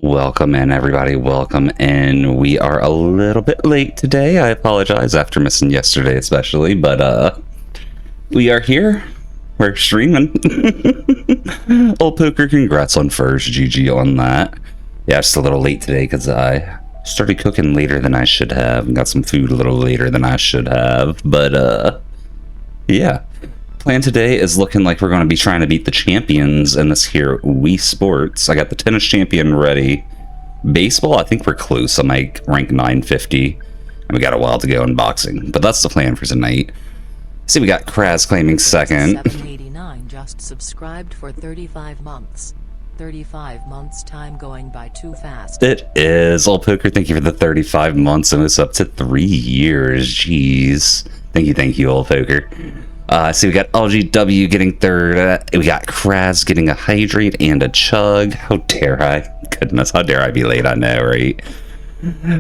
Welcome in, everybody. Welcome in. We are a little bit late today. I apologize after missing yesterday, especially, but we are here. We're streaming. Old Poker, congrats on first. GG on that. Yeah, just a little late today because I started cooking later than I should have and got some food a little later than I should have. But yeah. Plan today is looking like we're going to be trying to beat the champions in this here Wii Sports. I got the tennis champion ready. Baseball, I think we're close. I'm like rank 950. And we got a while to go in boxing. But that's the plan for tonight. See, we got Kraz claiming second. 789 just subscribed for 35 months. 35 months, time going by too fast. It is. Old Poker, thank you for the 35 months. And it's up to 3 years. Jeez. Thank you, Old Poker. So we got LGW getting third. We got Kraz getting a hydrate and a chug. How dare I? Goodness, how dare I be late? I know, right?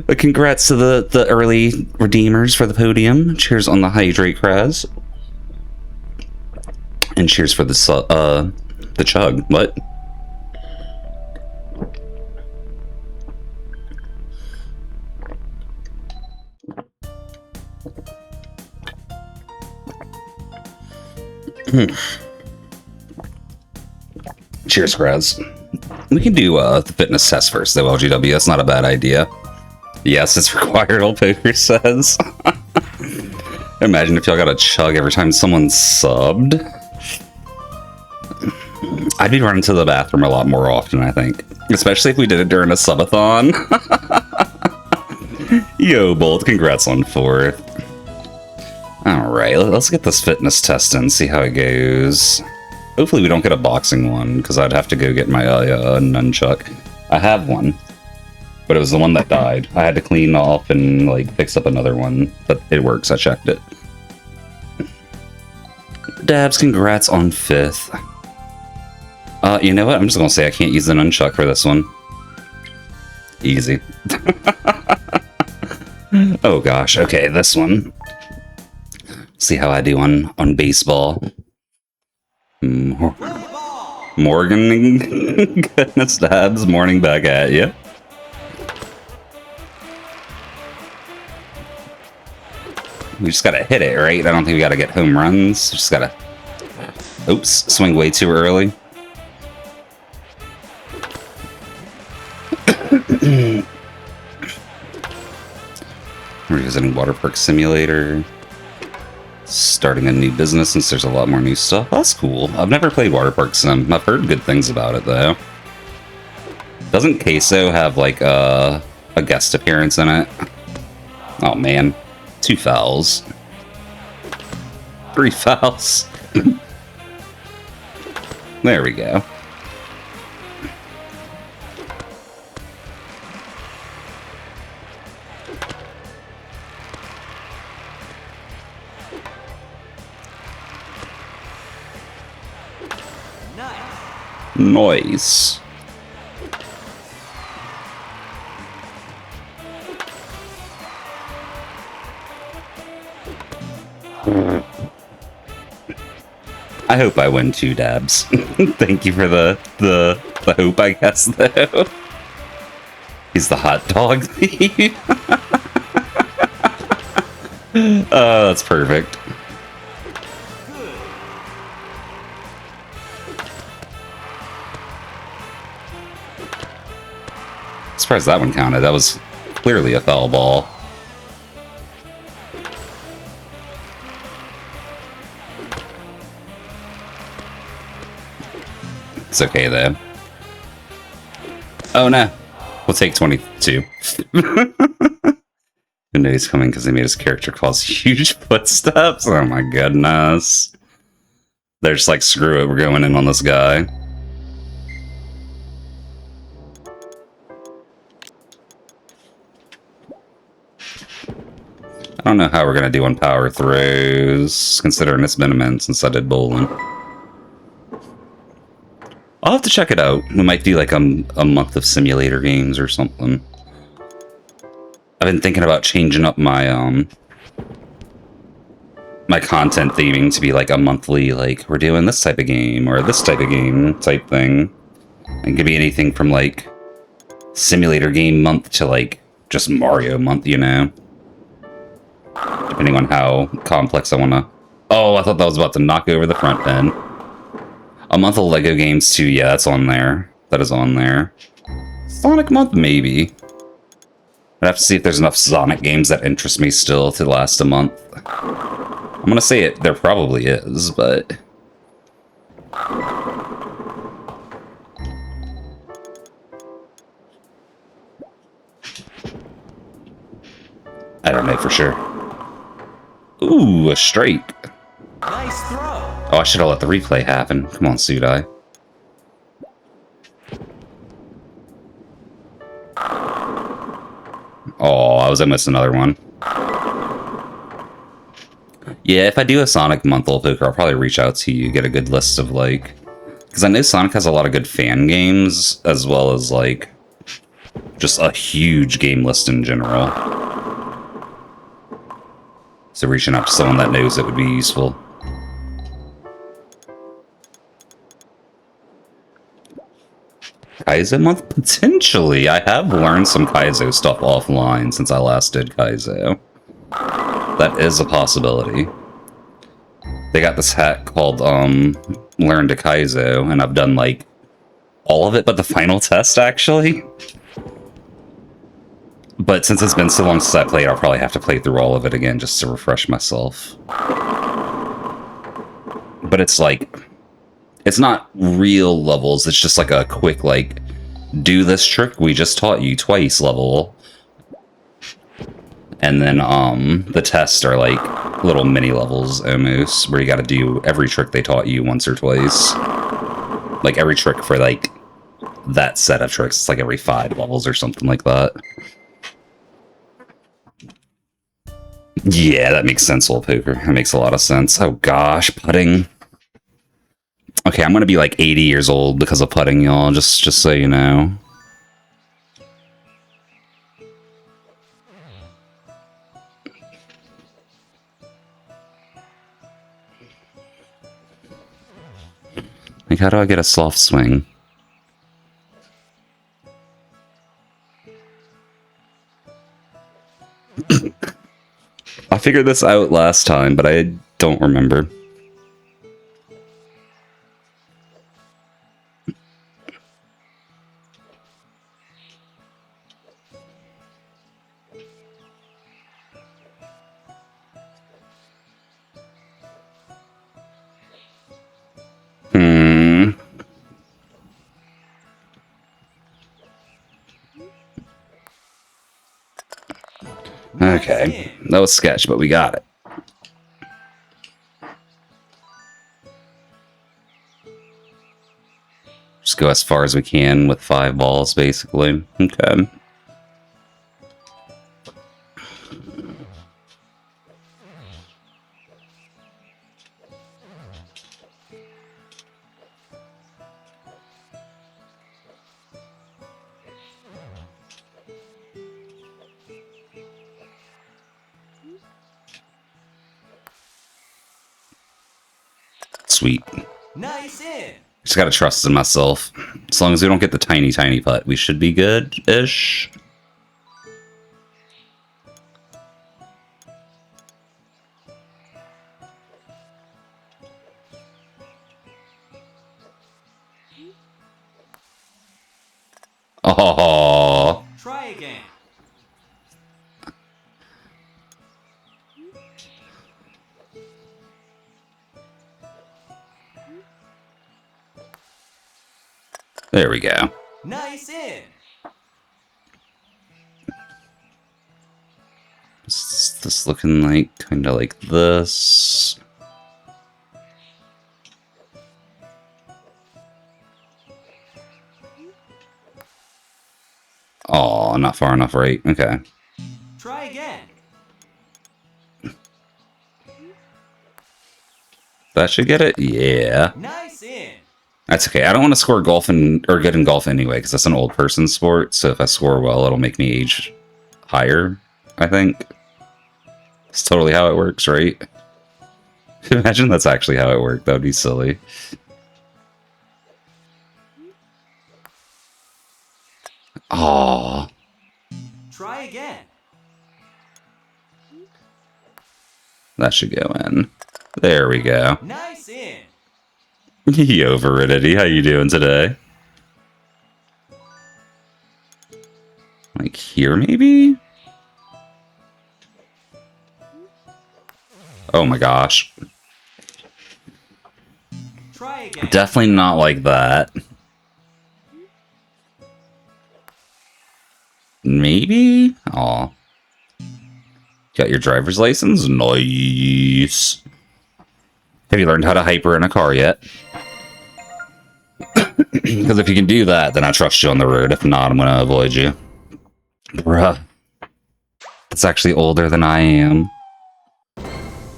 But congrats to the early redeemers for the podium. Cheers on the hydrate, Kraz. And cheers for the chug. What? Cheers, Kraz. We can do the fitness test first, though, LGW. That's not a bad idea. Yes, it's required, Old Poker says. Imagine if y'all got a chug every time someone subbed. I'd be running to the bathroom a lot more often, I think. Especially if we did it during a subathon. Yo, Bolt, congrats on fourth. Alright, let's get this fitness test in, see how it goes. Hopefully we don't get a boxing one, because I'd have to go get my nunchuck. I have one, but it was the one that died. I had to clean off and like fix up another one, but it works, I checked it. Dabs, congrats on fifth. You know what? I'm just gonna say I can't use the nunchuck for this one. Easy. Oh gosh, okay, this one. See how I do on baseball. Morgan, goodness, Dabs, morning back at you. We just gotta hit it, right? I don't think we gotta get home runs. Just gotta, oops, swing way too early. Revisiting Water Park Simulator. Starting a new business since there's a lot more new stuff. That's cool. I've never played Water Park Sim. I've heard good things about it, though. Doesn't Queso have, like, a guest appearance in it? Oh, man. 2 fouls. 3 fouls. There we go. Nice. I hope I win 2 dabs. Thank you for the hope, I guess, though. He's the hot dog thief. Oh, that's perfect. Surprised that one counted. That was clearly a foul ball. It's okay, though. Oh, no. We'll take 22. Who knew he's coming because he made his character cause huge footsteps? Oh, my goodness. They're just like, screw it, we're going in on this guy. I don't know how we're going to do on power throws, considering it's been a minute since I did bowling. I'll have to check it out. We might do like a month of simulator games or something. I've been thinking about changing up my my content theming to be like a monthly, like, we're doing this type of game or this type of game type thing. It could be anything from like simulator game month to like just Mario month, you know? Depending on how complex I want to... Oh, I thought that was about to knock over the front pin. A month of Lego games too, yeah, that's on there. That is on there. Sonic month, maybe. I'd have to see if there's enough Sonic games that interest me still to last a month. I'm gonna say it, there probably is, but... I don't know for sure. Ooh, a strike. Nice throw. Oh, I should have let the replay happen. Come on, Sudai. Oh, I was almost another one. Yeah, if I do a Sonic monthly poker, I'll probably reach out to you, get a good list of, like... Because I know Sonic has a lot of good fan games, as well as, like, just a huge game list in general. So reaching out to someone that knows it would be useful. Kaizo month? Potentially. I have learned some Kaizo stuff offline since I last did Kaizo. That is a possibility. They got this hack called, Learn to Kaizo, and I've done, like, all of it but the final test, actually. But since it's been so long since I played, I'll probably have to play through all of it again just to refresh myself. But it's like... It's not real levels, it's just like a quick, like, do this trick we just taught you twice level. And then, the tests are like little mini levels almost, where you gotta do every trick they taught you once or twice. Like every trick for like that set of tricks, it's like every 5 levels or something like that. Yeah, that makes sense, Old Poker. That makes a lot of sense. Oh gosh, putting. Okay, I'm gonna be like 80 years old because of putting, y'all, just so you know. Like, how do I get a soft swing? I figured this out last time, but I don't remember. Okay, that was sketch, but we got it. Just go as far as we can with 5 balls, basically. Okay. Sweet. Nice in. Just gotta trust in myself. As long as we don't get the tiny, tiny putt, we should be good-ish. Oh. Try again. There we go. Nice in. Is this looking like kind of like this? Oh, not far enough, right? Okay. Try again. That should get it? Yeah. Nice in. That's okay. I don't want to score golf or good in golf anyway, because that's an old person sport. So if I score well, it'll make me age higher, I think. It's totally how it works, right? Imagine that's actually how it worked. That would be silly. Aw. Try again. That should go in. There we go. Nice in. Yo, Veridity, how you doing today? Like here, maybe? Oh my gosh. Try again. Definitely not like that. Maybe? Aw. Got your driver's license? Nice. Have you learned how to hyper in a car yet? Because if you can do that, then I trust you on the road. If not, I'm going to avoid you. Bruh. It's actually older than I am.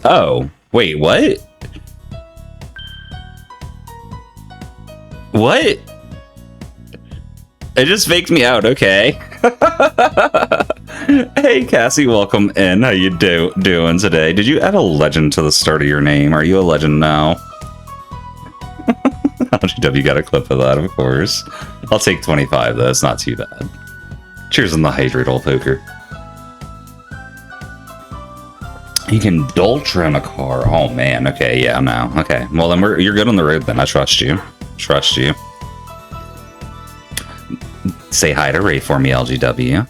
Oh. Wait, what? What? It just faked me out, okay. Hey, Cassie, welcome in. How you doing today? Did you add a legend to the start of your name? Are you a legend now? LGW got a clip of that, of course. I'll take 25, though. It's not too bad. Cheers on the hydrate, old poker. You can Doltra in a car. Oh, man. Okay, yeah, no. Okay. Well, then you're good on the road, then. I trust you. Trust you. Say hi to Ray for me, LGW.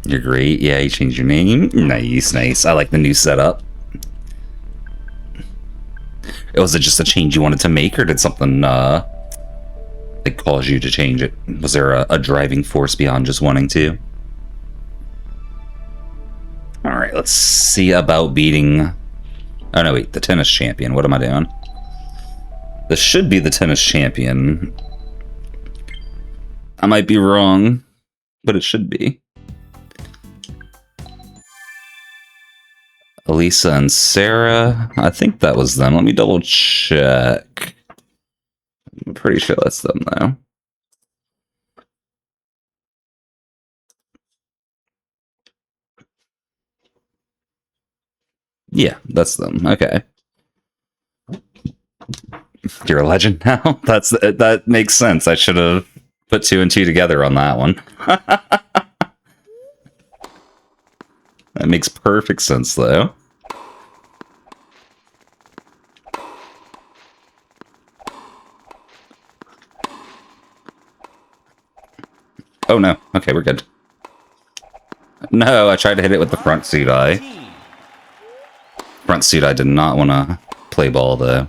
You're great. Yeah, you changed your name. Nice, nice. I like the new setup. Was it just a change you wanted to make, or did something that caused you to change it? Was there a driving force beyond just wanting to? Alright, let's see about beating... Oh no, wait, the tennis champion. What am I doing? This should be the tennis champion. I might be wrong, but it should be. Elisa and Sarah. I think that was them. Let me double check. I'm pretty sure that's them, though. Yeah, that's them. Okay. You're a legend now? That makes sense. I should have put 2 and 2 together on that one. That makes perfect sense, though. Oh no. Okay, we're good. No, I tried to hit it with the front seat eye. Front seat eye did not want to play ball, though.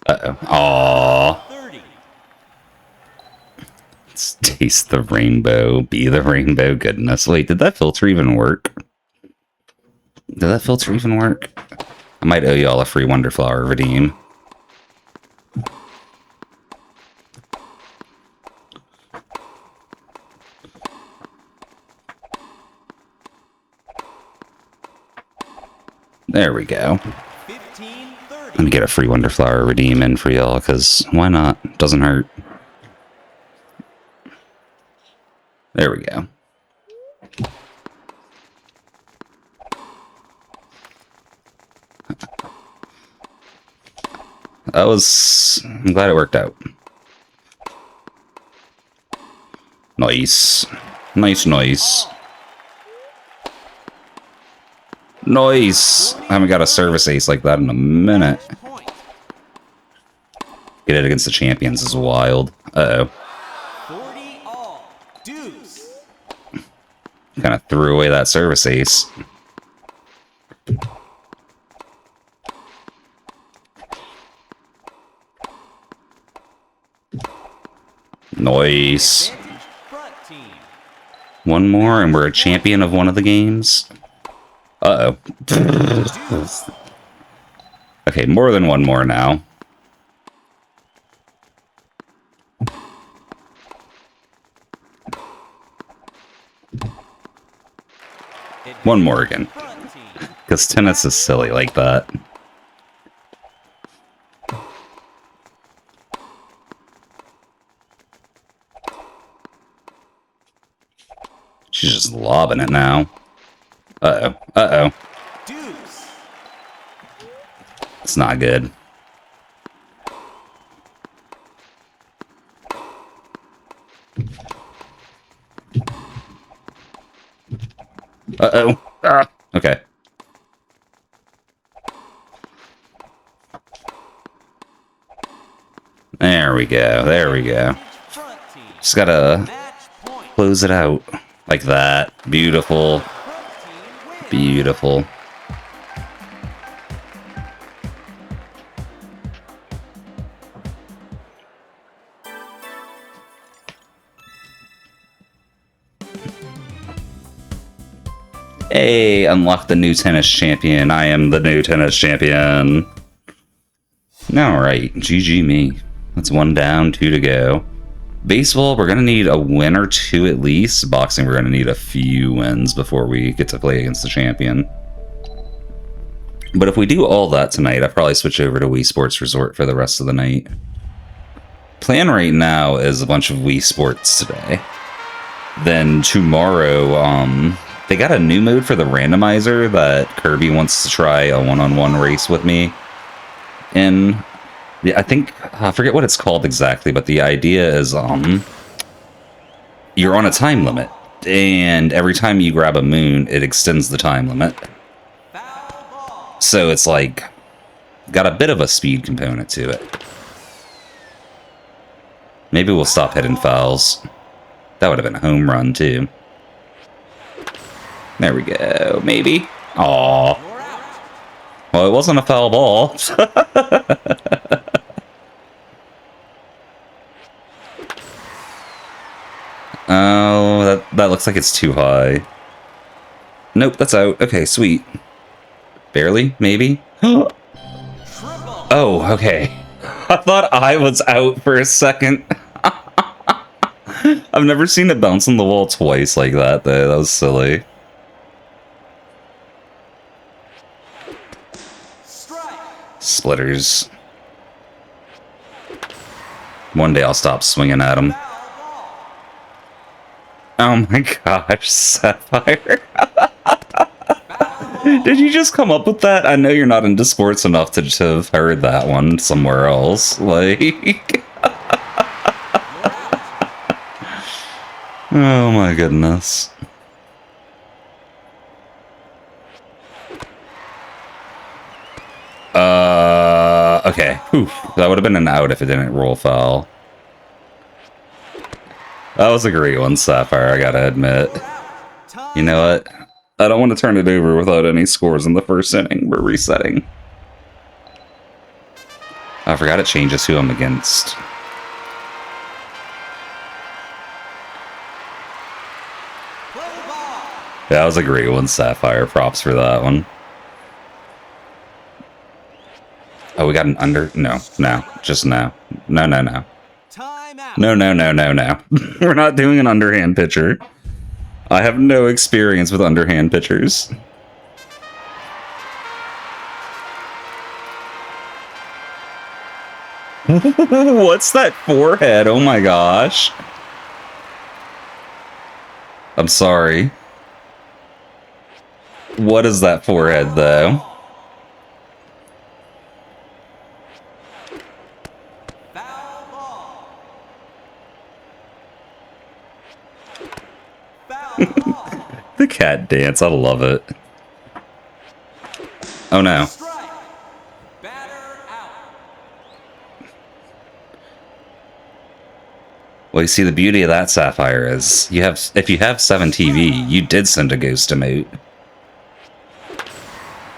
Uh-oh. Aww. 30. Let's taste the rainbow. Be the rainbow. Goodness. Wait, did that filter even work? Did that filter even work? I might owe y'all a free Wonder Flower redeem. There we go. 15, 30. Let me get a free Wonder Flower redeem in for y'all, because why not? Doesn't hurt. There we go. I'm glad it worked out. Nice. Nice, nice. Nice! I haven't got a service ace like that in a minute. Point. Get it against the champions is wild. Uh-oh. 40 all. Deuce. Kind of threw away that service ace. Nice. Front team. One more and we're a champion of one of the games. Uh-oh. Deuce. Okay, more than one more now. One more again. Front team. Because tennis is silly like that. She's just lobbing it now. Uh-oh. Uh-oh. Deuce. It's not good. Uh-oh. Ah. Okay. There we go. There we go. Front team. Just gotta Match point. close it out. Like that. Beautiful. Front team wins. Beautiful. Hey, unlock the new tennis champion. I am the new tennis champion. Alright, GG me. That's 1 down, 2 to go. Baseball, we're going to need a win or 2 at least. Boxing, we're going to need a few wins before we get to play against the champion. But if we do all that tonight, I'll probably switch over to Wii Sports Resort for the rest of the night. Plan right now is a bunch of Wii Sports today. Then tomorrow, they got a new mode for the randomizer that Kirby wants to try a one-on-one race with me in. I think, I forget what it's called exactly, but the idea is, you're on a time limit, and every time you grab a moon, it extends the time limit. Foul ball. So it's like, got a bit of a speed component to it. Maybe we'll stop hitting fouls. That would have been a home run, too. There we go, maybe. Aww. You're out. Well, it wasn't a foul ball. Oh, that looks like it's too high. Nope, that's out. Okay, sweet. Barely, maybe? Triple. Oh, okay. I thought I was out for a second. I've never seen it bounce on the wall twice like that, though. That was silly. Strike. Splitters. One day I'll stop swinging at them. Foul ball. Oh my gosh, Sapphire. Did you just come up with that? I know you're not into sports enough to have heard that one somewhere else. Like... Oh my goodness. Okay. Whew. That would have been an out if it didn't roll foul. That was a great one, Sapphire, I gotta admit. Time. You know what? I don't want to turn it over without any scores in the first inning. We're resetting. I forgot it changes who I'm against. Play ball. Yeah, that was a great one, Sapphire. Props for that one. Oh, we got an under? No, just no. No. Time out. No. We're not doing an underhand pitcher. I have no experience with underhand pitchers. What's that forehead? Oh my gosh. I'm sorry. What is that forehead, though? Foul ball. Foul ball. The cat dance, I love it. Oh no. Strike. Batter out. Well, you see, the beauty of that, Sapphire, is if you have 7TV, you did send a ghost emote.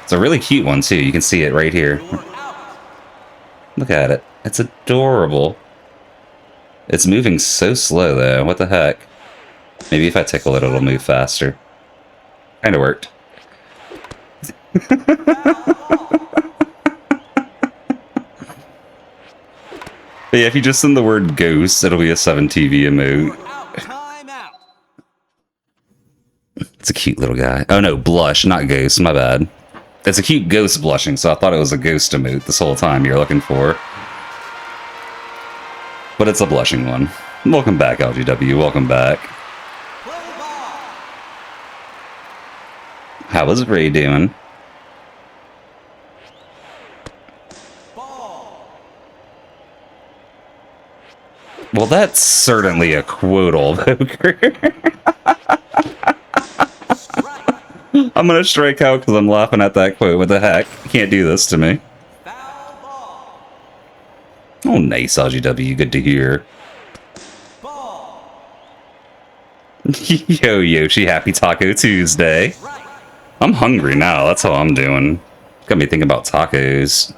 It's a really cute one, too. You can see it right here. You're out. Look at it. It's adorable. It's moving so slow, though. What the heck? Maybe if I tickle it, it'll move faster. Kinda worked. But yeah, if you just send the word ghost, it'll be a 7TV emote. You're out. Time out. It's a cute little guy. Oh no, blush, not ghost, my bad. It's a cute ghost blushing, so I thought it was a ghost emote this whole time you're looking for. But it's a blushing one. Welcome back, LGW, welcome back. Play ball. How was Ray doing? Ball. Well, that's certainly a quotal poker. Strike. I'm gonna strike out because I'm laughing at that quote. What the heck? You can't do this to me. Foul ball. Oh, nice, LGW. Good to hear. Ball. Yo, Yoshi, happy Taco Tuesday. Strike. I'm hungry now. That's how I'm doing. Got me thinking about tacos.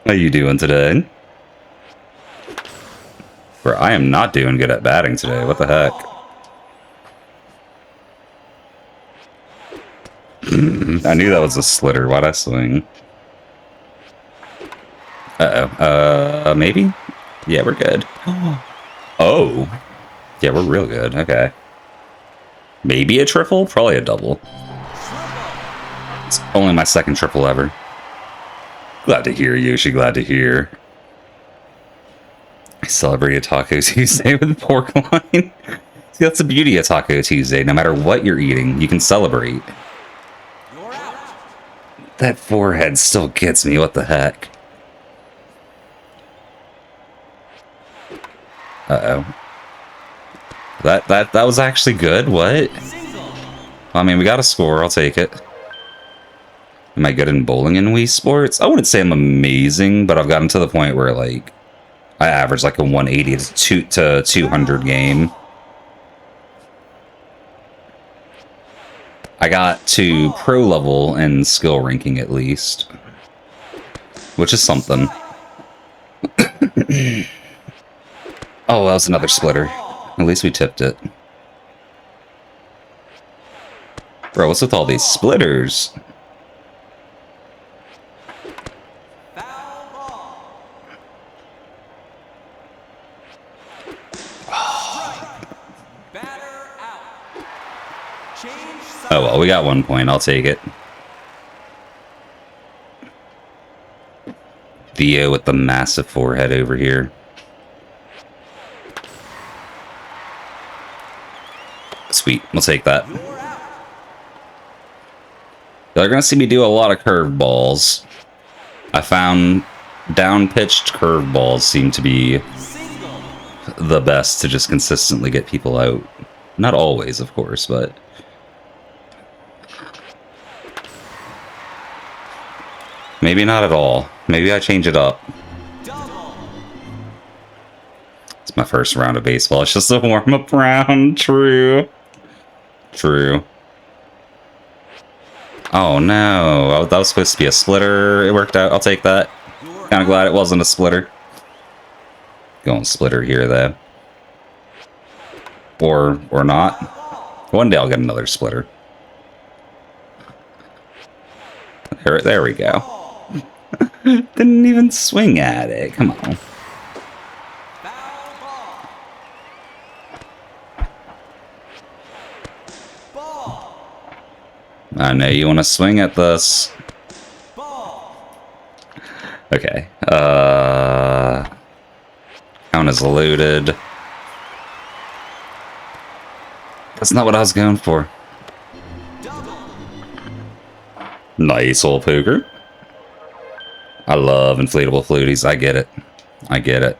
How you doing today? Bro, I am not doing good at batting today. What the heck? I knew that was a slitter. Why'd I swing? Uh-oh. Maybe? Yeah, we're good. Oh. Yeah, we're real good. Okay. Maybe a triple? Probably a double. It's only my second triple ever. Glad to hear, Yoshi. Glad to hear. I celebrated Taco Tuesday with pork loin. See, that's the beauty of Taco Tuesday. No matter what you're eating, you can celebrate. You're out. That forehead still gets me. What the heck? Uh-oh. That was actually good. What? Single. I mean, we got a score. I'll take it. Am I good in bowling and Wii Sports? I wouldn't say I'm amazing, but I've gotten to the point where, like, I average like a 180 to 200 game. I got to pro level in skill ranking at least, which is something. Oh, that was another splitter. At least we tipped it. Bro, what's with all these splitters? Foul ball. Batter out. Change side. Oh well, we got 1 point. I'll take it. Theo with the massive forehead over here. Sweet, we'll take that. You're out. They're gonna see me do a lot of curveballs. I found down-pitched curveballs seem to be Single. the best to just consistently get people out. Not always, of course, but... maybe not at all. Maybe I change it up. Double. It's my first round of baseball. It's just a warm-up round. True. True. Oh, no. Oh, that was supposed to be a splitter. It worked out. I'll take that. You're Kind of glad it wasn't a splitter. Going splitter here, though. Or not. One day I'll get another splitter. There we go. Didn't even swing at it. Come on. Foul ball. Ball. I know you want to swing at this. Ball. Okay. Count is loaded. That's not what I was going for. Double. Nice old poker. I love inflatable floaties. I get it. I get it.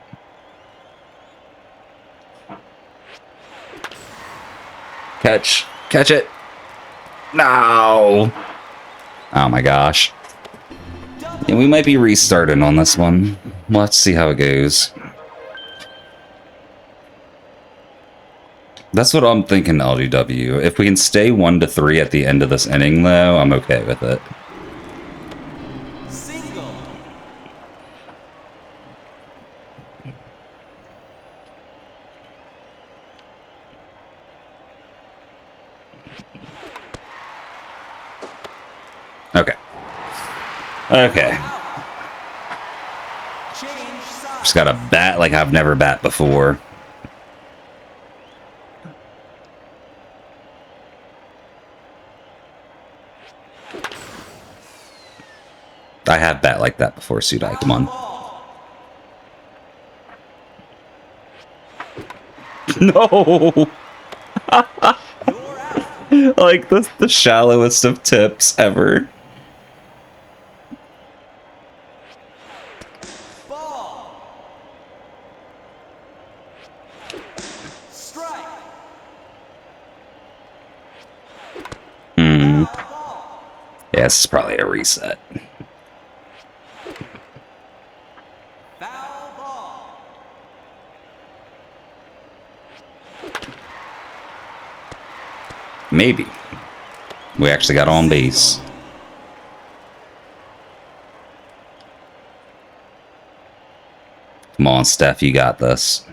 Catch. Catch it. No. Oh my gosh. Yeah, we might be restarting on this one. Let's see how it goes. That's what I'm thinking, LGW. If we can stay 1-3 at the end of this inning, though, I'm okay with it. Single. Okay. Okay. Change side. Just gotta bat like I've never bat before. I have bat like that before, Sudai. Come on. Ball. No! You're out. Like the shallowest of tips ever. Ball. Strike. Hmm. Foul ball. Yeah, this is probably a reset. Foul ball. Maybe. We actually got on base. Come on, Steph, you got this.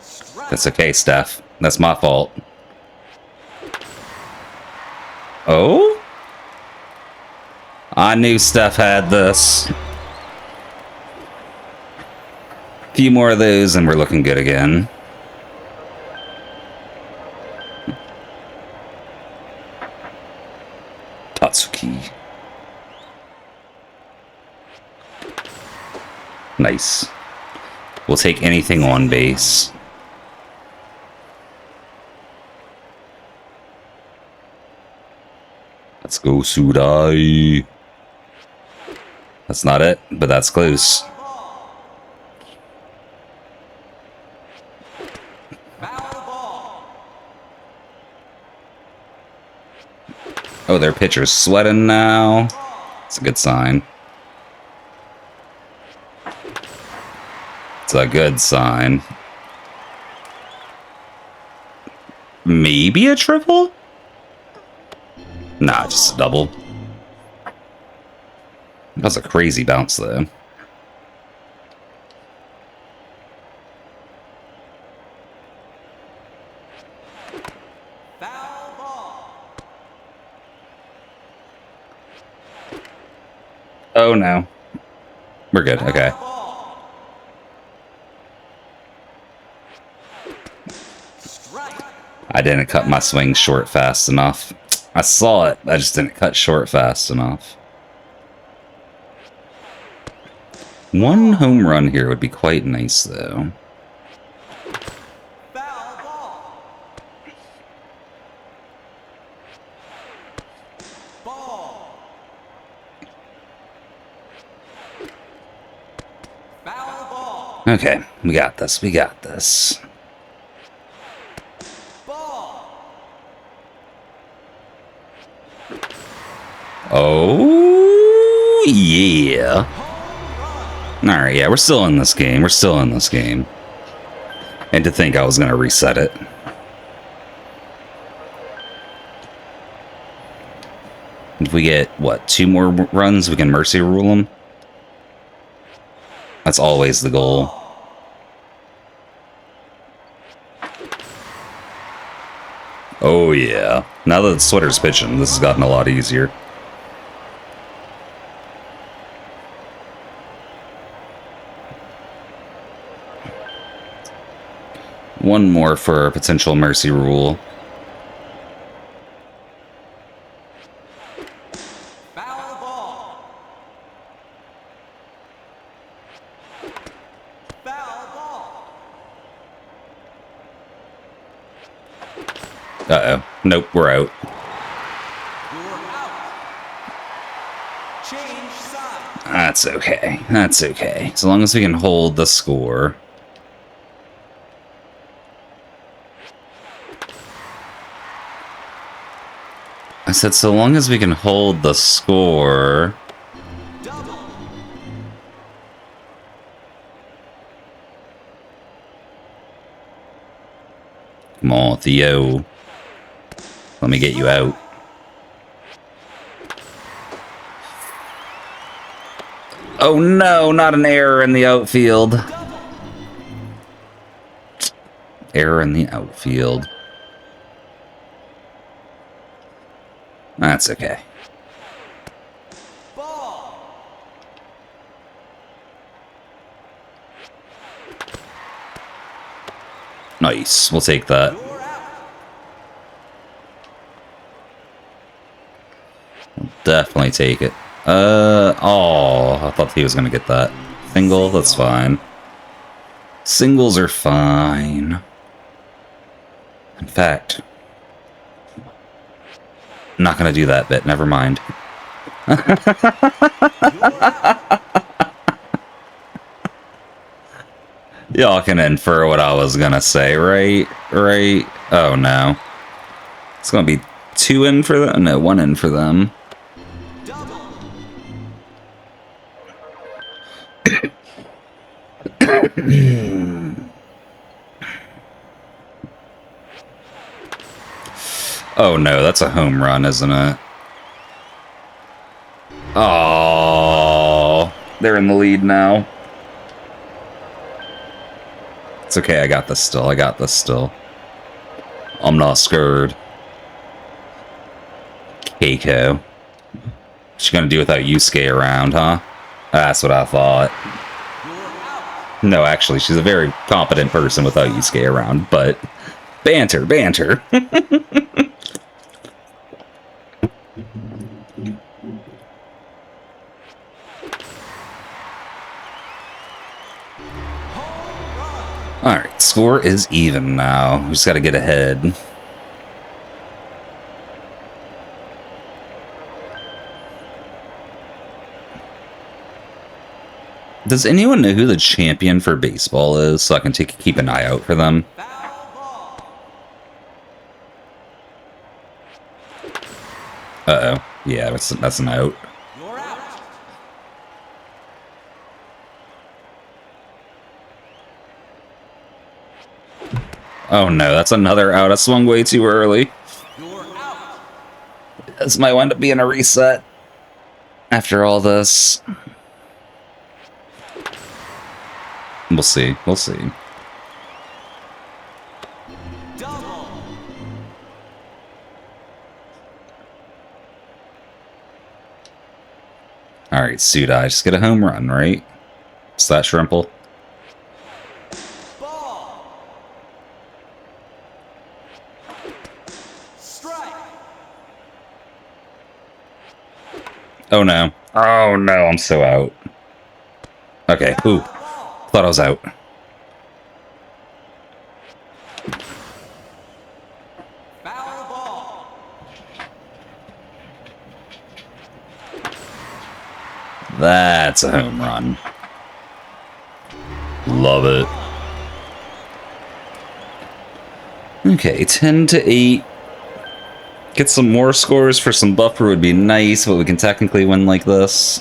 Strike. That's okay, Steph. That's my fault. Oh? I knew Steph had this. A few more of those and we're looking good again. Tatsuki. Nice. We'll take anything on base. Let's go, Sudai. That's not it, but that's close. Foul ball. Oh, their pitcher's sweating now. It's a good sign. It's a good sign. Maybe a triple? Nah, just a double. That was a crazy bounce, though. Foul ball. Oh, no. We're good, okay. Foul ball. Strike. I didn't cut my swing short fast enough. I saw it, I just didn't cut short fast enough. One home run here would be quite nice, though. Foul ball. Ball. Foul ball. Okay, we got this, we got this. Ball. Oh, yeah. Alright, yeah, we're still in this game. We're still in this game. And to think I was going to reset it. If we get, what, 2 more runs, we can mercy rule them? That's always the goal. Oh, yeah. Now that Sweater's pitching, this has gotten a lot easier. One more for a potential mercy rule. Foul ball. Foul ball. Uh-oh. Nope, we're out. You're out. Change side. That's okay. That's okay. As long as we can hold the score. I said so long as we can hold the score. Double. Come on, Theo. Let me get you out. Oh no, not an error in the outfield. Double. Error in the outfield. That's okay. Ball. Nice. We'll take that. You're out. Definitely take it. Oh, I thought he was gonna get that. Single, that's fine. Singles are fine. In fact, I'm not gonna do that bit. Never mind. Y'all can infer what I was gonna say, right? Right? Oh no. It's gonna be 2 in for them? No, 1 in for them. Double. Oh no, that's a home run, isn't it? Oh, they're in the lead now. It's okay, I got this still. I got this still. I'm not scared. Keiko. What's she gonna do without Yusuke around, huh? That's what I thought. No, actually, she's a very competent person without Yusuke around, but banter, banter. Alright, score is even now. We just gotta get ahead. Does anyone know who the champion for baseball is, so I can keep an eye out for them? Foul ball. Uh-oh. Yeah, that's an out. You're out. Oh no, that's another out. I swung way too early. You're out. This might wind up being a reset after all this. We'll see. We'll see. Double. Alright, Sudai, just get a home run, right? Is that Shrimple? Ball. Strike. Oh no. Oh no, I'm so out. Okay, ooh. Thought I was out. Foul ball. That's a home run. Love it. Okay, 10-8. Get some more scores for some buffer would be nice, but we can technically win like this.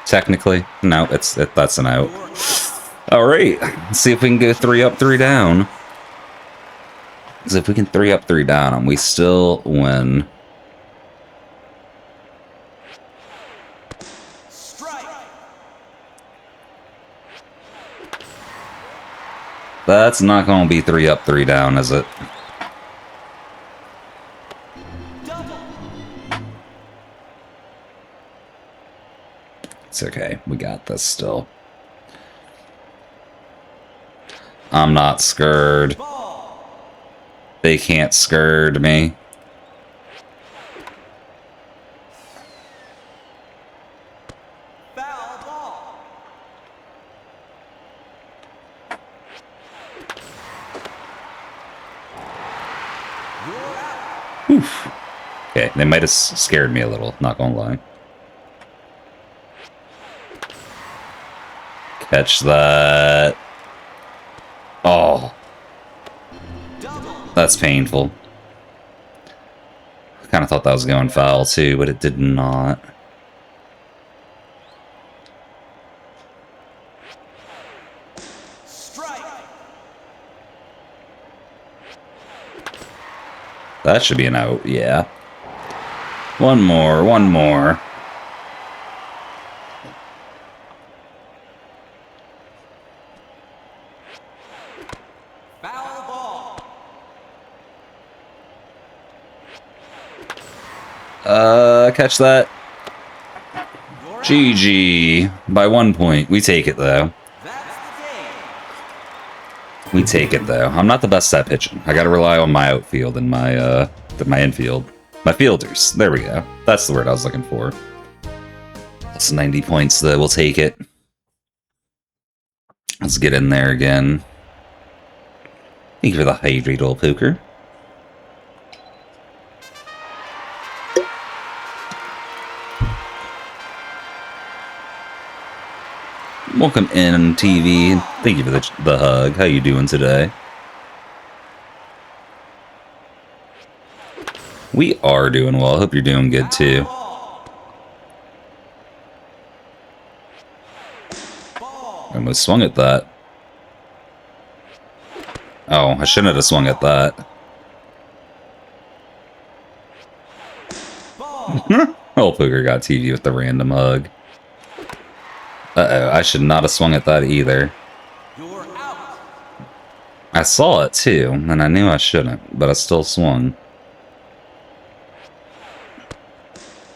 Technically. No, that's an out. Alright, let's see if we can go 3 up, 3 down. Because if we can 3 up, 3 down, and we still win. Strike. That's not going to be 3 up, 3 down, is it? Double. It's okay. We got this still. I'm not scared. Ball. They can't scared me. Foul ball. You're out. Okay, they might have scared me a little, not gonna lie. Catch that. Oh, Double. that's painful. I kind of thought that was going foul too, but it did not. Strike. That should be an out, yeah. One more, one more. Foul ball. Catch that. You're out. GG. By 1 point. We take it, though. That's the game. We take it, though. I'm not the best at pitching. I gotta rely on my outfield and my infield. My fielders. There we go. That's the word I was looking for. Plus 90 points, though. We'll take it. Let's get in there again. Thank you for the hydrate, old poker. Welcome in, TV. Thank you for the hug. How you doing today? We are doing well. I hope you're doing good too. I almost swung at that. Oh, I shouldn't have swung at that. Old poker got TV with the random hug. Uh-oh, I should not have swung at that either. You're out. I saw it too, and I knew I shouldn't, but I still swung.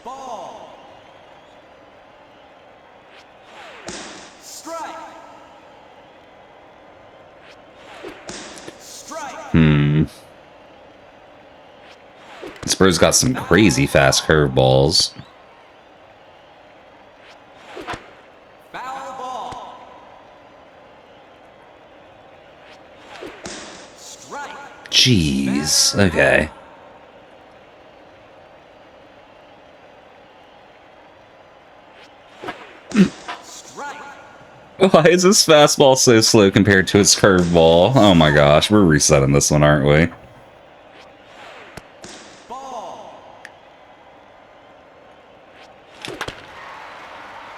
Ball. Strike. Strike. Spurs got some crazy fast curveballs. Foul ball. Strike. Jeez, okay. Strike. Why is this fastball so slow compared to its curveball? Oh my gosh, we're resetting this one, aren't we? Ball.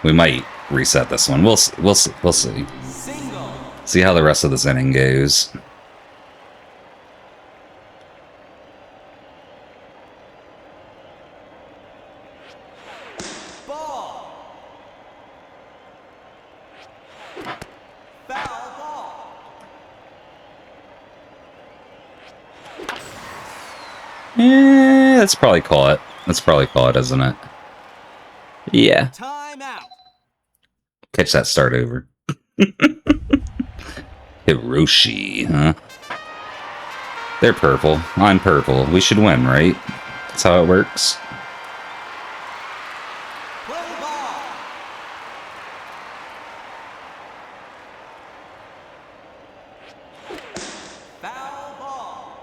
We might reset this one. We'll see. Single. See how the rest of this inning goes. Ball. Foul ball. That's probably caught. That's probably caught, isn't it? Yeah. Time out. Catch that start over. Hiroshi, huh? They're purple. I'm purple. We should win, right? That's how it works. Play ball. Foul ball.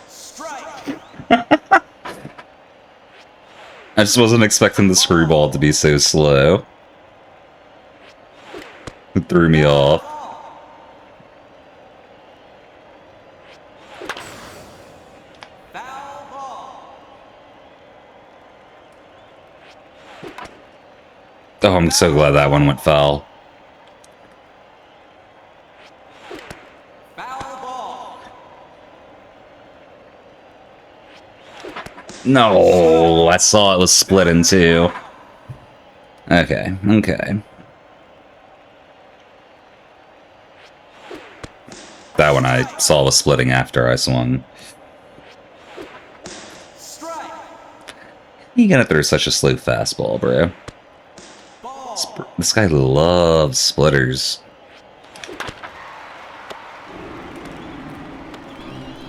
Strike. I just wasn't expecting the screwball to be so slow. It threw me off. Foul ball. Oh, I'm so glad that one went foul. Foul ball. No, I saw it was split in two. Okay, okay. That one I saw was splitting after I swung. Strike. You gonna throw such a slow fastball, bro? Ball. This guy loves splitters.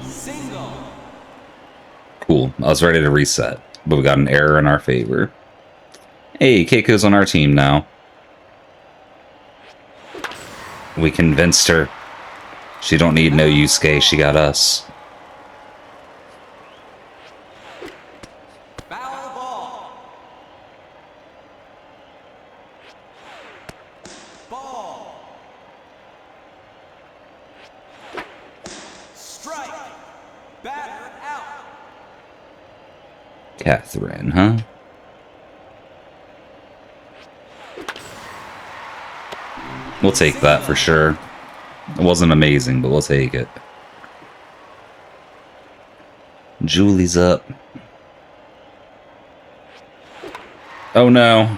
Single. Cool. I was ready to reset, but we got an error in our favor. Hey, Keiko's on our team now. We convinced her. She don't need no Yusuke, she got us. Foul ball. Ball. Strike. Batter out. Catherine, huh? We'll take that for sure. It wasn't amazing, but we'll take it. Julie's up. Oh no.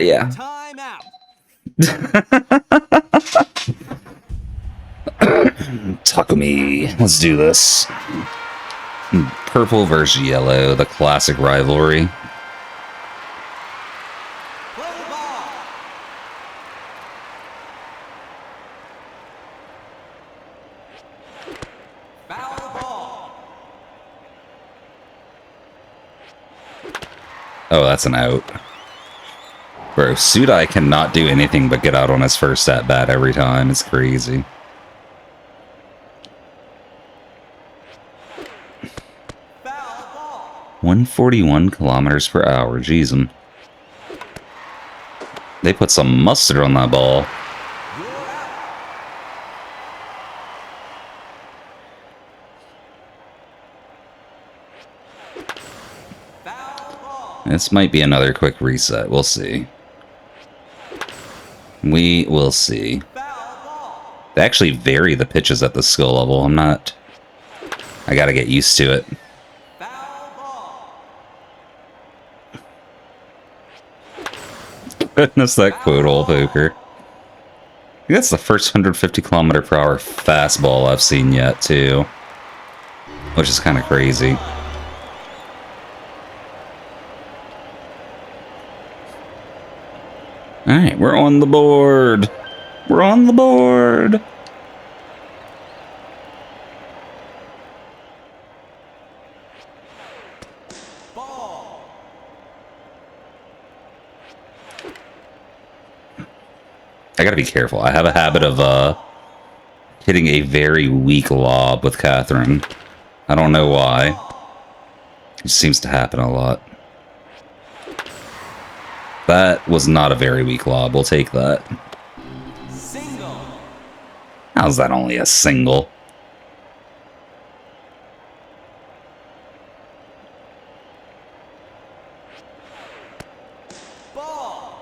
Yeah. Time out. Takumi. Let's do this. Purple versus yellow, the classic rivalry. Play ball. Foul ball. Oh, that's an out. Bro, Sudai cannot do anything but get out on his first at bat every time. It's crazy. Foul ball. 141 kilometers per hour. Jeez, 'em. They put some mustard on that ball. You're out. Foul ball. This might be another quick reset. We'll see. We will see. Foul ball. They actually vary the pitches at the skill level. I gotta get used to it. Foul ball. Goodness, that quote hole poker. I think that's the first 150 kilometer per hour fastball I've seen yet, too. Which is kind of crazy. Alright, we're on the board. We're on the board. Ball. I gotta be careful. I have a habit of hitting a very weak lob with Catherine. I don't know why. It seems to happen a lot. That was not a very weak lob. We'll take that. Single. How's that only a single? Ball.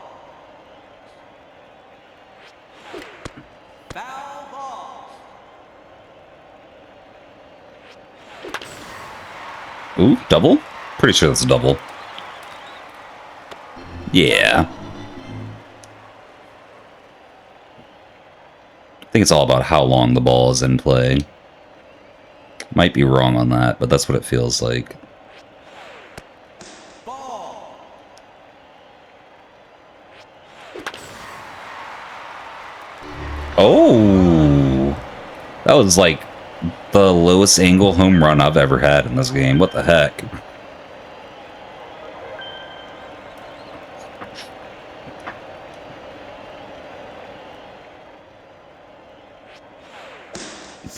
Foul ball. Ooh, double? Pretty sure that's a double. Yeah. I think it's all about how long the ball is in play. Might be wrong on that, but that's what it feels like. Ball. Oh! That was like the lowest angle home run I've ever had in this game. What the heck?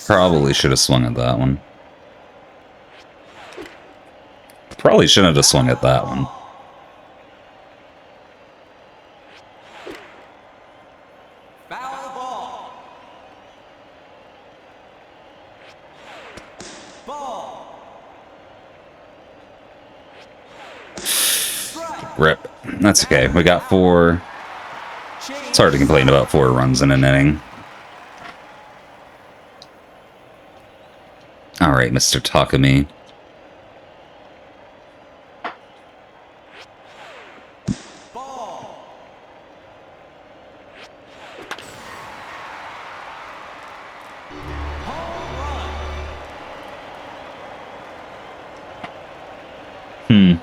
Probably should have swung at that one. Probably shouldn't have swung at that one. Foul ball. Ball. Strike. Rip. That's okay. We got 4. Change. It's hard to complain about 4 runs in an inning. Alright, Mr. Takumi. Ball. Home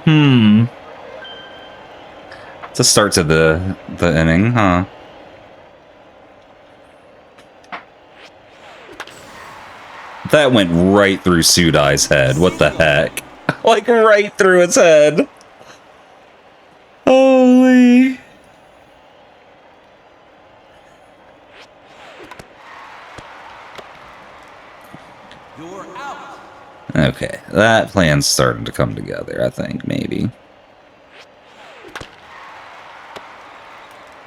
run. It's a start to the inning, huh? That went right through Sudai's head. What the heck? Like right through its head. Holy. You're out. Okay, that plan's starting to come together, I think, maybe.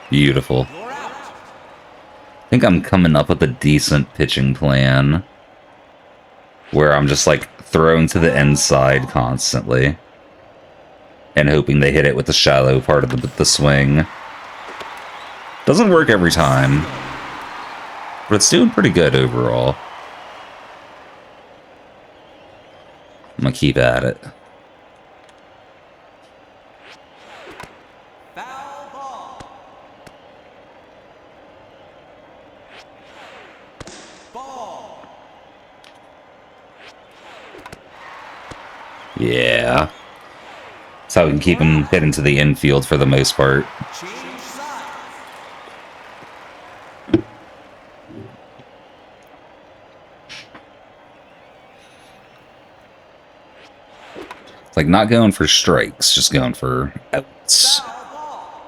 Beautiful. You're out. I think I'm coming up with a decent pitching plan. Where I'm just, like, throwing to the inside constantly. And hoping they hit it with the shallow part of the swing. Doesn't work every time. But it's doing pretty good overall. I'm gonna keep at it. Foul ball. Ball. Yeah. That's how we can keep them hitting to the infield for the most part. Change sides. Like, not going for strikes, just going for outs. Foul ball.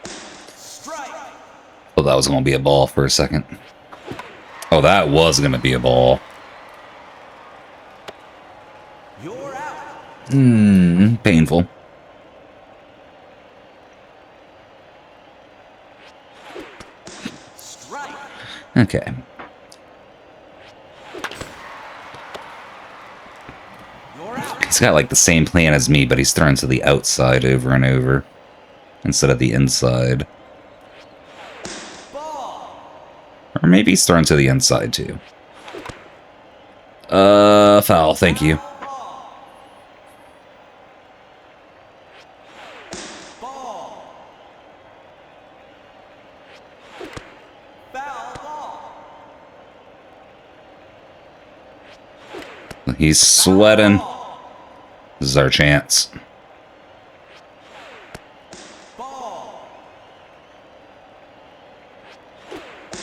Strike. Oh, that was going to be a ball for a second. Oh, that was going to be a ball. You're out. Painful. Strike. Okay. You're out. He's got like the same plan as me, but he's thrown to the outside over and over instead of the inside. Ball. Or maybe he's thrown to the inside too. Foul, thank you. Ball. Ball. Foul ball. He's sweating. Ball. This is our chance. Ball.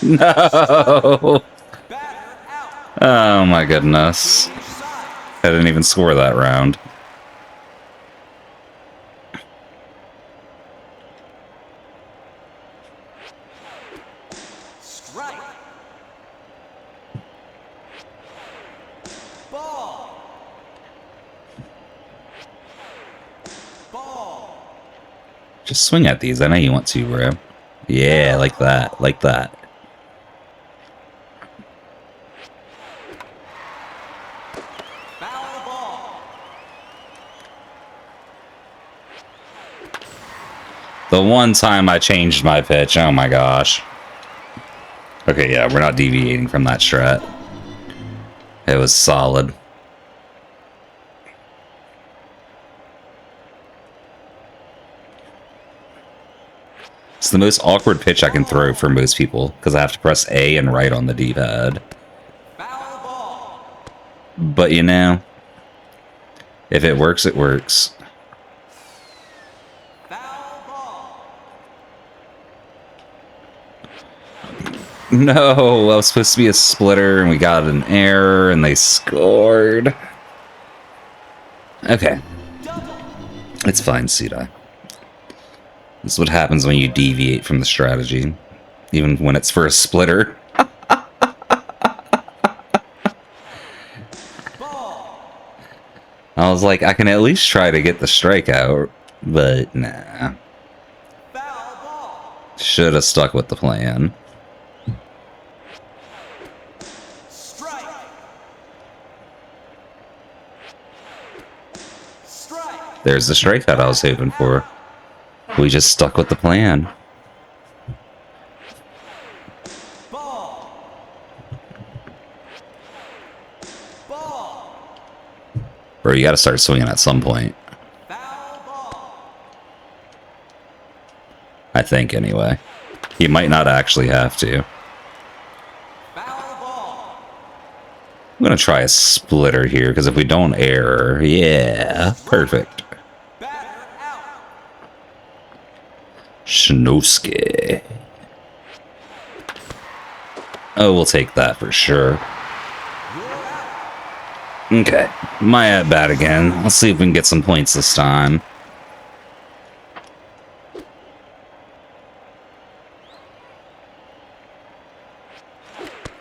No! Batter out. Oh my goodness. Change sides. I didn't even score that round. Strike. Ball. Ball. Just swing at these. I know you want to, bro. Yeah, like that. Like that. Foul ball. The one time I changed my pitch, oh my gosh. Okay, yeah, we're not deviating from that strat. It was solid. It's the most awkward pitch I can throw for most people, because I have to press A and right on the D-pad. Foul ball. But you know, if it works, it works. Foul ball. No, that was supposed to be a splitter, and we got an error, and they scored. Okay. Double. It's fine, Sita. This is what happens when you deviate from the strategy. Even when it's for a splitter. Ball. I was like, I can at least try to get the strikeout, but nah. Foul ball. Should have stuck with the plan. Strike. Strike. There's the strikeout I was hoping for. We just stuck with the plan. Ball. Ball. Bro, you gotta start swinging at some point. Foul ball. I think, anyway. You might not actually have to. Foul ball. I'm gonna try a splitter here, because if we don't error, yeah, perfect. Batter out. Shinosuke. Oh, we'll take that for sure. You're out. Okay, my at bat again. Let's see if we can get some points this time.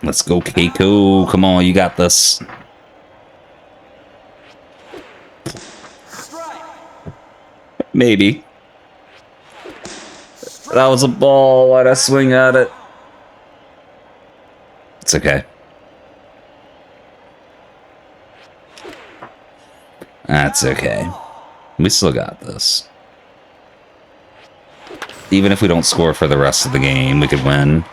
Let's go, Keiko. Come on, you got this. Strike. Maybe. That was a ball. Why'd I swing at it? It's okay. That's okay. We still got this. Even if we don't score for the rest of the game, we could win.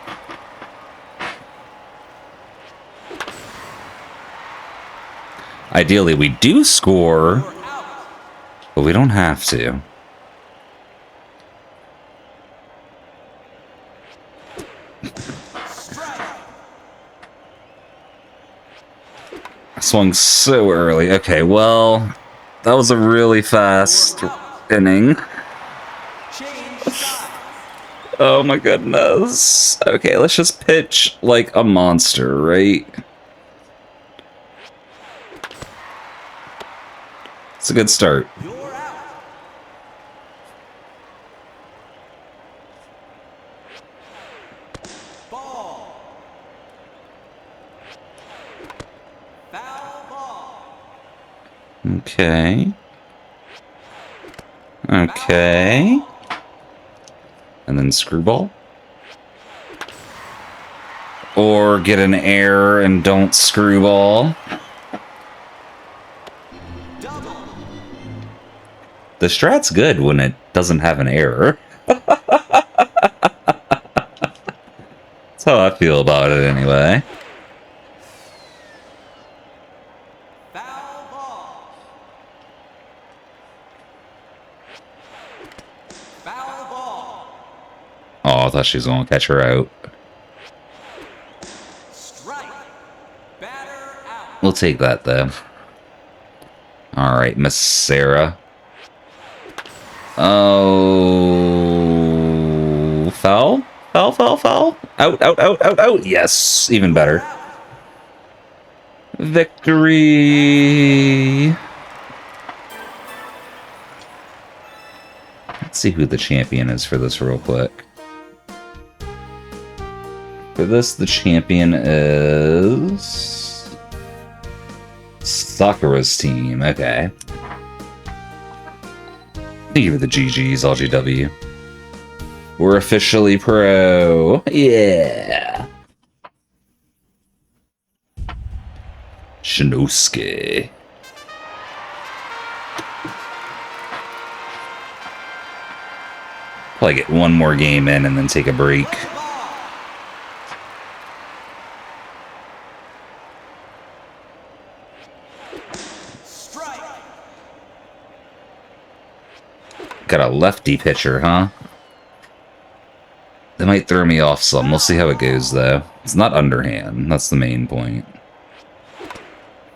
Ideally, we do score, You're out. but we don't have to. Strike. I swung so early. Okay, well, that was a really fast inning. Change sides. Oh my goodness. Okay, let's just pitch like a monster, right? It's a good start. You're out. Ball. Foul ball. Okay. Okay. And then screwball. Or get an error and don't screwball. Double. The strat's good when it doesn't have an error. That's how I feel about it anyway. Foul ball. Foul ball. Oh, I thought she was going to catch her out. Strike. Batter out. We'll take that, though. Alright, Miss Sarah. Oh... Foul? Foul, foul, foul. Out, out, out, out, out. Yes, even better. Victory! Let's see who the champion is for this real quick. For this, the champion is... Sakura's team, okay. Thank you for the GGs, LGW. We're officially pro. Yeah. Shinosuke. Probably get one more game in and then take a break. Strike. Got a lefty pitcher, huh? That might throw me off some. We'll see how it goes, though. It's not underhand. That's the main point.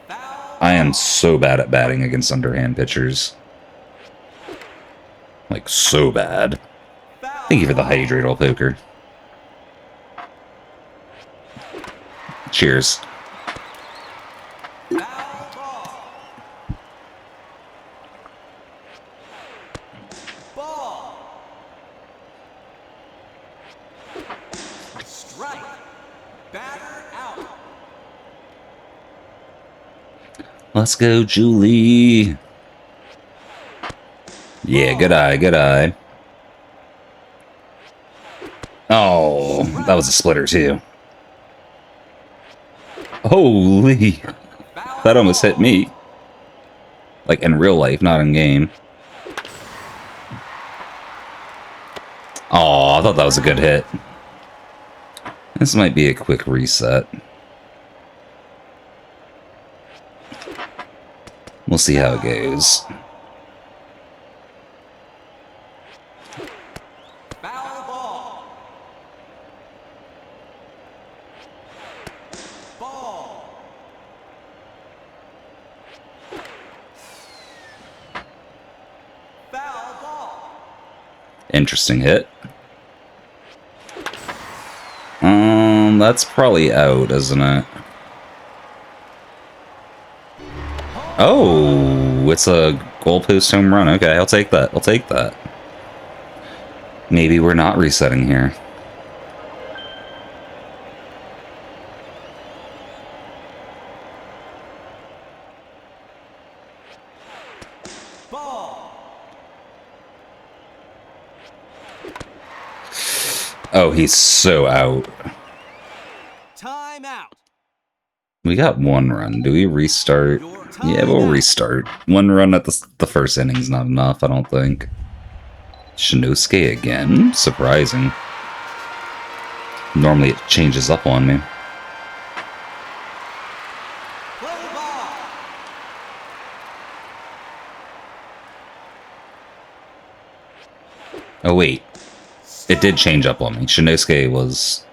I am so bad at batting against underhand pitchers. Like, so bad. Thank you for the Hydradal poker. Cheers. Foul ball. Ball. Strike. Batter out. Let's go, Julie. Yeah, good eye, good eye. Oh, that was a splitter, too. Holy. That almost hit me. Like, in real life, not in game. Oh, I thought that was a good hit. This might be a quick reset. We'll see how it goes. Foul ball. Ball. Foul ball. Interesting hit. That's probably out, isn't it? Oh, it's a goalpost home run. Okay, I'll take that. I'll take that. Maybe we're not resetting here. Ball. Oh, he's so out. Time out. We got one run. Do we restart? Yeah, we'll restart. One run at the first inning's not enough, I don't think. Shinosuke again? Surprising. Normally it changes up on me. Play ball. Oh, wait. It did change up on me. Shinosuke was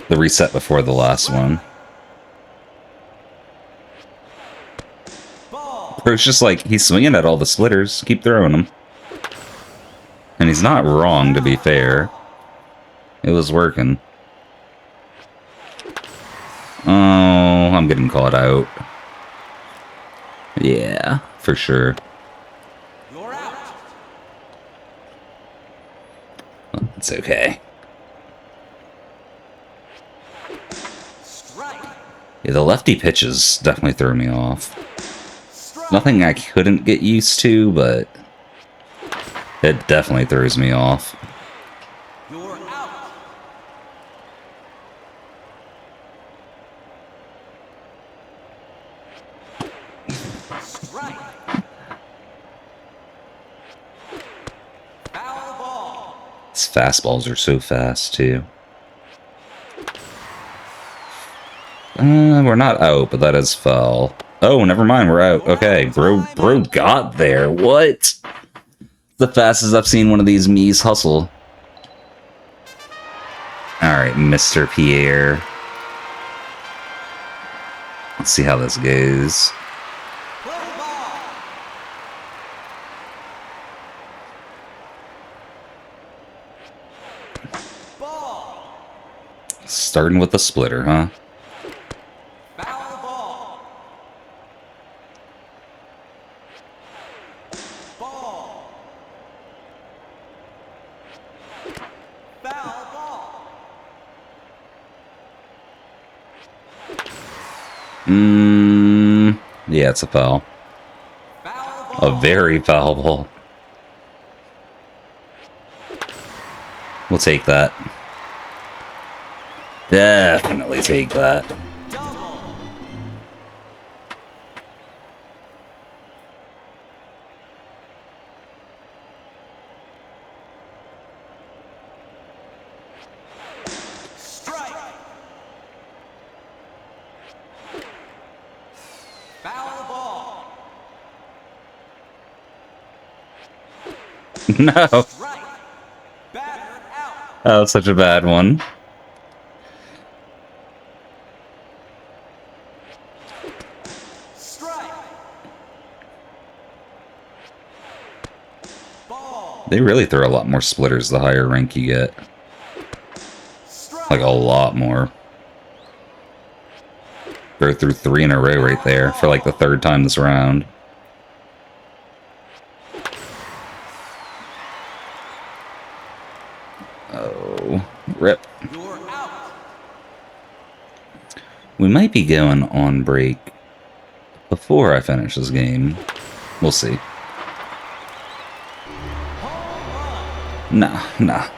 the reset before the last one. Ball. Where it's just like, he's swinging at all the splitters. Keep throwing them. And he's not wrong, to be fair. It was working. Oh, I'm getting caught out. Yeah. for sure. You're out. It's okay. Strike. Yeah, the lefty pitches definitely threw me off. Strike. Nothing I couldn't get used to, but it definitely throws me off. You're out. Strike. Foul ball. These fastballs are so fast, too. We're not out, but that is foul. Oh, never mind, we're out. Okay, bro got there. What? The fastest I've seen one of these Mii's hustle. Alright, Mr. Pierre. Let's see how this goes. Play ball. Ball. Starting with the splitter, huh? Foul ball. Ball. Foul ball. Yeah, it's a foul. Foul ball. A very foul ball. We'll take that. Definitely take that. Double. Strike. Foul ball. No. Strike. Batter out. Oh, such a bad one. Strike. Ball. They really throw a lot more splitters the higher rank you get. Strike. Like a lot more. Go through 3 in a row right there for like the 3rd time this round. Oh, rip. You're out. We might be going on break before I finish this game. We'll see. Nah.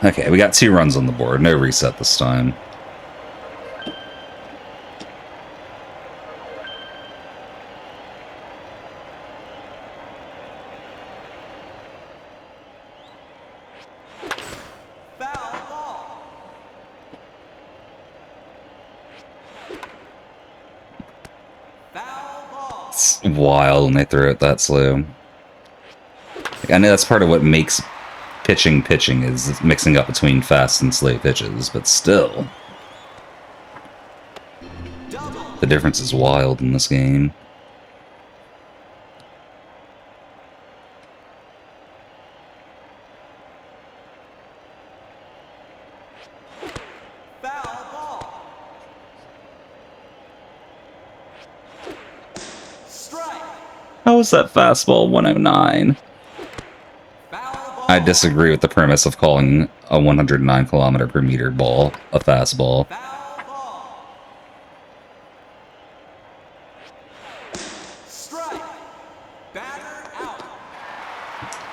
Okay, we got 2 runs on the board. No reset this time. Foul ball. Foul ball. It's wild when they throw it that slow. Like, I know that's part of what makes pitching is mixing up between fast and slow pitches, but still, Double. the difference is wild in this game. Foul ball. Strike. How is that fastball 109? Foul ball. I disagree with the premise of calling a 109 kilometer per meter ball a fastball. Foul ball. Strike. Batter out.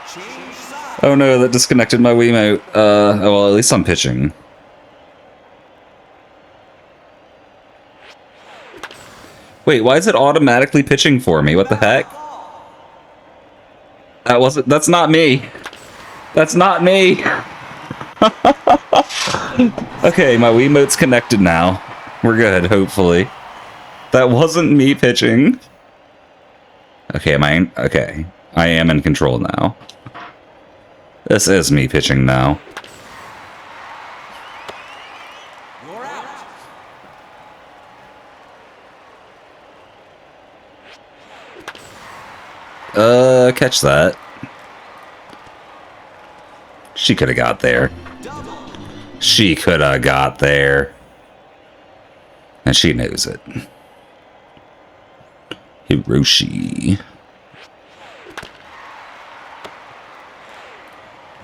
Change side. Oh no, that disconnected my Wiimote. Well, at least I'm pitching. Wait, why is it automatically pitching for me? What the heck? That's not me. That's not me. Okay, my Wiimote's connected now. We're good, hopefully. That wasn't me pitching. Okay, okay. I am in control now. This is me pitching now. You're out. Catch that. She could have got there. Double. She could have got there. And she knows it. Hiroshi.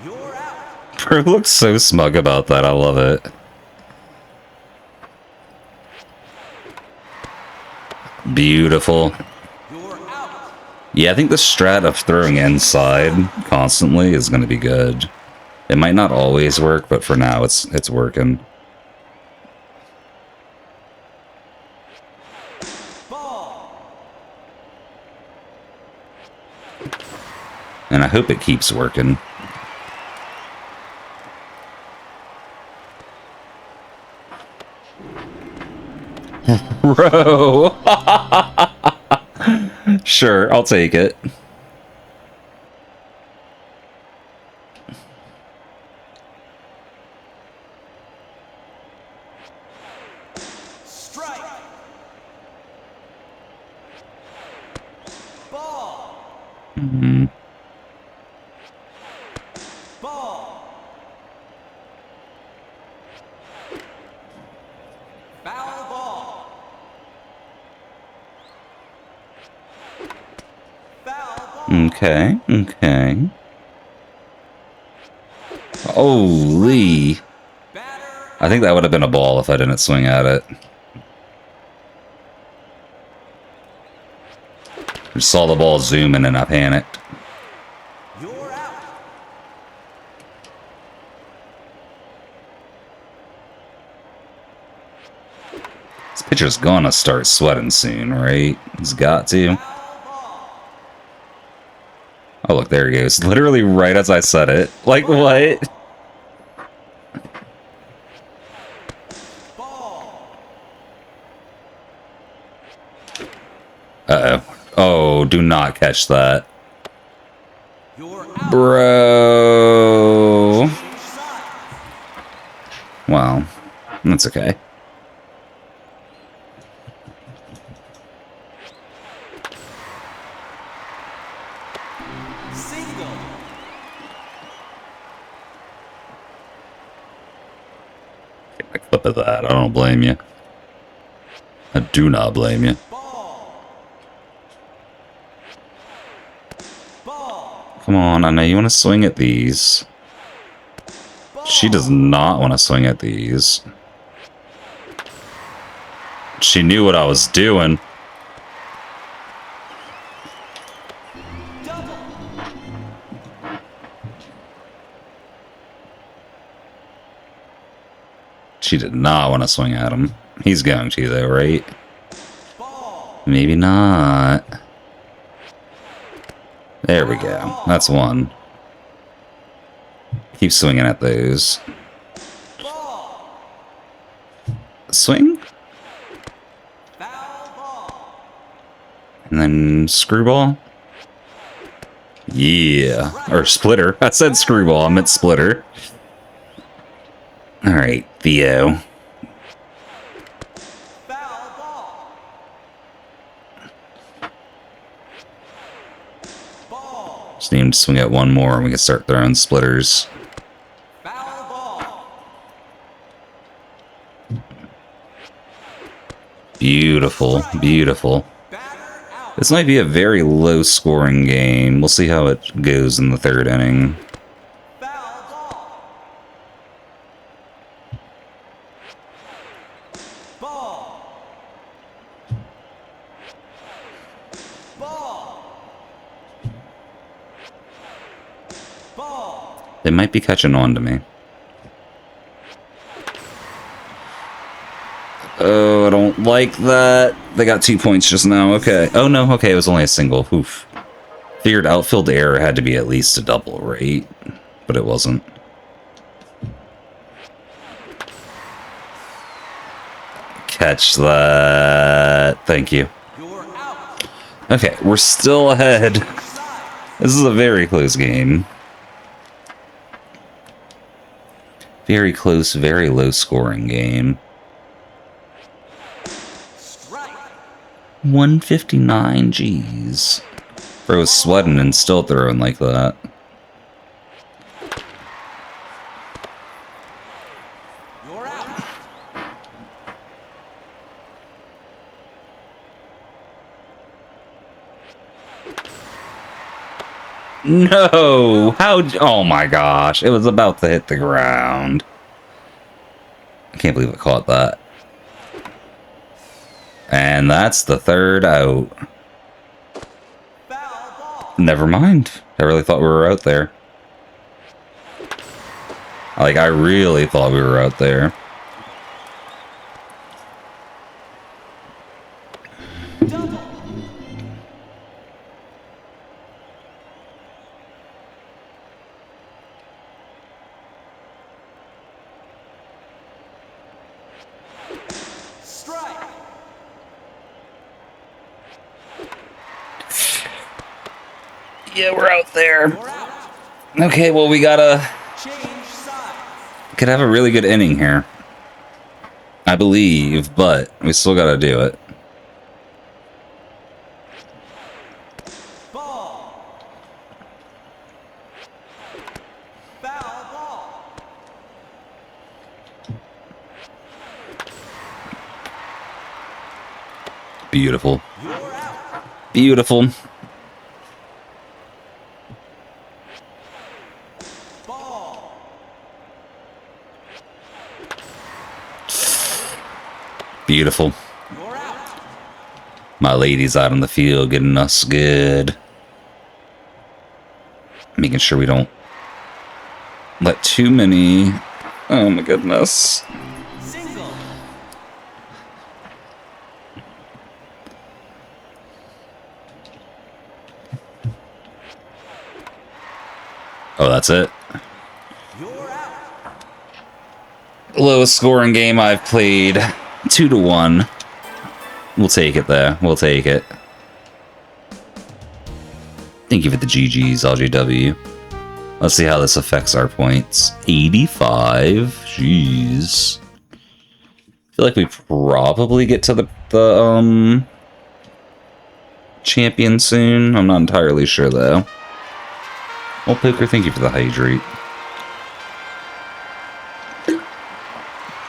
You're out. Bro looks so smug about that. I love it. Beautiful. You're out. Yeah, I think the strat of throwing inside constantly is going to be good. It might not always work, but for now it's working. Ball. And I hope it keeps working. Bro! Sure, I'll take it. Strike. Ball. Mhm. Ball. Foul ball. Foul ball. Okay, okay. Holy. Batter. I think that would have been a ball if I didn't swing at it. Just saw the ball zooming and I panicked. You're out. This pitcher's gonna start sweating soon, right? He's got to. Foul ball. Oh, look, there he goes. Literally right as I said it. Like, what? Ball. Uh-oh. Oh, do not catch that. You're out. Bro. Change sides. Wow. That's okay. Single. Get a clip of that. I don't blame you. I do not blame you. Ball. Ball. Come on, I know you want to swing at these. Ball. She does not want to swing at these. She knew what I was doing. Double. She did not want to swing at him. He's going to, though, right? Ball. Maybe not. There we go. That's one. Keep swinging at those. Ball. Swing? Foul ball. And then screwball? Yeah. Or splitter. I said screwball. I meant splitter. Alright, Theo. Foul ball. Ball. Just need to swing at one more and we can start throwing splitters. Foul ball. Beautiful. Beautiful. Batter out. This might be a very low scoring game. We'll see how it goes in the third inning. Foul ball. Ball. Ball. Ball. They might be catching on to me. Oh, I don't like that. They got 2 points just now. Okay. Oh, no. Okay, it was only a single. Oof. Figured outfield error had to be at least a double, right? But it wasn't. Catch that. Thank you. You're out. Okay, we're still ahead. Side. This is a very close game. Very close, very low scoring game. Strike. 159, jeez. Bro was sweating and still throwing like that. You're out. No! How? Oh my gosh! It was about to hit the ground. I can't believe I caught that. And that's the third out. Foul ball. Never mind. I really thought we were out there. Like, I really thought we were out there. Double. Strike. Yeah, we're out there. You're out. Okay, well, we gotta... Change sides. Could have a really good inning here. I believe, but we still gotta do it. Ball. Foul ball. Beautiful. You're out. Beautiful. Ball. Beautiful. You're out. My lady's out on the field getting us good. Making sure we don't let too many... Oh my goodness. Single. Oh, that's it. You're out. Lowest scoring game I've played. 2-1. We'll take it there. We'll take it. Thank you for the GGs, LGW. Let's see how this affects our points. 85. Jeez. I feel like we probably get to the champion soon. I'm not entirely sure though. Well, Poker, thank you for the hydrate.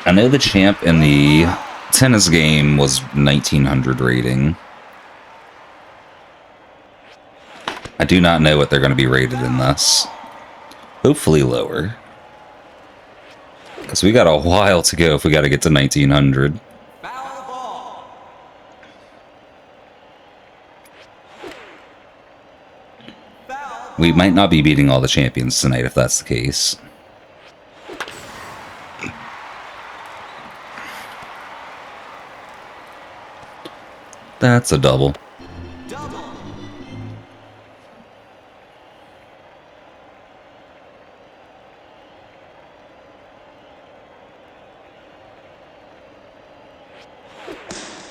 I know the champ in the tennis game was 1900 rating. I do not know what they're going to be rated in this. Hopefully lower. Because we got a while to go if we got to get to 1900. Foul ball. Foul. We might not be beating all the champions tonight if that's the case. That's a double. Double.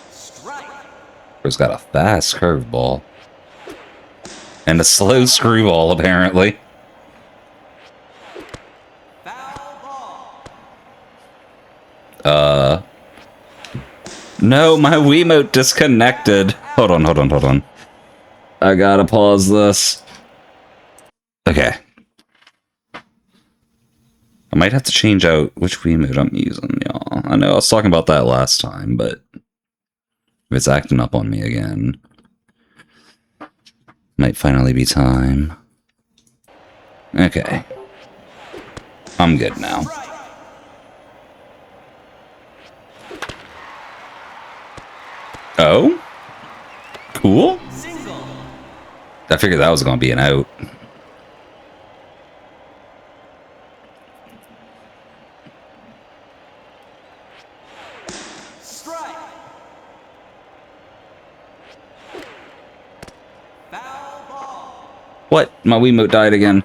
Strike. He's got a fast curveball. And a slow screwball, apparently. Foul ball. No, my Wiimote disconnected. Hold on. I gotta pause this. Okay. I might have to change out which Wiimote I'm using, y'all. I know I was talking about that last time, but if it's acting up on me again, might finally be time. Okay. I'm good now. Strike. Oh? Cool. Single. I figured that was going to be an out. Strike. Foul ball. What? My Wiimote died again.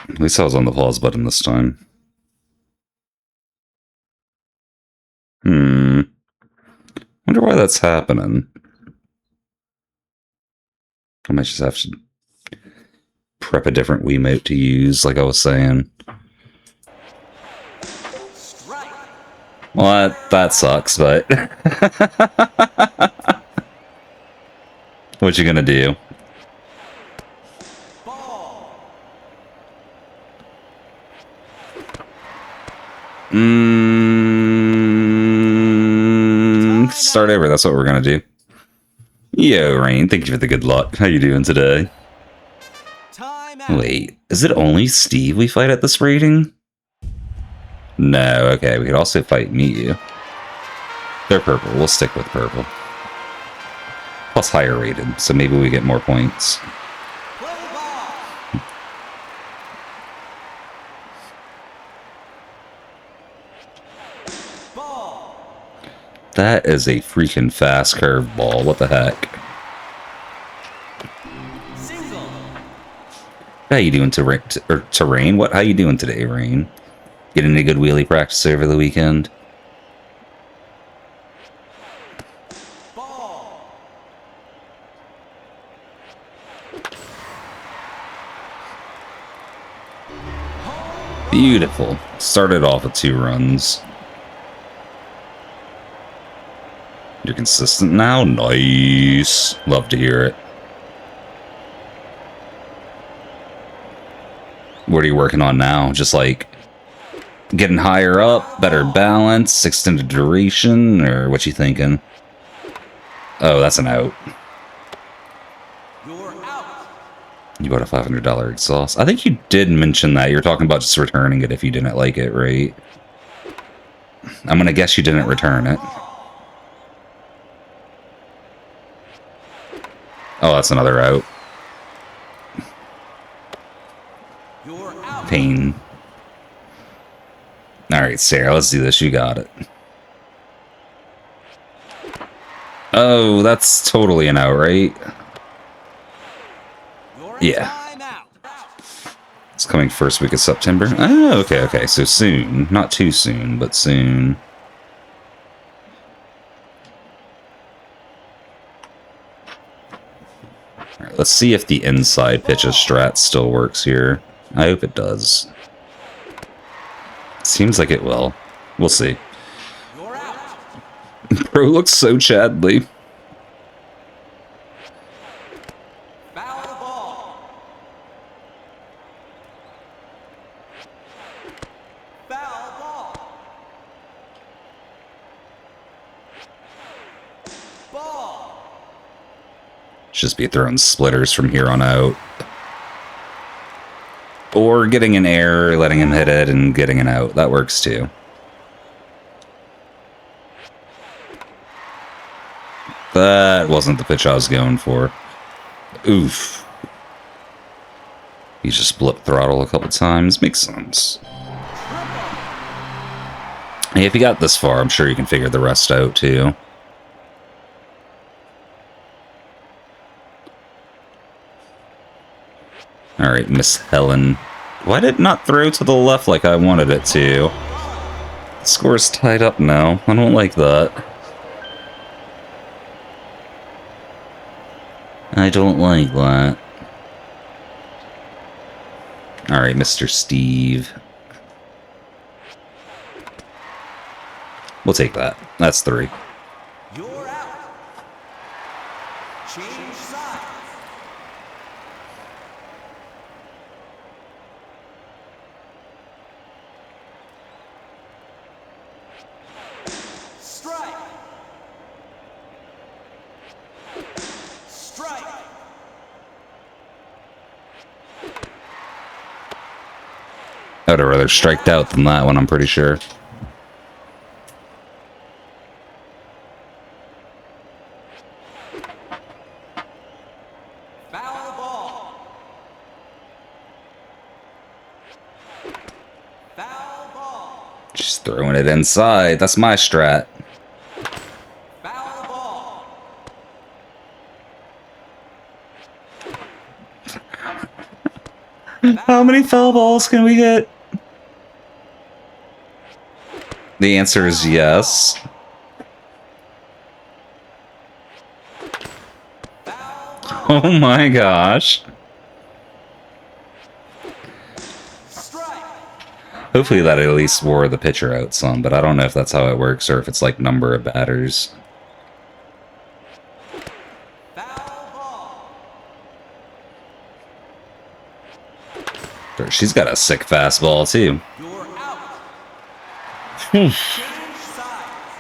At least I was on the pause button this time. Wonder why that's happening. I might just have to prep a different Wiimote to use, like I was saying. Strike. Well, that sucks, but... what you gonna do? Ball. Start over, that's what we're gonna do. Yo, Rain, thank you for the good luck. How you doing today? Wait, is it only Steve we fight at this rating? No, okay, we could also fight Miyu. They're purple, we'll stick with purple. Plus higher rated, so maybe we get more points. Play ball. Ball. That is a freaking fast curveball, what the heck? Single. How you doing to Rain? What? How you doing today, Rain? Getting any good wheelie practice over the weekend? Ball. Beautiful. Started off with 2 runs. You're consistent now? Nice. Love to hear it. What are you working on now? Just like getting higher up, better balance, extended duration, or what you thinking? Oh, that's an out. You're out. You bought a $500 exhaust. I think you did mention that. You were talking about just returning it if you didn't like it, right? I'm gonna guess you didn't return it. Oh, that's another out. You're out. Pain. Alright, Sarah, let's do this. You got it. Oh, that's totally an out, right? You're Yeah. time out. It's coming first week of September. Oh, okay, okay. So soon. Not too soon, but soon. Alright, let's see if the inside pitches strat still works here. I hope it does. Seems like it will. We'll see. You're out. Bro looks so Chadley. Foul ball. Foul ball. Ball. Just be throwing splitters from here on out. Or getting an error, letting him hit it, and getting an out. That works too. That wasn't the pitch I was going for. Oof. He just blipped throttle a couple times. Makes sense. Hey, if you got this far, I'm sure you can figure the rest out too. Alright, Miss Helen. Why did it not throw to the left like I wanted it to? The score's tied up now. I don't like that. I don't like that. Alright, Mr. Steve. We'll take that. That's 3. You're out. Change sides. Strike. Strike. I would have rather striked out than that one, I'm pretty sure. Foul ball. Foul ball. Just throwing it inside. That's my strat. Foul ball. How many foul balls can we get? The answer is yes. Oh my gosh. Strike. Hopefully that at least wore the pitcher out some, but I don't know if that's how it works or if it's like number of batters. Foul ball. She's got a sick fastball too. You're out. Change sides.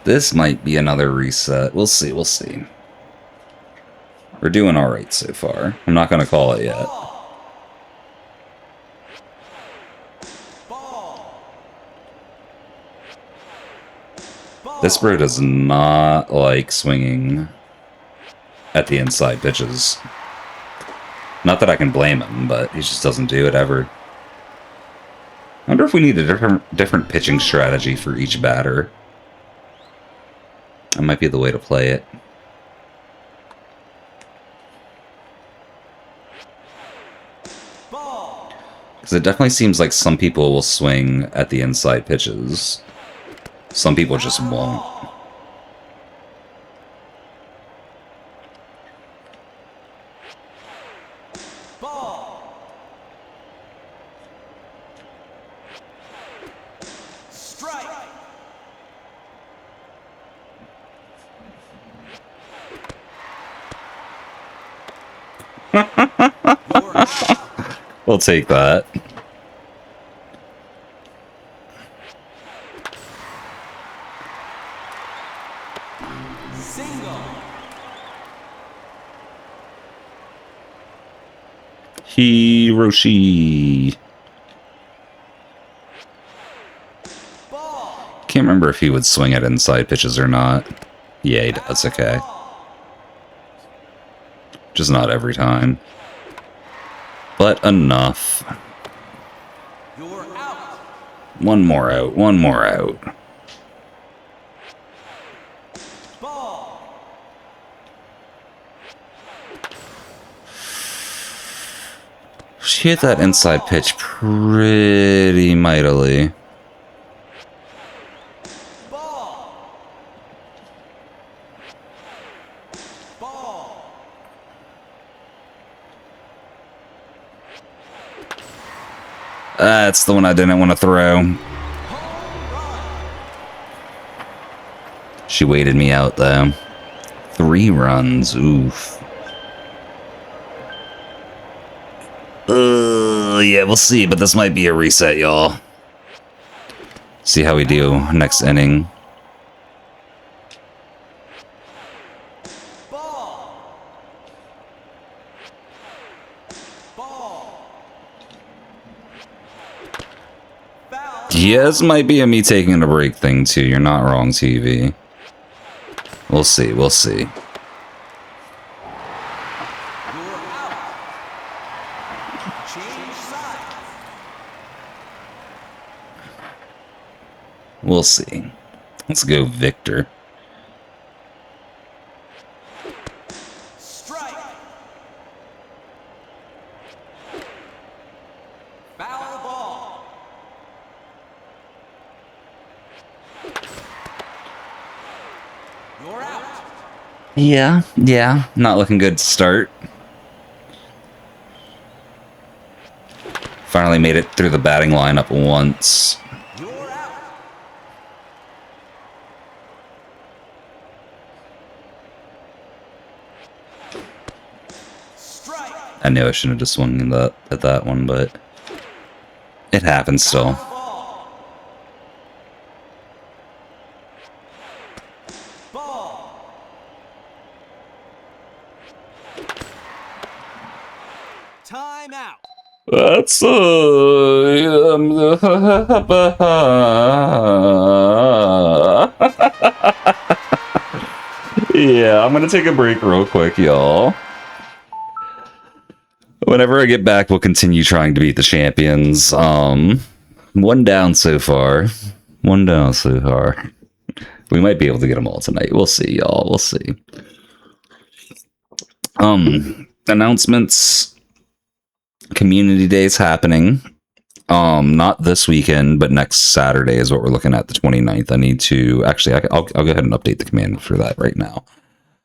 This might be another reset. We'll see, we'll see. We're doing all right so far. I'm not going to call it yet. This bro does not like swinging at the inside pitches. Not that I can blame him, but he just doesn't do it ever. I wonder if we need a different pitching strategy for each batter. That might be the way to play it. Because it definitely seems like some people will swing at the inside pitches. Some people just won't. We'll take that. Single. Hiroshi. Can't remember if he would swing at inside pitches or not. Yeah, he does. Okay. Just not every time. But enough. You're out. One more out. One more out. Ball. She hit that inside pitch pretty mightily. Ball. Ball. That's the one I didn't want to throw. She waited me out, though. 3 runs. Oof. Yeah, we'll see, but this might be a reset, y'all. See how we do next inning. Ball. Ball. Foul. Yeah, this might be a me taking a break thing, too. You're not wrong, TV. We'll see, we'll see. You're out. Change sides. We'll see. Let's go, Victor. Strike. Foul ball. You're out. Yeah. Not looking good to start. Finally made it through the batting lineup once. You're out. Strike. I knew I shouldn't have just swung at that one, but it happens still. Ball. Ball. Time out. That's yeah, I'm gonna take a break real quick, y'all. Whenever I get back, we'll continue trying to beat the champions. One down so far. One down so far. We might be able to get them all tonight. We'll see, y'all. We'll see. Announcements. Community Day's happening. Not this weekend, but next Saturday is what we're looking at, the 29th. I need to actually I'll go ahead and update the command for that right now.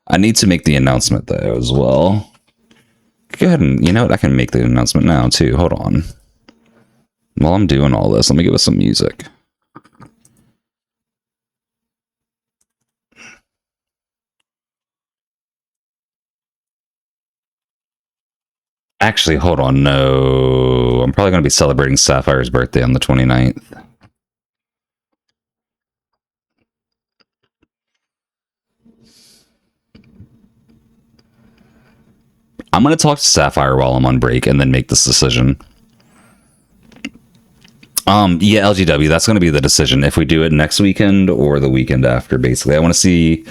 I need to make the announcement though as well. Go ahead and you know what, I can make the announcement now too. Hold on. While I'm doing all this, let me give us some music. Actually, hold on. No. I'm probably going to be celebrating Sapphire's birthday on the 29th. I'm going to talk to Sapphire while I'm on break and then make this decision. Yeah, LGW, that's going to be the decision if we do it next weekend or the weekend after, basically. I want to see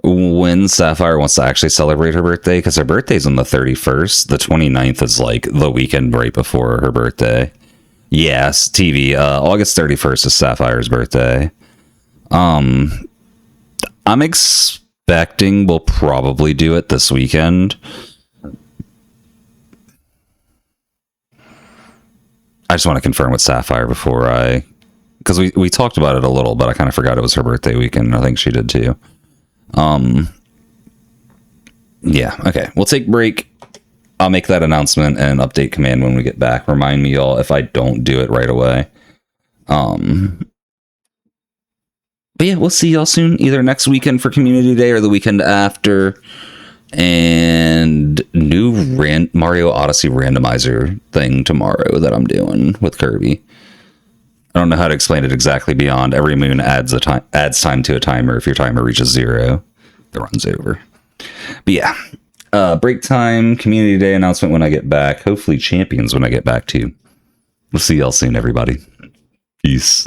when Sapphire wants to actually celebrate her birthday, because her birthday's on the 31st. The 29th is like the weekend right before her birthday. Yes, TV. August 31st is Sapphire's birthday. I'm expecting we'll probably do it this weekend. I just want to confirm with Sapphire before because we talked about it a little, but I kind of forgot it was her birthday weekend. I think she did too. Yeah, okay. We'll take break. I'll make that announcement and update command when we get back. Remind me, y'all, if I don't do it right away. But yeah, we'll see y'all soon, either next weekend for Community Day or the weekend after. And new Mario Odyssey randomizer thing tomorrow that I'm doing with Kirby. I don't know how to explain it exactly beyond every moon adds time to a timer. If your timer reaches 0, it runs over. But yeah, break time, Community Day announcement when I get back. Hopefully Champions when I get back too. We'll see y'all soon, everybody. Peace.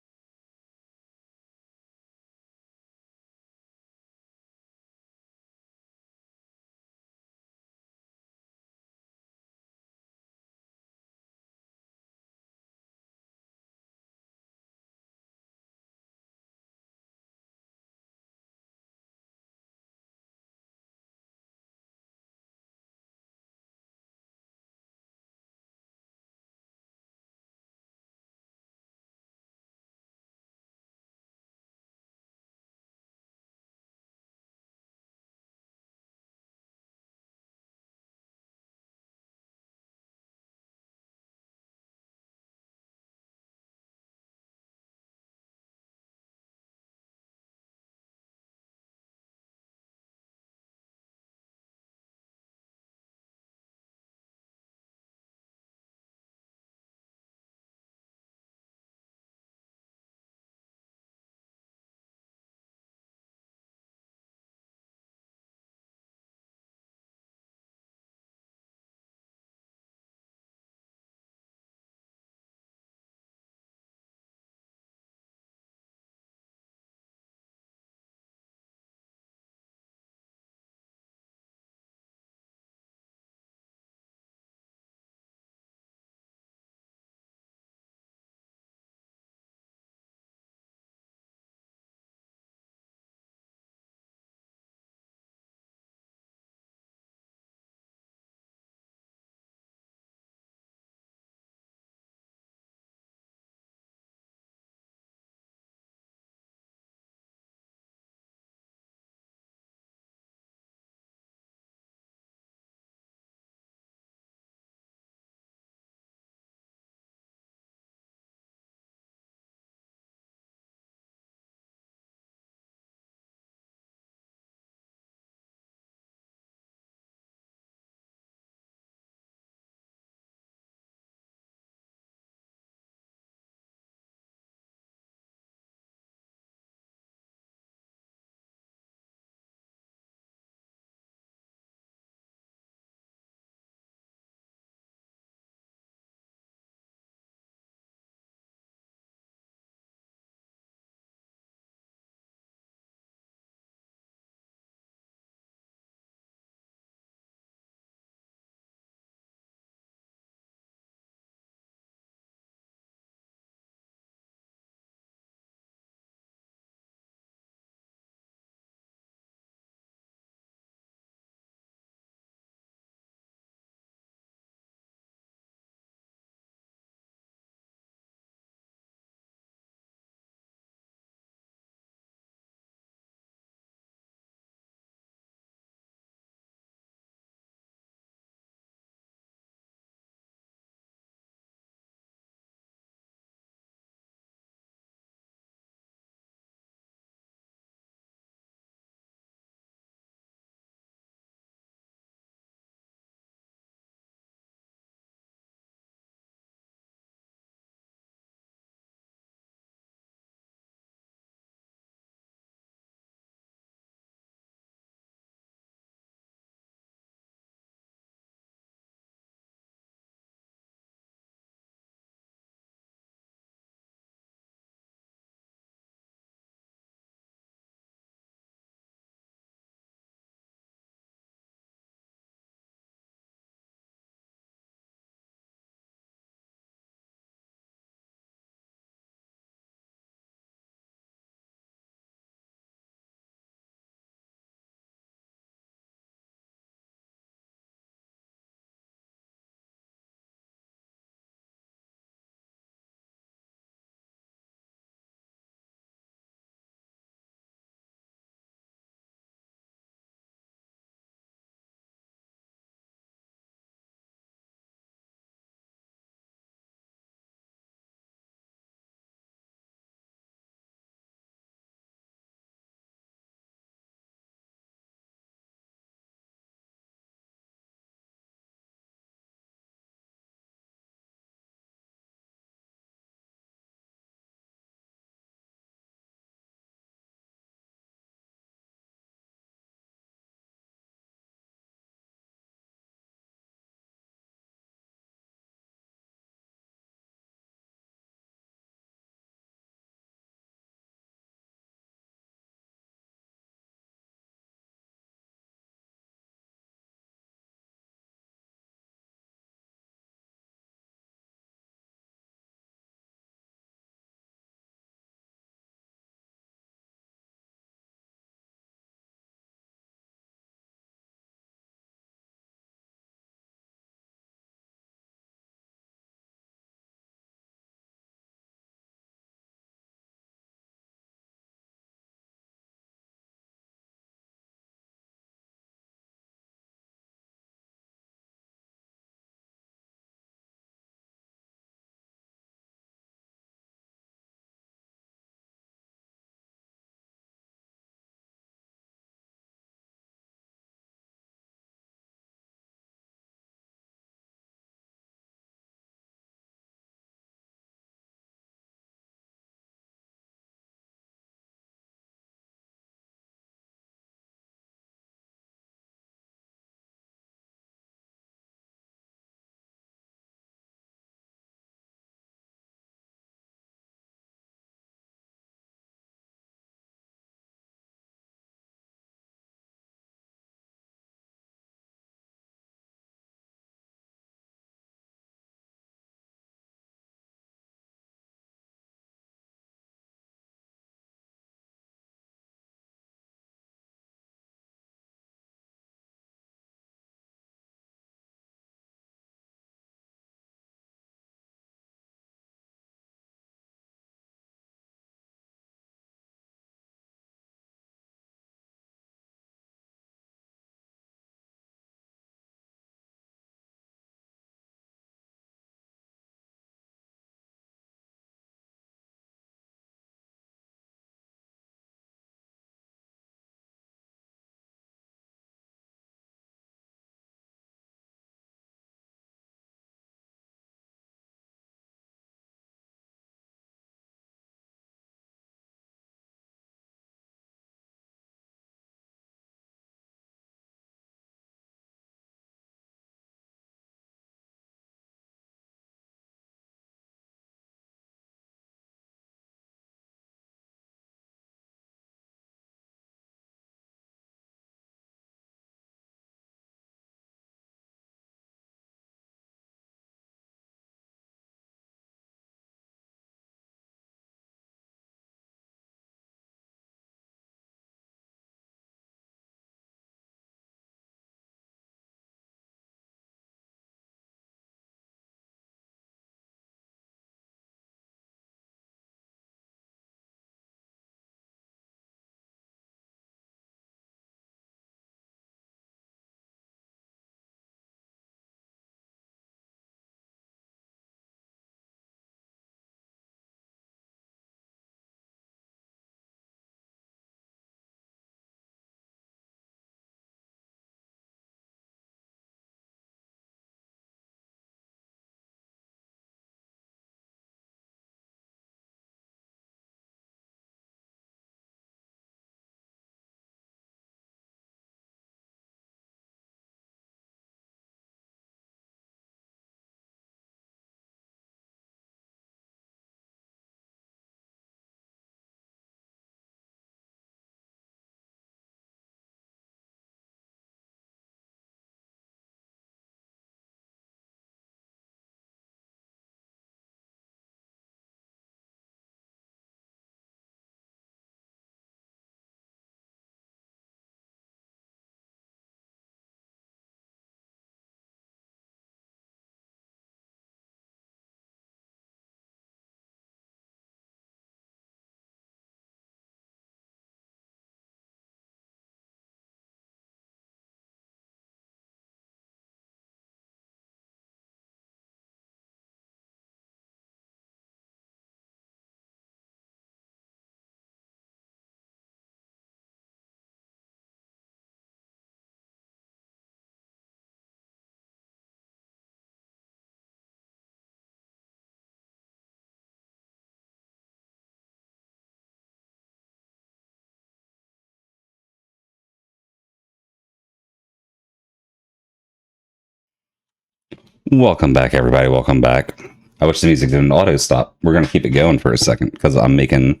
Welcome back, everybody. Welcome back. I wish the music didn't auto stop. We're going to keep it going for a second because I'm making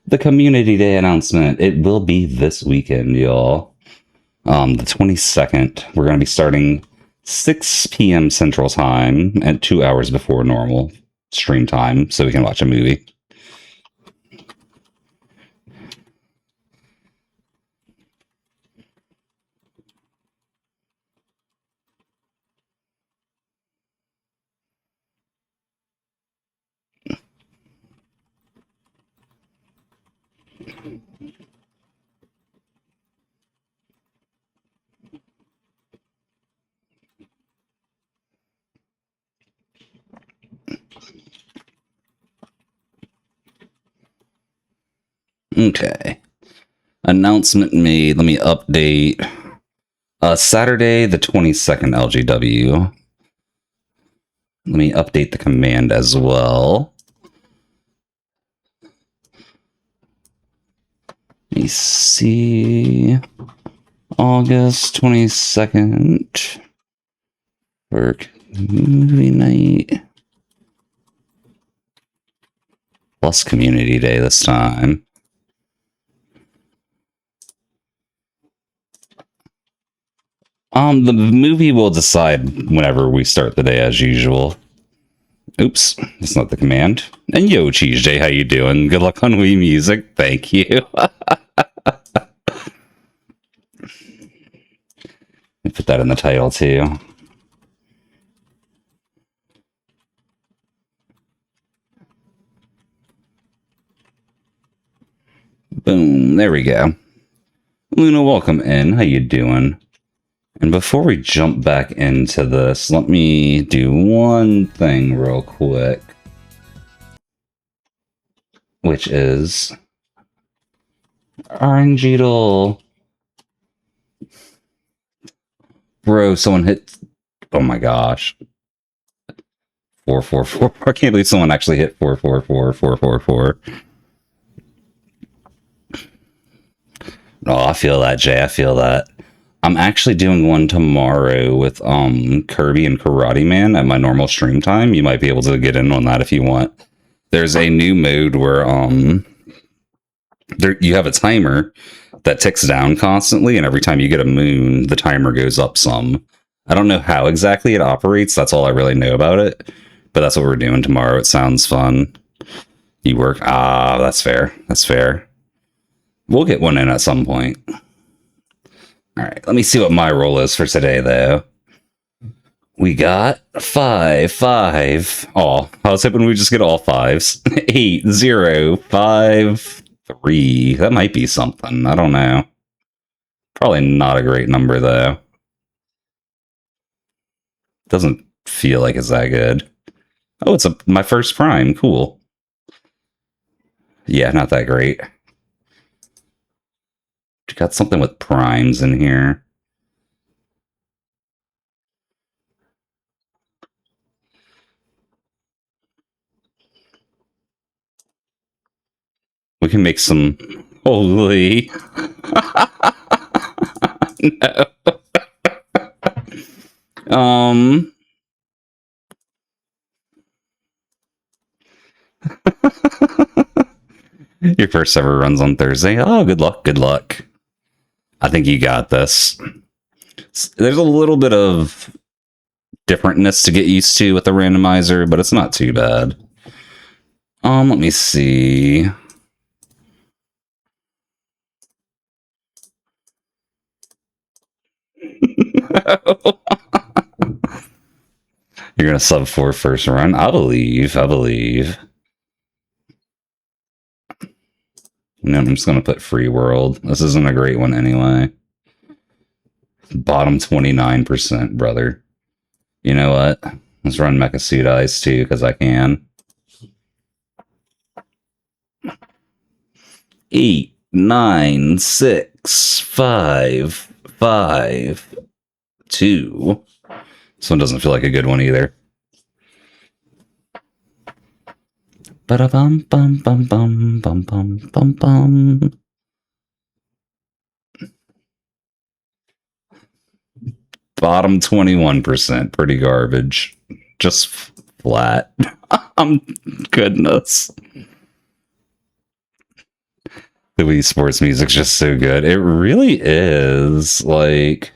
the Community Day announcement. It will be this weekend, y'all. The 22nd. We're going to be starting 6 p.m. Central Time and 2 hours before normal stream time so we can watch a movie. Okay. Announcement made. Let me update. Saturday, the 22nd LGW. Let me update the command as well. Let me see. August 22nd. Work movie night. Plus Community Day this time. The movie will decide whenever we start the day as usual. Oops, that's not the command. And yo, Cheese J, how you doing? Good luck on Wii Music. Thank you. Put that in the title too. Boom, there we go. Luna, welcome in. How you doing? And before we jump back into this, let me do one thing real quick. Which is RNGeedle. Bro, someone hit. Oh my gosh. 444. I can't believe someone actually hit 444. Oh, I feel that, Jay. I feel that. I'm actually doing one tomorrow with Kirby and Karate Man at my normal stream time. You might be able to get in on that if you want. There's a new mode where you have a timer that ticks down constantly, and every time you get a moon, the timer goes up some. I don't know how exactly it operates. That's all I really know about it. But that's what we're doing tomorrow. It sounds fun. You work. Ah, that's fair. That's fair. We'll get one in at some point. All right, let me see what my roll is for today, though. We got 5. Oh, I was hoping we just get all 5s. 8, 0, 5, 3. That might be something. I don't know. Probably not a great number, though. Doesn't feel like it's that good. Oh, it's my first prime. Cool. Yeah, not that great. Got something with primes in here. We can make some. Holy. No. Your first ever runs on Thursday. Oh, good luck. Good luck. I think you got this. There's a little bit of differentness to get used to with the randomizer, but it's not too bad. Let me see. You're gonna sub 4 first run? I believe. No, I'm just gonna put Free World. This isn't a great one anyway. Bottom 29%, brother. You know what? Let's run Mecha Suit Eyes too, because I can. 8, 9, 6, 5, 5, 2. This one doesn't feel like a good one either. Ba-da-bum, bum, bum, bum, bum, bum, bum, bum. Bottom 21%, pretty garbage. Just flat. Goodness. The Wii Sports music's just so good. It really is. Like,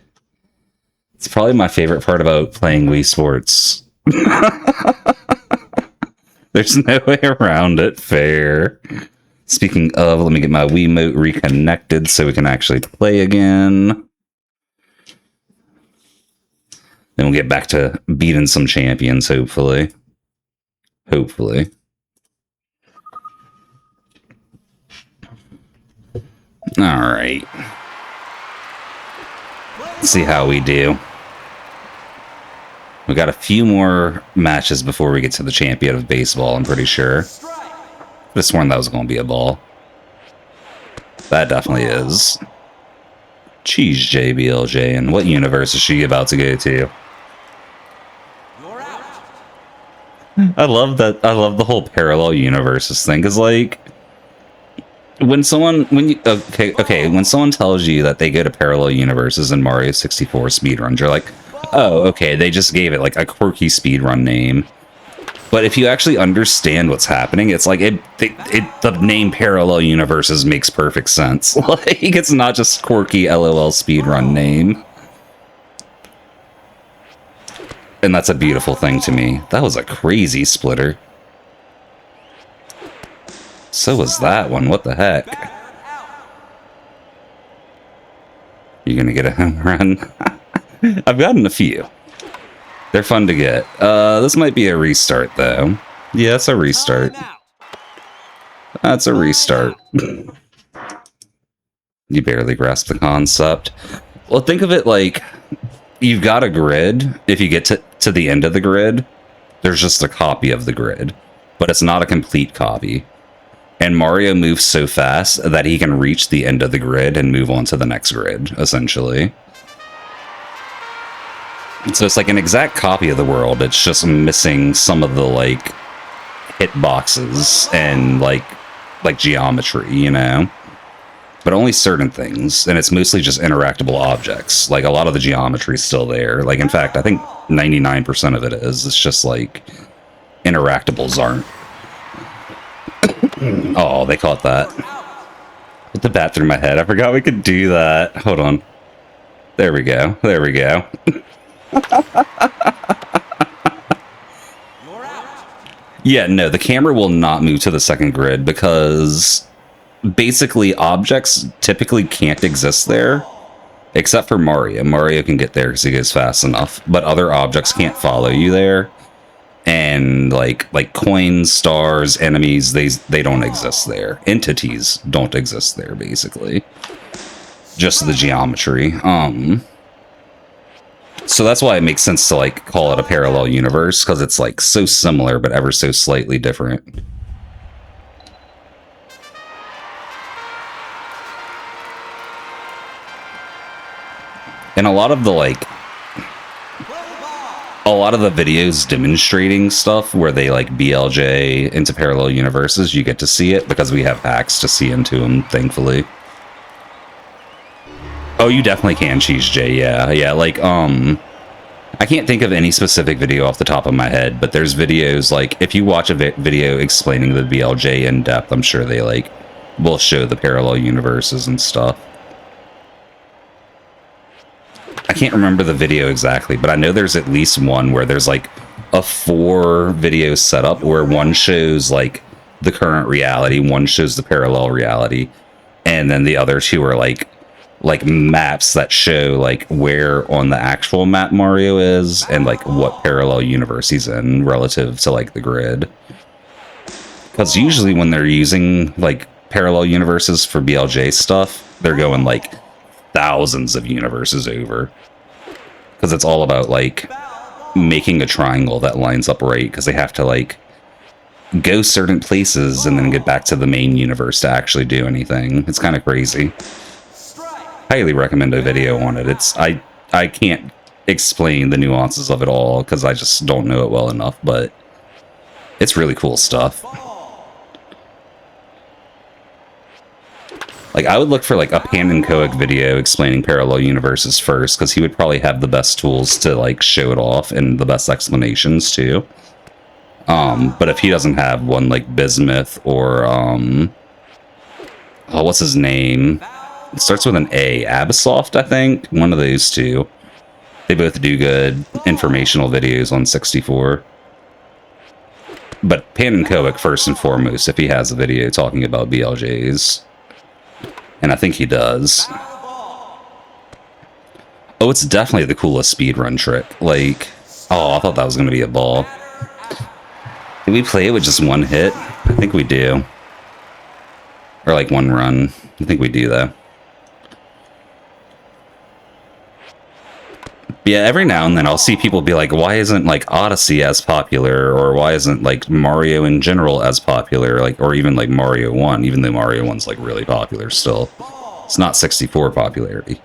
it's probably my favorite part about playing Wii Sports. There's no way around it. Fair. Speaking of, let me get my Wiimote reconnected so we can actually play again. Then we'll get back to beating some champions, hopefully. Hopefully. Alright. Let's see how we do. We got a few more matches before we get to the champion of baseball, I'm pretty sure. I could have sworn that was going to be a ball. That definitely is. Cheese JBLJ, and what universe is she about to go to? You're out. I love that. I love the whole parallel universes thing, because like when someone when someone tells you that they go to parallel universes in Mario 64 speedruns, you're like, oh, okay, they just gave it like a quirky speedrun name. But if you actually understand what's happening, it's like the name Parallel Universes makes perfect sense. Like, it's not just quirky LOL speedrun name. And that's a beautiful thing to me. That was a crazy splitter. So was that one. What the heck? You gonna get a home run? I've gotten a few. They're fun to get. This might be a restart, though. Yeah, it's a restart. That's a restart. You barely grasp the concept. Well, think of it like you've got a grid. If you get to the end of the grid, there's just a copy of the grid. But it's not a complete copy. And Mario moves so fast that he can reach the end of the grid and move on to the next grid, essentially. So it's like an exact copy of the world. It's just missing some of the like hitboxes and like geometry, you know? But only certain things, and it's mostly just interactable objects. Like a lot of the geometry is still there. Like in fact, I think 99% of it is. It's just like interactables aren't. Oh, they caught that. Put the bat through my head. I forgot we could do that. Hold on. There we go. There we go. Yeah, no, the camera will not move to the second grid because basically objects typically can't exist there except for Mario. Mario can get there because he goes fast enough, but other objects can't follow you there. And like coins, stars, enemies, they don't exist there. Entities don't exist there, basically. Just the geometry. So that's why it makes sense to like call it a parallel universe, because it's like so similar but ever so slightly different. And a lot of the videos demonstrating stuff where they like BLJ into parallel universes, you get to see it because we have hacks to see into them, thankfully. Oh, you definitely can, Cheese J. Yeah. Like, I can't think of any specific video off the top of my head, but there's videos, like, if you watch a video explaining the BLJ in depth, I'm sure they, like, will show the parallel universes and stuff. I can't remember the video exactly, but I know there's at least one where there's, like, a 4-video setup where one shows, like, the current reality, one shows the parallel reality, and then the other two are, like maps that show like where on the actual map Mario is and like what parallel universe he's in relative to like the grid. Because usually when they're using like parallel universes for BLJ stuff, they're going like thousands of universes over. Because it's all about like making a triangle that lines up right, because they have to like go certain places and then get back to the main universe to actually do anything. It's kind of crazy. Highly recommend a video on it. I can't explain the nuances of it all because I just don't know it well enough, but it's really cool stuff. Like, I would look for, like, a Panenkoic video explaining parallel universes first, because he would probably have the best tools to, like, show it off, and the best explanations, too. But if he doesn't have one, like, Bismuth, or, oh, what's his name? It starts with an A. Abisoft, I think? One of those two. They both do good informational videos on 64. But Panenkoic, first and foremost, if he has a video talking about BLJs. And I think he does. Oh, it's definitely the coolest speedrun trick. Like, oh, I thought that was going to be a ball. Did we play it with just one hit? I think we do. Or like one run. I think we do, though. Yeah, every now and then I'll see people be like, why isn't, like, Odyssey as popular? Or why isn't, like, Mario in general as popular? Like, or even, like, Mario 1, even though Mario 1's, like, really popular still. It's not 64 popularity.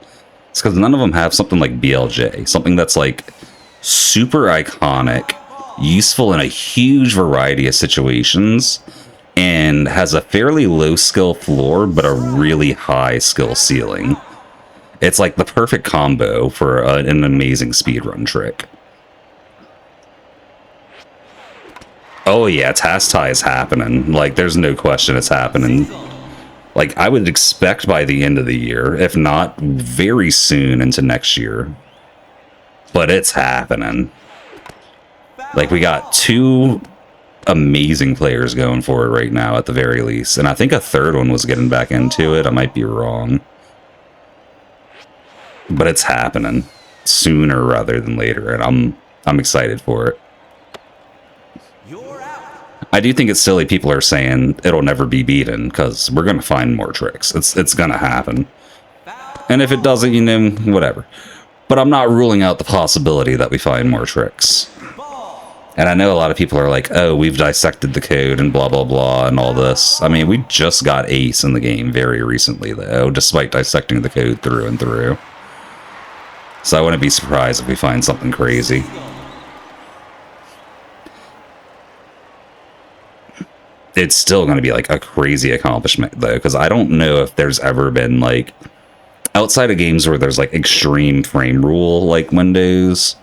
It's because none of them have something like BLJ. Something that's, like, super iconic, useful in a huge variety of situations, and has a fairly low skill floor, but a really high skill ceiling. It's like the perfect combo for an amazing speedrun trick. Oh yeah, Tastai is happening. Like, there's no question it's happening. Like, I would expect by the end of the year, if not very soon into next year. But it's happening. Like, we got two amazing players going for it right now, at the very least. And I think a third one was getting back into it. I might be wrong. But it's happening sooner rather than later, and I'm excited for it. I do think it's silly people are saying it'll never be beaten, because we're going to find more tricks. It's going to happen. And if it doesn't, you know, whatever. But I'm not ruling out the possibility that we find more tricks. And I know a lot of people are like, oh, we've dissected the code and blah, blah, blah, and all this. I mean, we just got Ace in the game very recently, though, despite dissecting the code through and through. So I wouldn't be surprised if we find something crazy. It's still going to be, like, a crazy accomplishment, though, because I don't know if there's ever been, like, outside of games where there's, like, extreme frame rule, like Windows,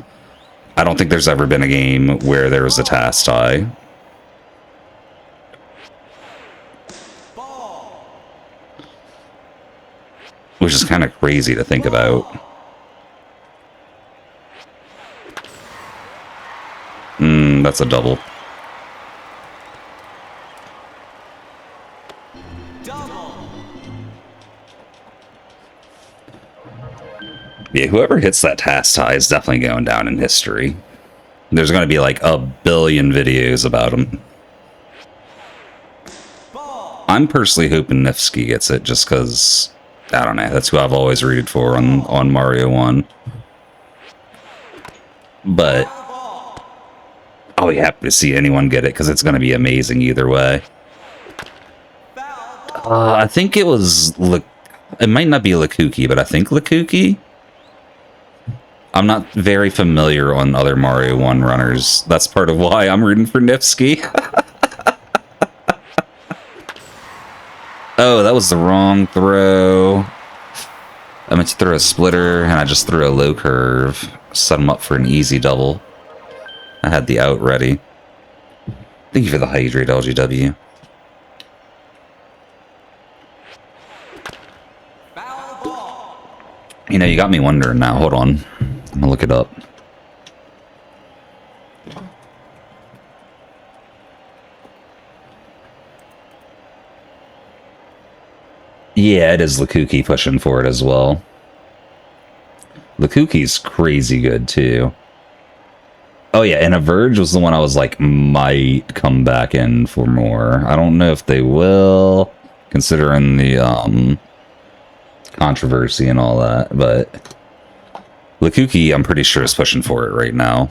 I don't think there's ever been a game where there was a Tastai. Which is kind of crazy to think about. That's a double. Yeah, whoever hits that Tastai is definitely going down in history. There's going to be like a billion videos about him. I'm personally hoping Nifsky gets it just because, I don't know, that's who I've always rooted for on Mario 1. But I'll be happy to see anyone get it because it's going to be amazing either way. I think it was... It might not be Lakuki, but I think Lakuki? I'm not very familiar on other Mario 1 runners. That's part of why I'm rooting for Nifsky. Oh, that was the wrong throw. I meant to throw a splitter, and I just threw a low curve. Set him up for an easy double. I had the out ready. Thank you for the hydrate, LGW. You know, you got me wondering now. Hold on. I'm gonna look it up. Yeah, it is Lakuki pushing for it as well. Lakuki's crazy good, too. Oh, yeah, and Averge was the one I was like, might come back in for more. I don't know if they will, considering the controversy and all that, but Lakuki, I'm pretty sure, is pushing for it right now.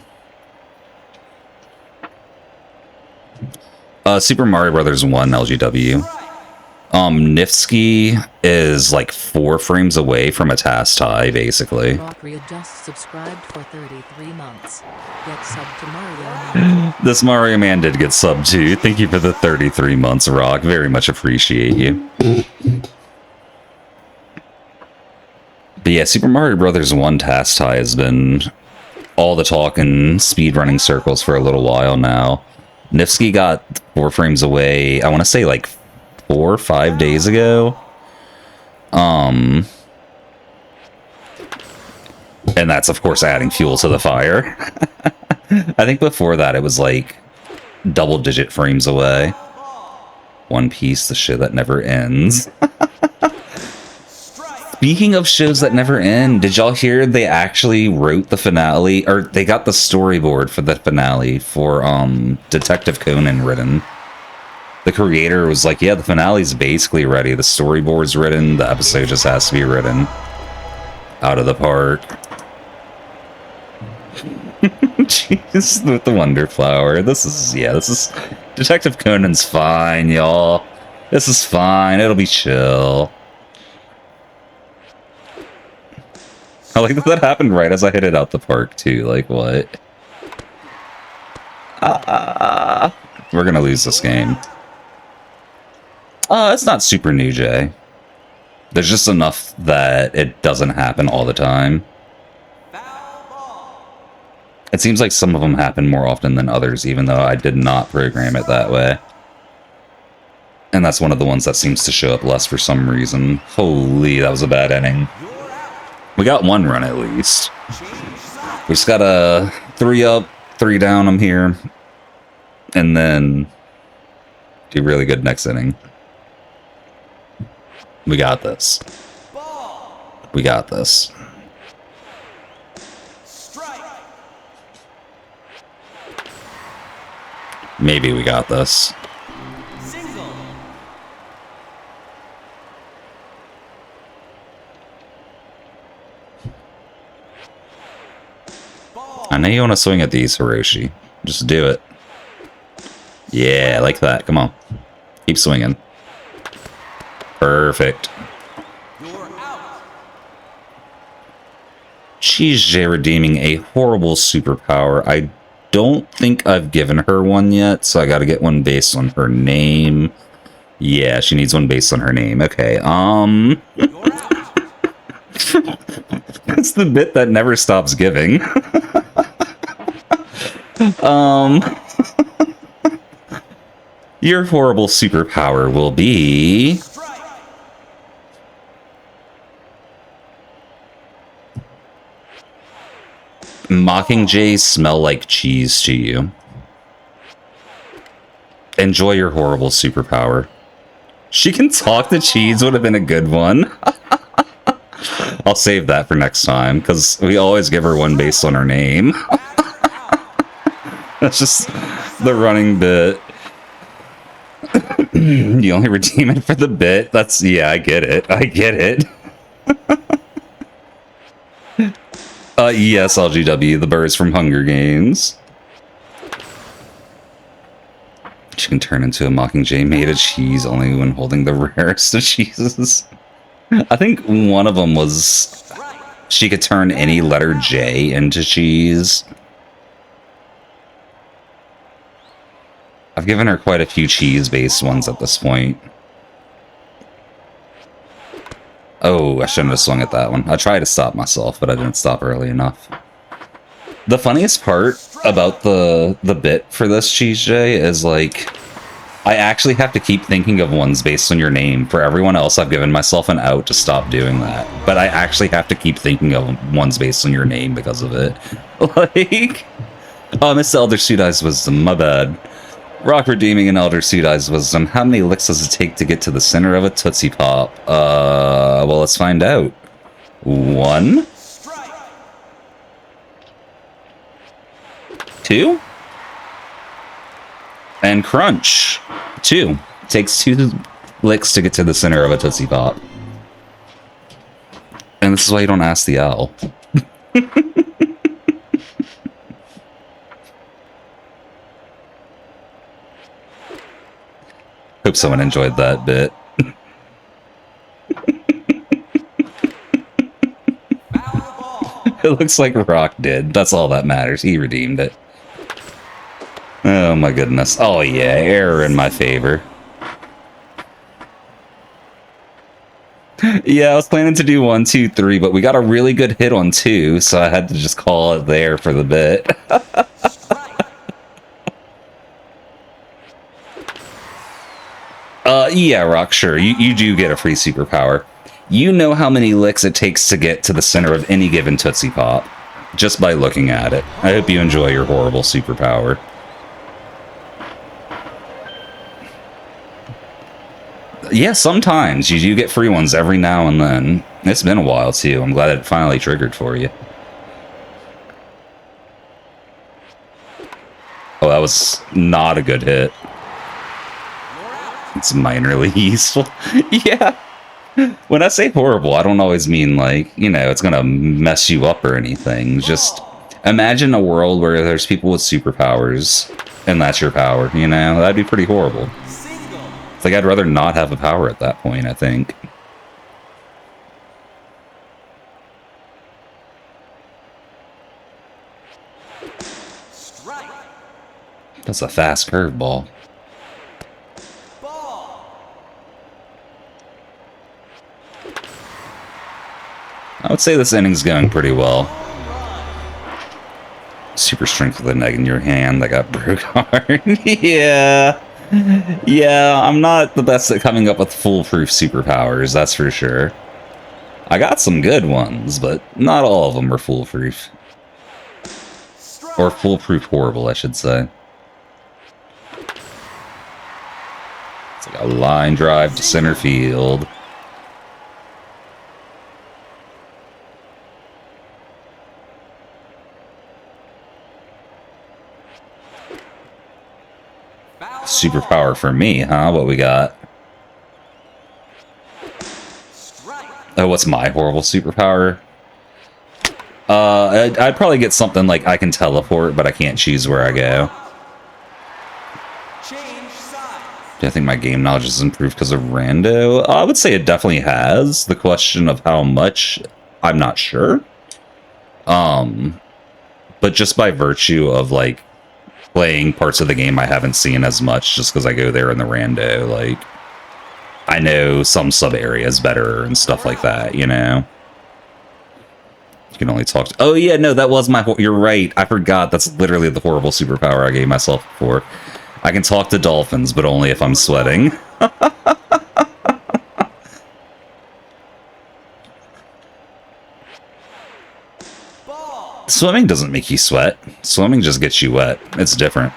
Super Mario Brothers 1 LGW. Nifsky is like 4 frames away from a Tastai, basically. Rockria just subscribed for 33 months. Get sub to Mario Man. This Mario Man did get sub too. Thank you for the 33 months, Rock. Very much appreciate you. But yeah, Super Mario Brothers 1 Task Tie has been all the talk in speedrunning circles for a little while now. Nifsky got 4 frames away, I want to say like 4 or 5 days ago. And that's, of course, adding fuel to the fire. I think before that it was like double-digit frames away. One Piece, the show that never ends. Speaking of shows that never end, did y'all hear they actually wrote the finale, or they got the storyboard for the finale for Detective Conan written? The creator was like, yeah, the finale's basically ready. The storyboard's written. The episode just has to be written. Out of the park. Jeez, with the Wonder Flower. This is Detective Conan's fine, y'all. This is fine. It'll be chill. I like that happened right as I hit it out the park, too. Like, what? We're gonna lose this game. It's not super new, Jay. There's just enough that it doesn't happen all the time. It seems like some of them happen more often than others, even though I did not program it that way. And that's one of the ones that seems to show up less for some reason. Holy, that was a bad inning. We got 1 run at least. We just got a 3 up, 3 down, I'm here. And then do really good next inning. We got this. We got this. Maybe we got this. I know you want to swing at these, Hiroshi. Just do it. Yeah, like that. Come on. Keep swinging. Perfect. Cheese J redeeming a horrible superpower. I don't think I've given her one yet, so I gotta get one based on her name. Yeah, she needs one based on her name. Okay, That's the bit that never stops giving. Your horrible superpower will be... Mockingjays smell like cheese to you. Enjoy your horrible superpower. She can talk to cheese would have been a good one. I'll save that for next time, because we always give her one based on her name. That's just the running bit. You only redeem it for the bit? That's... yeah, I get it. I get it. Yes, LGW, the birds from Hunger Games. She can turn into a Mockingjay made of cheese only when holding the rarest of cheeses. I think one of them was she could turn any letter J into cheese. I've given her quite a few cheese-based ones at this point. Oh, I shouldn't have swung at that one. I tried to stop myself, but I didn't stop early enough. The funniest part about the bit for this Cheese J is, like, I actually have to keep thinking of ones based on your name. For everyone else, I've given myself an out to stop doing that. But I actually have to keep thinking of ones based on your name because of it. Like... oh, Miss Elder Suit Eyes Wisdom, my bad. Rock redeeming an Elder Suit Eyes Wisdom. How many licks does it take to get to the center of a Tootsie Pop? Well, let's find out. 1. 2. And crunch. 2. Takes 2 licks to get to the center of a Tootsie Pop. And this is why you don't ask the owl. Hope someone enjoyed that bit. It looks like Rock did. That's all that matters. He redeemed it. Oh my goodness. Oh yeah, error in my favor. Yeah, I was planning to do 1, 2, 3, but we got a really good hit on 2, so I had to just call it there for the bit. Yeah, Rock, sure. You do get a free superpower. You know how many licks it takes to get to the center of any given Tootsie Pop, just by looking at it. I hope you enjoy your horrible superpower. Yeah, sometimes. You do get free ones every now and then. It's been a while, too. I'm glad it finally triggered for you. Oh, that was not a good hit. It's minorly useful. Yeah. When I say horrible, I don't always mean like, you know, it's gonna mess you up or anything. Just imagine a world where there's people with superpowers and that's your power, you know? That'd be pretty horrible. It's like I'd rather not have a power at that point, I think. That's a fast curveball. I would say this inning's going pretty well. Super strength with an egg in your hand. I got Brugard. Yeah. Yeah, I'm not the best at coming up with foolproof superpowers, that's for sure. I got some good ones, but not all of them are foolproof. Or foolproof horrible, I should say. It's like a line drive to center field. Superpower for me, huh? What we got? Oh, what's my horrible superpower? I'd probably get something like I can teleport, but I can't choose where I go. Do I think my game knowledge has improved because of Rando? I would say it definitely has. The question of how much, I'm not sure. But just by virtue of, like, playing parts of the game I haven't seen as much just because I go there in the rando, like, I know some sub-areas better and stuff like that, you know? You can only talk to... Oh, yeah, no, that was my... You're right. I forgot. That's literally the horrible superpower I gave myself before. I can talk to dolphins, but only if I'm sweating. Swimming doesn't make you sweat. Swimming just gets you wet. It's different.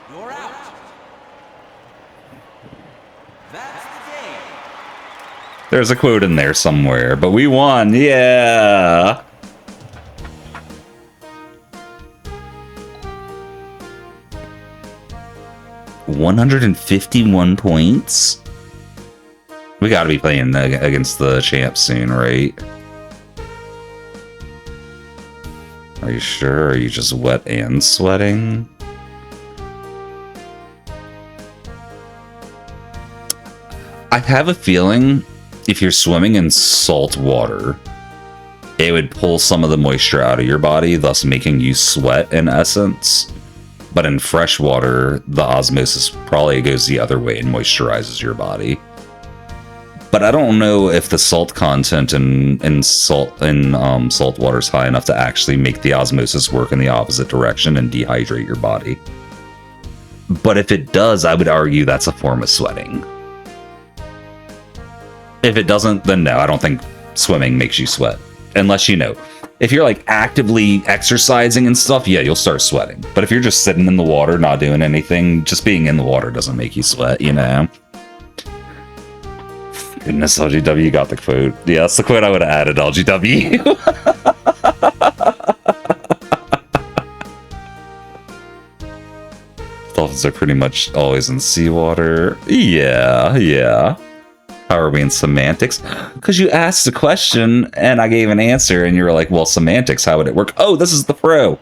You're out. That's the game. There's a quote in there somewhere, but we won. Yeah. $151 points. We got to be playing against the champs soon, right? Are you sure? Are you just wet and sweating? I have a feeling if you're swimming in salt water, it would pull some of the moisture out of your body, thus making you sweat in essence. But in fresh water, the osmosis probably goes the other way and moisturizes your body. But I don't know if the salt content in salt water is high enough to actually make the osmosis work in the opposite direction and dehydrate your body. But if it does, I would argue that's a form of sweating. If it doesn't, then no, I don't think swimming makes you sweat. Unless, you know, if you're like actively exercising and stuff, yeah, you'll start sweating. But if you're just sitting in the water, not doing anything, just being in the water doesn't make you sweat, you know? Goodness, LGW got the quote. Yeah, that's the quote I would have added, LGW. Dolphins are pretty much always in seawater. Yeah. How are we in semantics? Because you asked a question, and I gave an answer, and you were like, well, semantics, how would it work? Oh, this is the pro.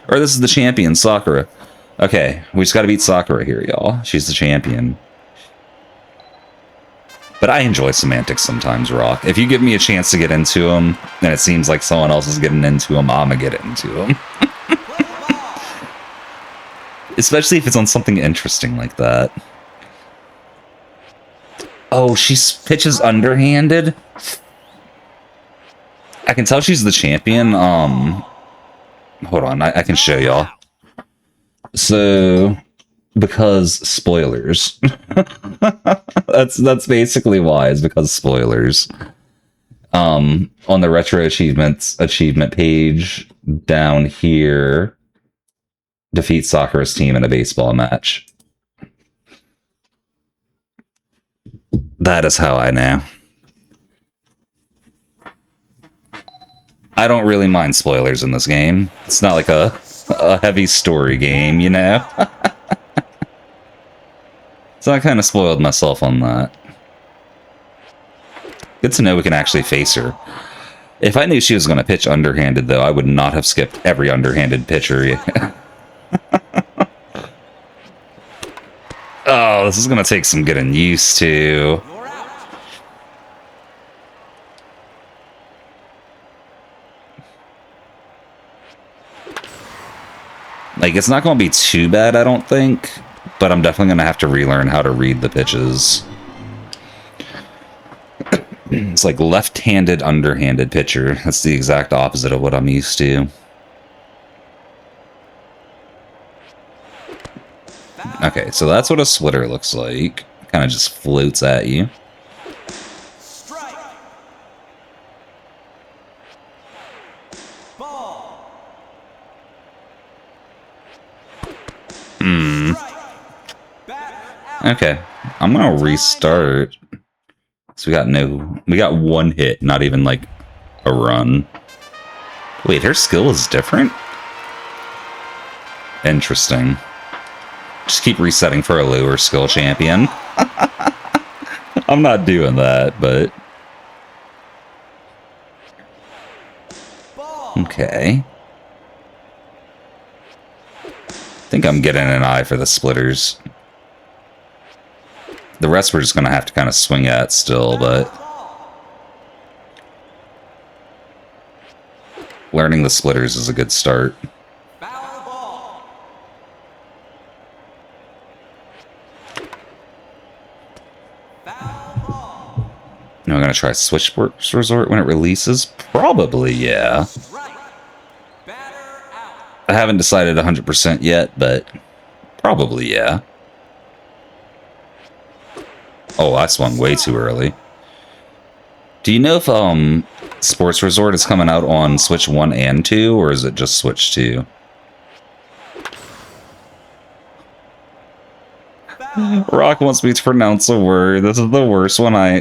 Or this is the champion, Sakura. Okay, we just got to beat Sakura here, y'all. She's the champion. But I enjoy semantics sometimes, Rock. If you give me a chance to get into them, and it seems like someone else is getting into them, I'm gonna get into them. Especially if it's on something interesting like that. Oh, she pitches underhanded? I can tell she's the champion. Hold on, I can show y'all. So, because spoilers. that's basically why, is because spoilers. On the retro achievements achievement page down here, defeat Sakura's team in a baseball match. That is how I know. I don't really mind spoilers in this game. It's not like a heavy story game, you know? So I kind of spoiled myself on that. Good to know we can actually face her. If I knew she was going to pitch underhanded, though, I would not have skipped every underhanded pitcher. Oh, this is going to take some getting used to. You're out. Like, it's not going to be too bad, I don't think. But I'm definitely going to have to relearn how to read the pitches. It's like left-handed, underhanded pitcher. That's the exact opposite of what I'm used to. Okay, so that's what a splitter looks like. Kind of just floats at you. Strike. Ball. Strike. Batter out. Okay, I'm gonna restart. So we got one hit, not even like a run. Wait, her skill is different? Interesting. Just keep resetting for a lower skill champion. I'm not doing that, but... Okay. I think I'm getting an eye for the splitters. The rest we're just going to have to kind of swing at still, but... Learning the splitters is a good start. Foul ball. Foul ball. Now I'm going to try Switch Sports Resort when it releases? Probably, yeah. Strike. Batter out. I haven't decided 100% yet, but probably, yeah. Oh, I swung way too early. Do you know if Sports Resort is coming out on Switch 1 and 2, or is it just Switch 2? Rock wants me to pronounce a word. This is the worst one. I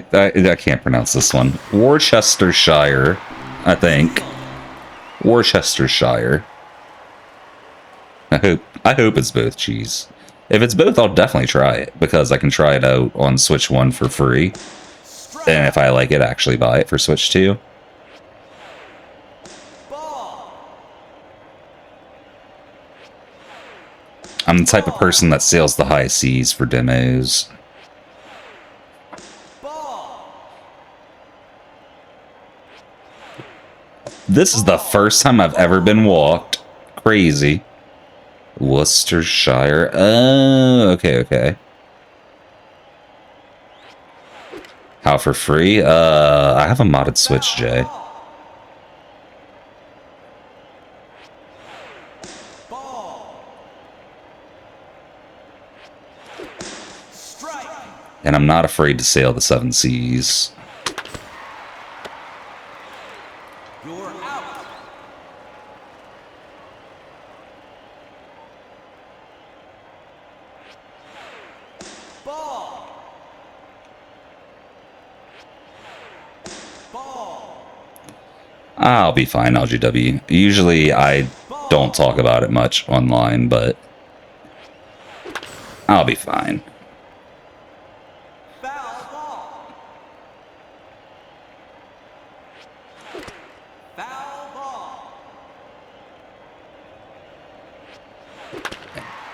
can't pronounce this one. Worcestershire, I think. Worcestershire. I hope it's both cheese. If it's both, I'll definitely try it, because I can try it out on Switch 1 for free. And if I like it, actually buy it for Switch 2. Ball. I'm the type of person that sails the high seas for demos. Ball. This is the first time I've ever been walked. Crazy. Worcestershire. Oh, okay. How for free? I have a modded Switch, Jay. Ball. Strike. And I'm not afraid to sail the seven seas. You're out. Ball. Ball. I'll be fine, LGW. Usually I don't talk about it much online, but I'll be fine. Foul ball. Foul ball.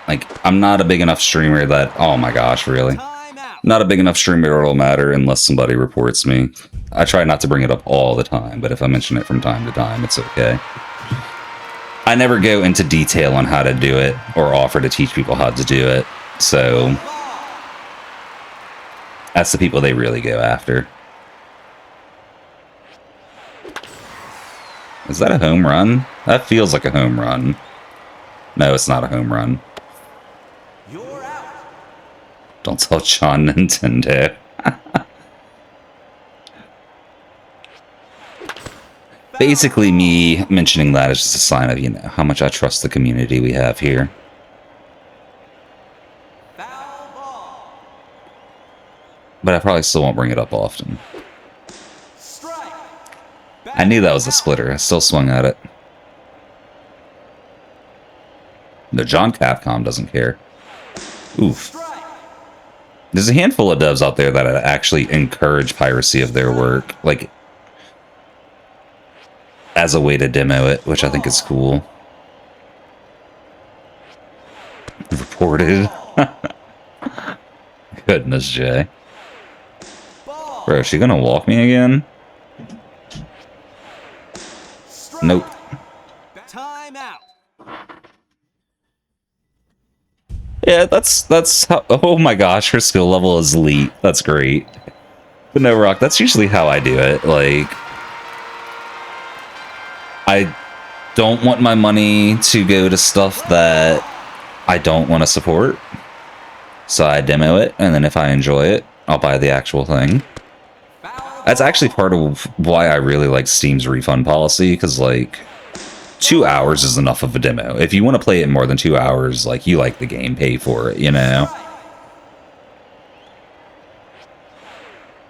Like, I'm not a big enough streamer that... Oh my gosh, really? Time out. Not a big enough streamer it'll matter unless somebody reports me. I try not to bring it up all the time, but if I mention it from time to time, it's okay. I never go into detail on how to do it or offer to teach people how to do it, so That's the people they really go after. Is that a home run? That feels like a home run. No, it's not a home run. You're out. Don't tell John Nintendo. Basically, me mentioning that is just a sign of, you know, how much I trust the community we have here. Foul ball. But I probably still won't bring it up often. Strike. I knew that was a splitter. I still swung at it. No, John Capcom doesn't care. Oof. Strike. There's a handful of devs out there that actually encourage piracy of their work, like, as a way to demo it, which I think is cool. Reported. Goodness, Jay. Ball. Bro, is she gonna walk me again? Strike. Nope. Time out. Yeah, that's how, oh my gosh, her skill level is elite. That's great. But no, Rock, that's usually how I do it. Like, I don't want my money to go to stuff that I don't want to support. So I demo it, and then if I enjoy it, I'll buy the actual thing. Foul. That's actually part of why I really like Steam's refund policy, because, like, 2 hours is enough of a demo. If you want to play it in more than 2 hours, like, you like the game, pay for it, you know?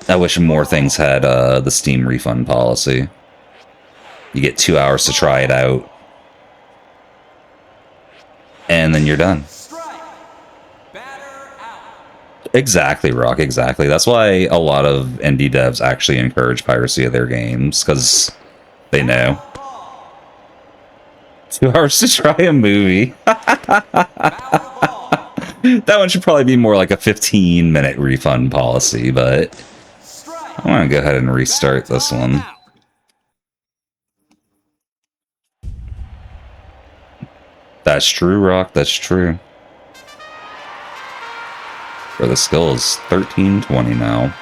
I wish more things had the Steam refund policy. You get 2 hours to try it out, and then you're done. Strike. Batter out. Exactly, Rock, exactly. That's why a lot of indie devs actually encourage piracy of their games, because they know. Ball. 2 hours to try a movie. Foul ball. That one should probably be more like a 15-minute refund policy, but Strike. I want to go ahead and restart this one. Out. That's true, Rock, that's true. For the skill is 1320 now.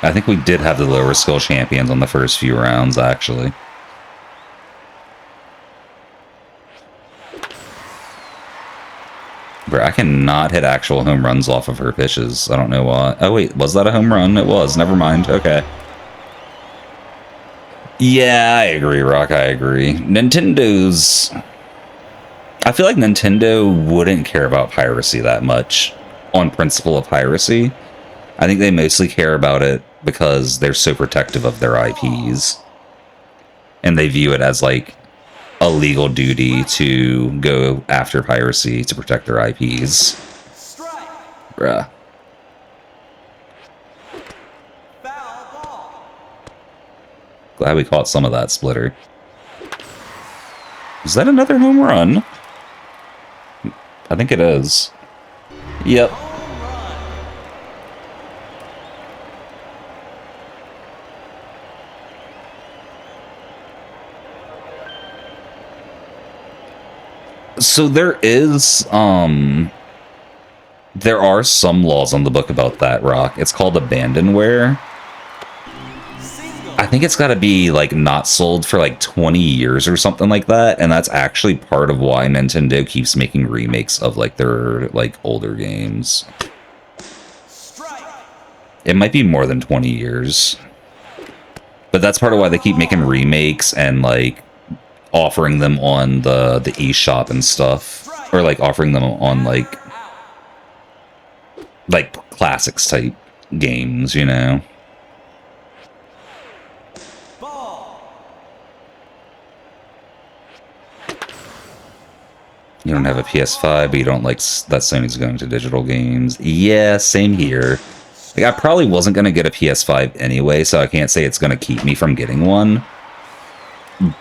I think we did have the lower skill champions on the first few rounds, actually. Bro, I cannot hit actual home runs off of her pitches. I don't know why. Oh, wait, was that a home run? It was. Never mind. Okay. Yeah, I agree, Rock. I agree. Nintendo's... I feel like Nintendo wouldn't care about piracy that much on principle of piracy. I think they mostly care about it because they're so protective of their IPs. And they view it as, like, a legal duty to go after piracy to protect their IPs. Strike. Bruh. Foul ball. Glad we caught some of that splitter. Is that another home run? I think it is. Yep. Home run. So there are some laws on the book about that, Rock. It's called abandonware. Single. I think it's got to be, like, not sold for, like, 20 years or something like that, and that's actually part of why Nintendo keeps making remakes of, like, their, like, older games. Strike. It might be more than 20 years. But that's part of why they keep making remakes and, like, offering them on the eShop and stuff. Or, like, offering them on, like classics type games, you know? Ball. You don't have a PS5, but you don't like that Sony's going to digital games. Yeah, same here. Like, I probably wasn't going to get a PS5 anyway, so I can't say it's going to keep me from getting one.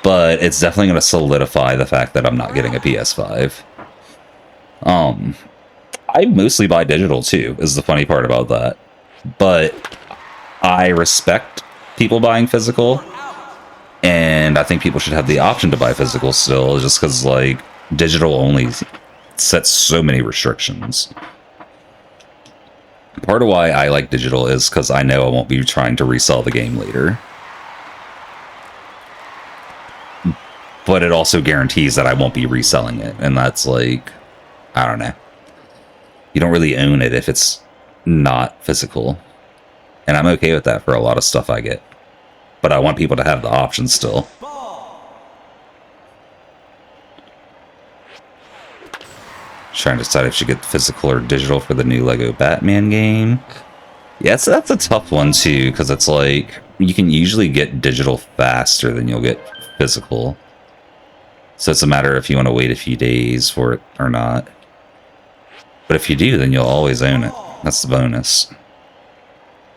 But it's definitely going to solidify the fact that I'm not getting a PS5. I mostly buy digital too, is the funny part about that. But I respect people buying physical, and I think people should have the option to buy physical still, just because, like, digital only sets so many restrictions. Part of why I like digital is because I know I won't be trying to resell the game later. But it also guarantees that I won't be reselling it. And that's like, I don't know. You don't really own it if it's not physical. And I'm okay with that for a lot of stuff I get. But I want people to have the option still. Ball. Trying to decide if you get physical or digital for the new Lego Batman game. Yeah, so that's a tough one too, because it's like, you can usually get digital faster than you'll get physical. So it's a matter if you want to wait a few days for it or not. But if you do, then you'll always own it. That's the bonus.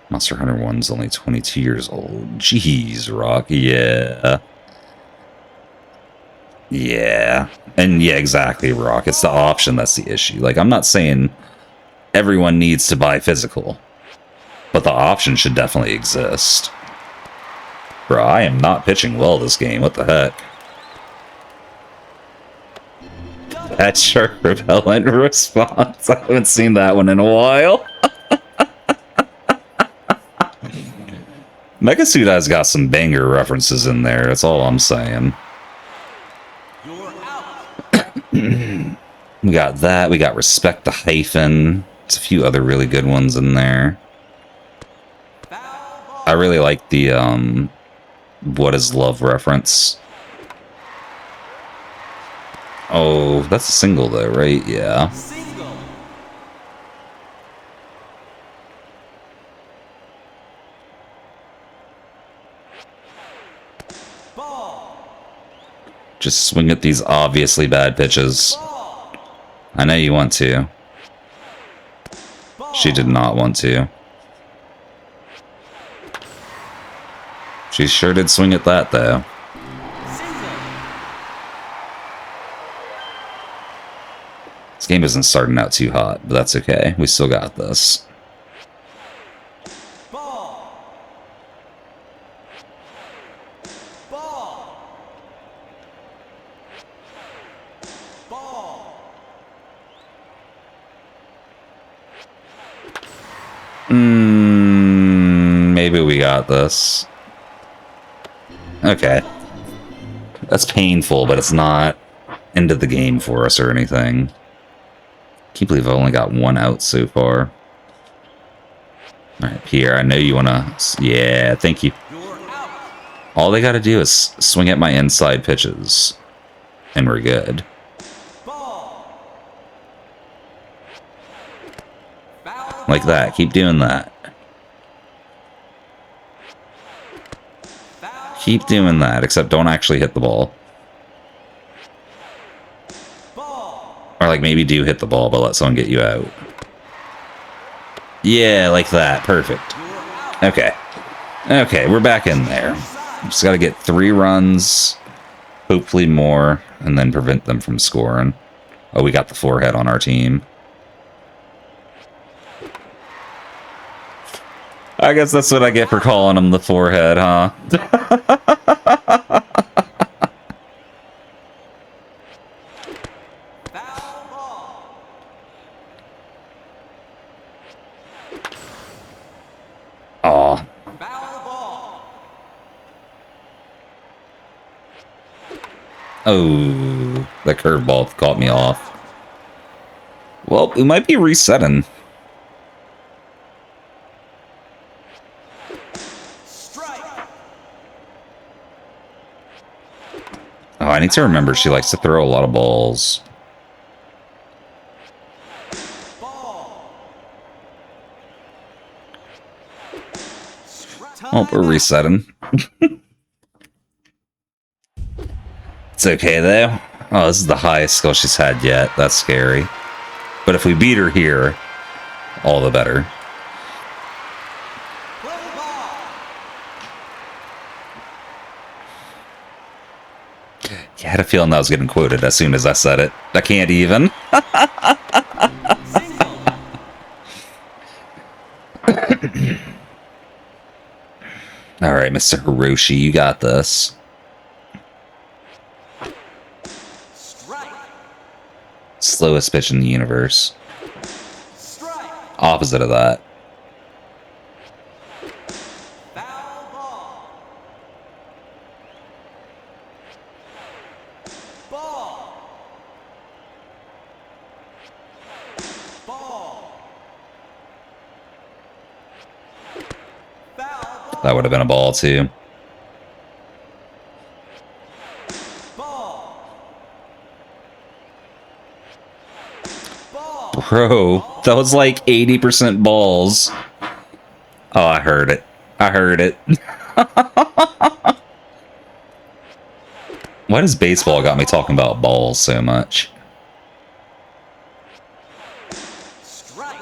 Monster Hunter 1's only 22 years old. Jeez, Rock. Yeah. Yeah. And yeah, exactly, Rock. It's the option that's the issue. Like, I'm not saying everyone needs to buy physical. But the option should definitely exist. Bro, I am not pitching well this game. What the heck? That shark repellent response. I haven't seen that one in a while. Megasuit has got some banger references in there. That's all I'm saying. You're out. We got that. We got Respect the Hyphen. There's a few other really good ones in there. Foul ball. I really like the What is Love reference. Oh, that's a single though, right? Yeah. Single. Ball. Just swing at these obviously bad pitches. Ball. I know you want to. Ball. She did not want to. She sure did swing at that though. Single. This game isn't starting out too hot, but that's okay. We still got this. Ball. Ball. Ball. Maybe we got this. Okay. That's painful, but it's not end of the game for us or anything. Can't believe I've only got one out so far. Alright, Pierre, I know you wanna... Yeah, thank you. You're out. All they gotta do is swing at my inside pitches. And we're good. Ball. Foul Like ball. that. Keep doing that. Foul Keep doing that, except don't actually hit the ball. ball. Or like maybe do hit the ball, but let someone get you out. Yeah, like that. Perfect. You're out. Okay. Okay, we're back in there. Just gotta get 3 runs, hopefully more, and then prevent them from scoring. Oh, we got the forehead on our team. I guess that's what I get for calling him the forehead, huh? Foul ball. Aw. Foul ball. Oh, the curveball caught me off. Well, we might be resetting. Strike. Oh, I need to remember she likes to throw a lot of balls. Ball. Strike. Oh, we're resetting. It's okay, though. Oh, this is the highest skill she's had yet. That's scary. But if we beat her here, all the better. Play ball. Yeah, I had a feeling that was getting quoted as soon as I said it. I can't even. Single. Alright, Mr. Hiroshi, you got this. Strike. Slowest pitch in the universe. Strike. Opposite of that. That would have been a ball too. Ball. Ball. Bro, that was like 80% balls. Oh, I heard it. I heard it. Why does baseball got me talking about balls so much? Strike.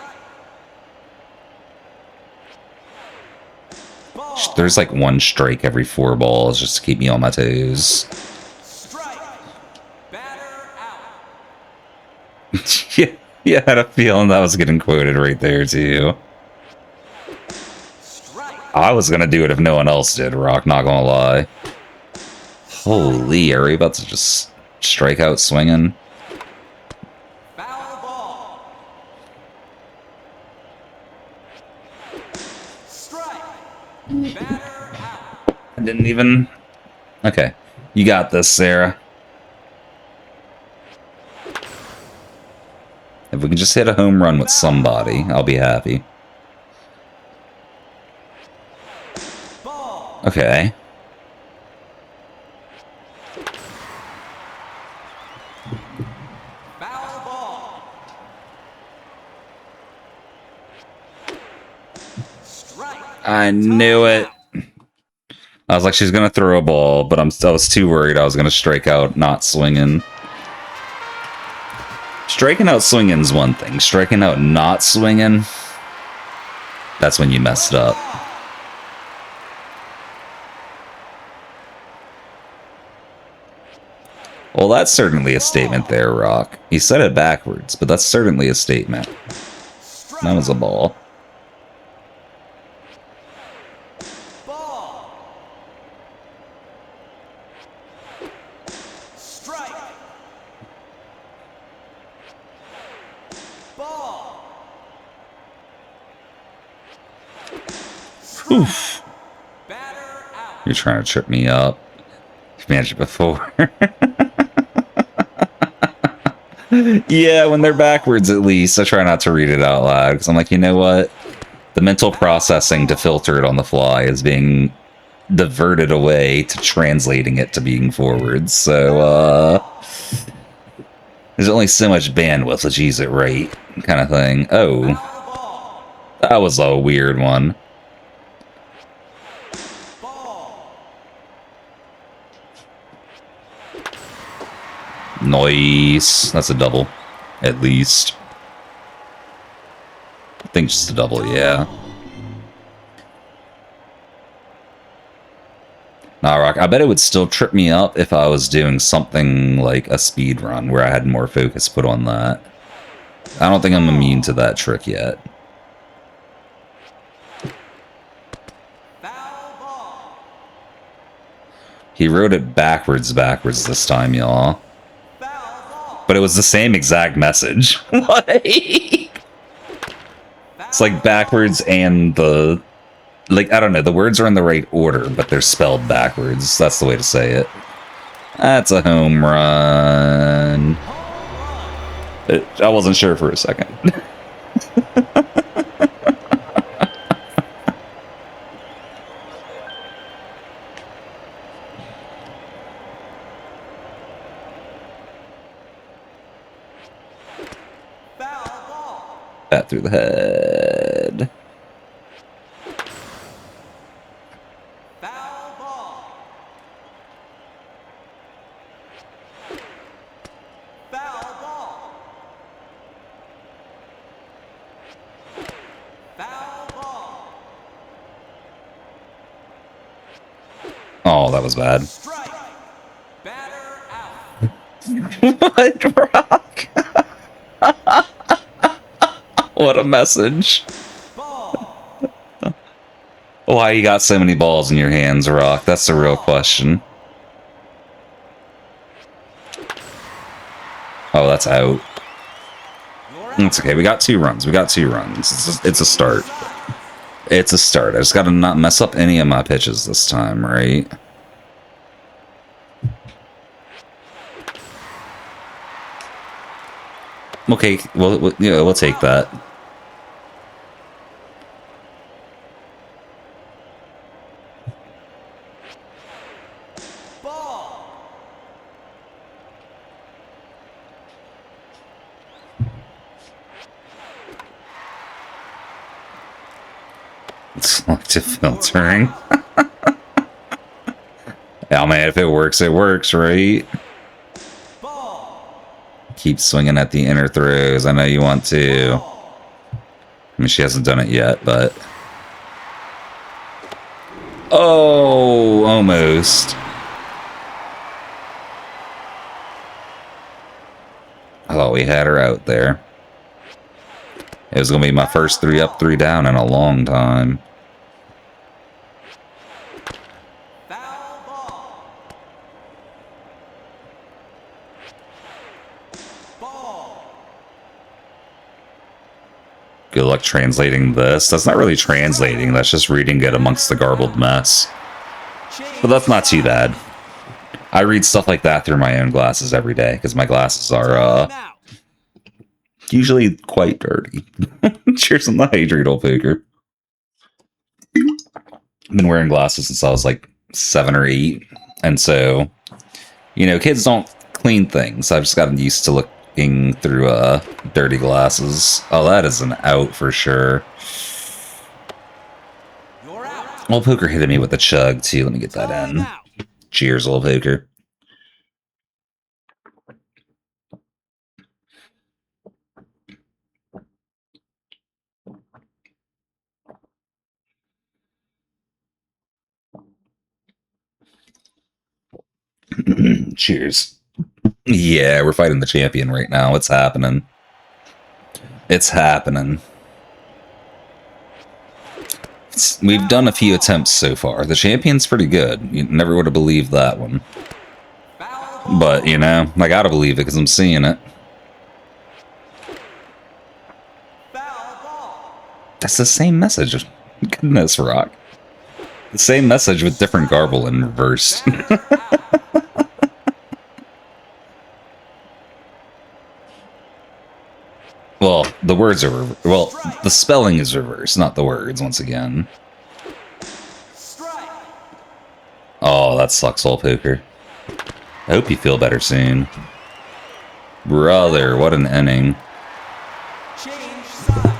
Ball. There's like one strike every 4 balls just to keep me on my toes. Strike. Batter out. Yeah, I had a feeling that was getting quoted right there too. Strike. I was gonna do it if no one else did, Rock, not gonna lie. Holy, are we about to just strike out swinging? Foul ball. Strike. Batter out. I didn't even... Okay. You got this, Sarah. If we can just hit a home run with somebody, I'll be happy. Ball. Okay. Foul ball. Strike. I knew it. I was like, she's gonna throw a ball, but I was too worried I was gonna strike out not swinging. Striking out swinging's one thing. Striking out not swinging, that's when you messed up. Well, that's certainly a statement there, Rock. You said it backwards, but that's certainly a statement. That was a ball. Ball. Strike. Ball. Oof. Batter out. You're trying to trip me up. You've managed it before. Yeah, when they're backwards at least, I try not to read it out loud, because I'm like, you know what? The mental processing to filter it on the fly is being diverted away to translating it to being forwards, so, there's only so much bandwidth, let's use it right, kind of thing. Oh, Ball. that was a weird one. Ball. Nice. That's a double, at least. I think just a double, yeah. Nah, Rock, I bet it would still trip me up if I was doing something like a speed run where I had more focus put on that. I don't think I'm immune to that trick yet. Foul ball. He wrote it backwards this time, y'all. Foul ball. But it was the same exact message. Like, it's like backwards and the... Like, I don't know, the words are in the right order, but they're spelled backwards. That's the way to say it. That's a home run. I wasn't sure for a second. Foul ball. Bat through the head. Foul ball. Foul ball. Foul ball. Oh, that was bad. Strike. Batter out. What, Rock? What a message. Ball. Why you got so many balls in your hands, Rock? That's the real question. Oh, that's out. It's okay. We got 2 runs. We got 2 runs. It's a start. It's a start. I just gotta not mess up any of my pitches this time, right? Okay, we'll take that. Selective filtering. Oh man, if it works, right? Ball. Keep swinging at the inner throws. I know you want to. I mean, she hasn't done it yet, but... Oh, almost. I thought we had her out there. It was going to be my first 3 up, 3 down in a long time. Foul ball. Ball. Good luck translating this. That's not really translating. That's just reading it amongst the garbled mess. But that's not too bad. I read stuff like that through my own glasses every day, because my glasses are, Timeout. usually quite dirty. Cheers on the hydrate, old poker. I've been wearing glasses since I was like 7 or 8. And so, you know, kids don't clean things. I've just gotten used to looking through dirty glasses. Oh, that is an out for sure. You're out. Old poker hitting me with a chug too. Let me get that in. Timeout. Cheers, old poker. Cheers. Yeah, we're fighting the champion right now. It's happening. It's happening. We've done a few attempts so far. The champion's pretty good. You never would have believed that one. Foul ball. But, you know, I gotta believe it because I'm seeing it. Foul ball. That's the same message. Goodness, Rock. The same message with different garble in reverse. Batter out. Well, the words are... Well, the spelling is reverse, not the words, once again. Strike. Oh, that sucks, old poker. I hope you feel better soon. Brother, what an inning. Change sides.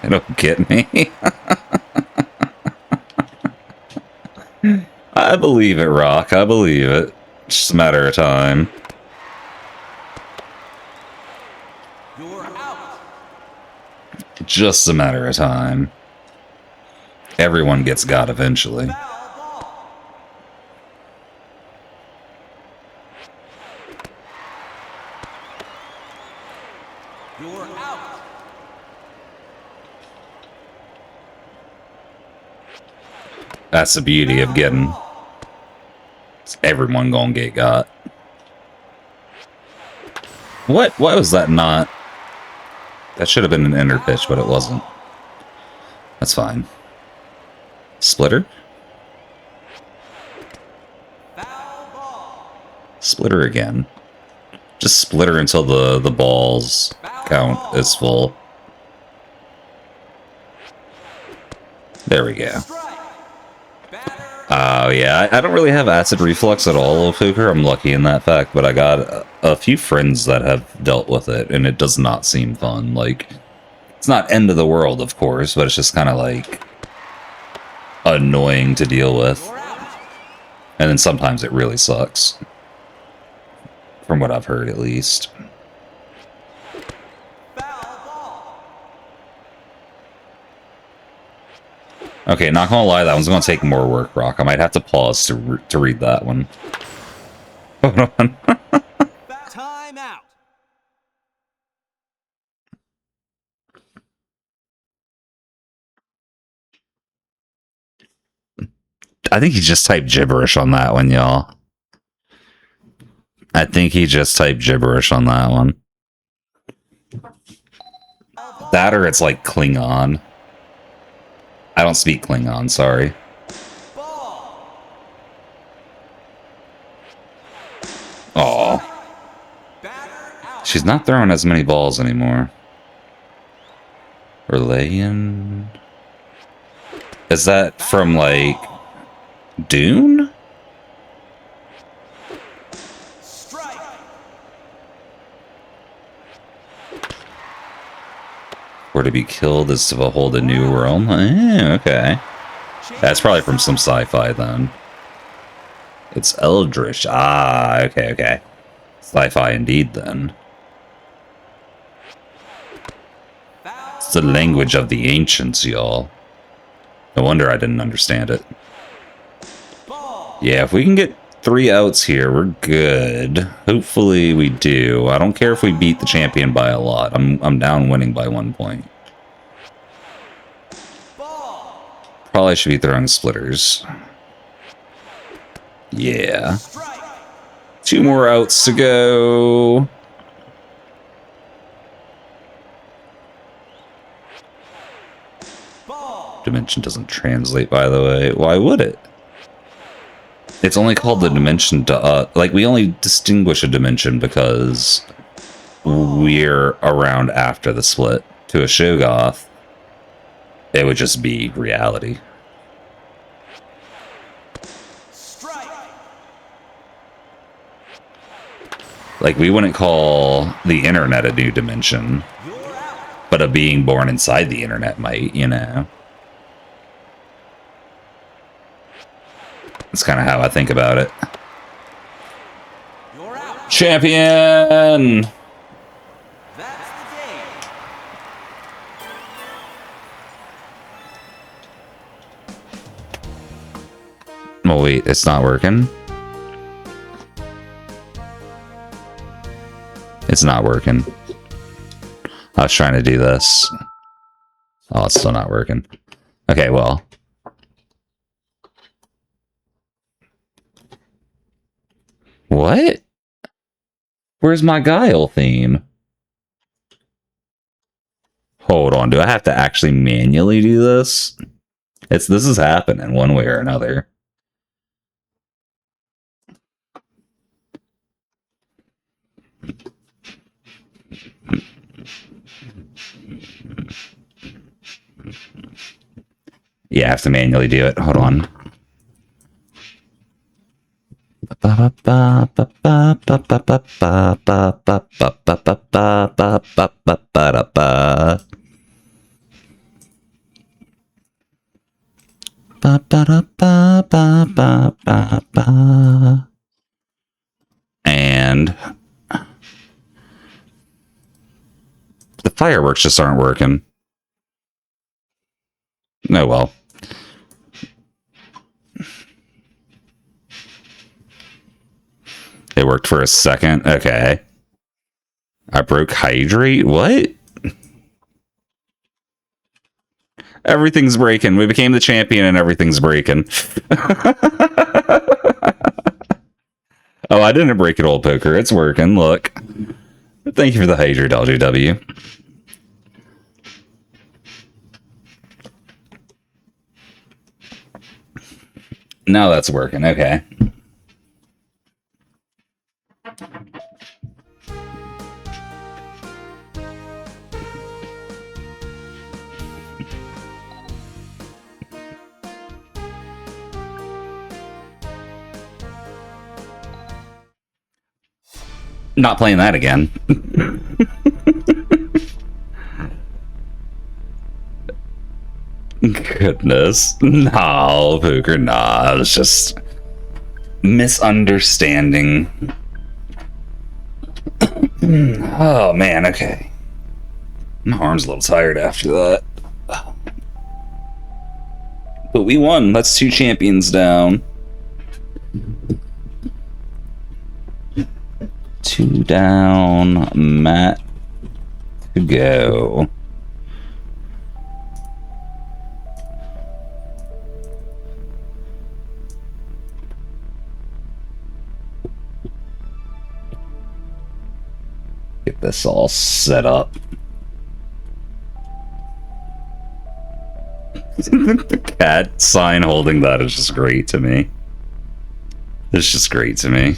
They don't get me. I believe it, Rock. I believe it. It's just a matter of time. You're out. Just a matter of time. Everyone gets got eventually. Foul ball. You're out. That's the beauty of getting... Everyone gonna get got. What? Why was that not? That should have been an inner pitch, but it wasn't. That's fine. Splitter? Foul ball. Splitter again. Just splitter until the balls count as full. There we go. Strike. Batter. Oh, yeah. I don't really have acid reflux at all, poker. I'm lucky in that fact, but I got a few friends that have dealt with it, and it does not seem fun. Like, it's not end of the world, of course, but it's just kind of like annoying to deal with. You're out. And then sometimes it really sucks. From what I've heard, at least. Foul ball. Okay, not gonna lie, that one's gonna take more work, Rock. I might have to pause to read that one. Hold on. Time out. I think he just typed gibberish on that one, y'all. I think he just typed gibberish on that one. That or it's like Klingon. I don't speak Klingon, sorry. Ball. Aw. Batter out. She's not throwing as many balls anymore. Relayan. Is that from, like, Dune? Strike. or to be killed is to behold a new realm. Okay. That's probably from some sci-fi then. It's Eldritch. Ah, okay, okay. Sci-fi indeed then. It's the language of the ancients, y'all. No wonder I didn't understand it. Yeah, if we can get 3 outs here, we're good. Hopefully we do. I don't care if we beat the champion by a lot. I'm down winning by 1 point. Probably should be throwing splitters. Yeah. 2 more outs to go. Dimension doesn't translate, by the way. Why would it? It's only called the dimension to like, we only distinguish a dimension because we're around after the split. To a Shogoth, it would just be reality. Like, we wouldn't call the internet a new dimension, but a being born inside the internet might, you know? That's kind of how I think about it. Champion! That's the game. Oh, wait, it's not working? It's not working. I was trying to do this. Oh, it's still not working. Okay, well. What? Where's my Guile theme? Hold on, do I have to actually manually do this? This is happening one way or another. Yeah, I have to manually do it. Hold on. And the fireworks just aren't working. Oh well. It worked for a second. Okay. I broke Hydrate? What? Everything's breaking. We became the champion and everything's breaking. Oh, I didn't break it, old poker. It's working. Look. Thank you for the Hydrate, LJW. Now that's working. Okay. Not playing that again. Goodness. No, poker, nah. It's just misunderstanding. Oh, man, okay. My arm's a little tired after that. But we won. That's 2 champions down. 2 down. Matt to go. Get this all set up. The cat sign holding that is just great to me. It's just great to me.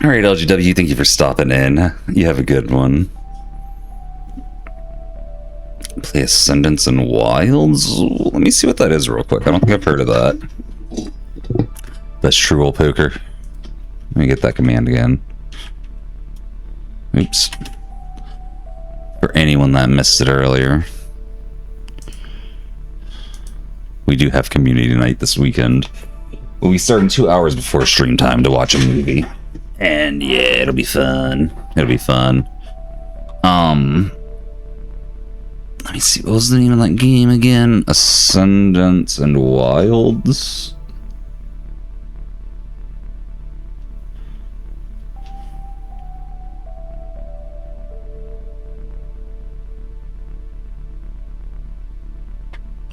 Alright, LGW, thank you for stopping in. You have a good one. Play Ascendance and Wilds? Let me see what that is real quick. I don't think I've heard of that. That's true, old poker. Let me get that command again. Oops. For anyone that missed it earlier, we do have community night this weekend. We'll be starting 2 hours before stream time to watch a movie. And yeah, it'll be fun. It'll be fun. Let me see, what was the name of that game again? Ascendance and Wilds?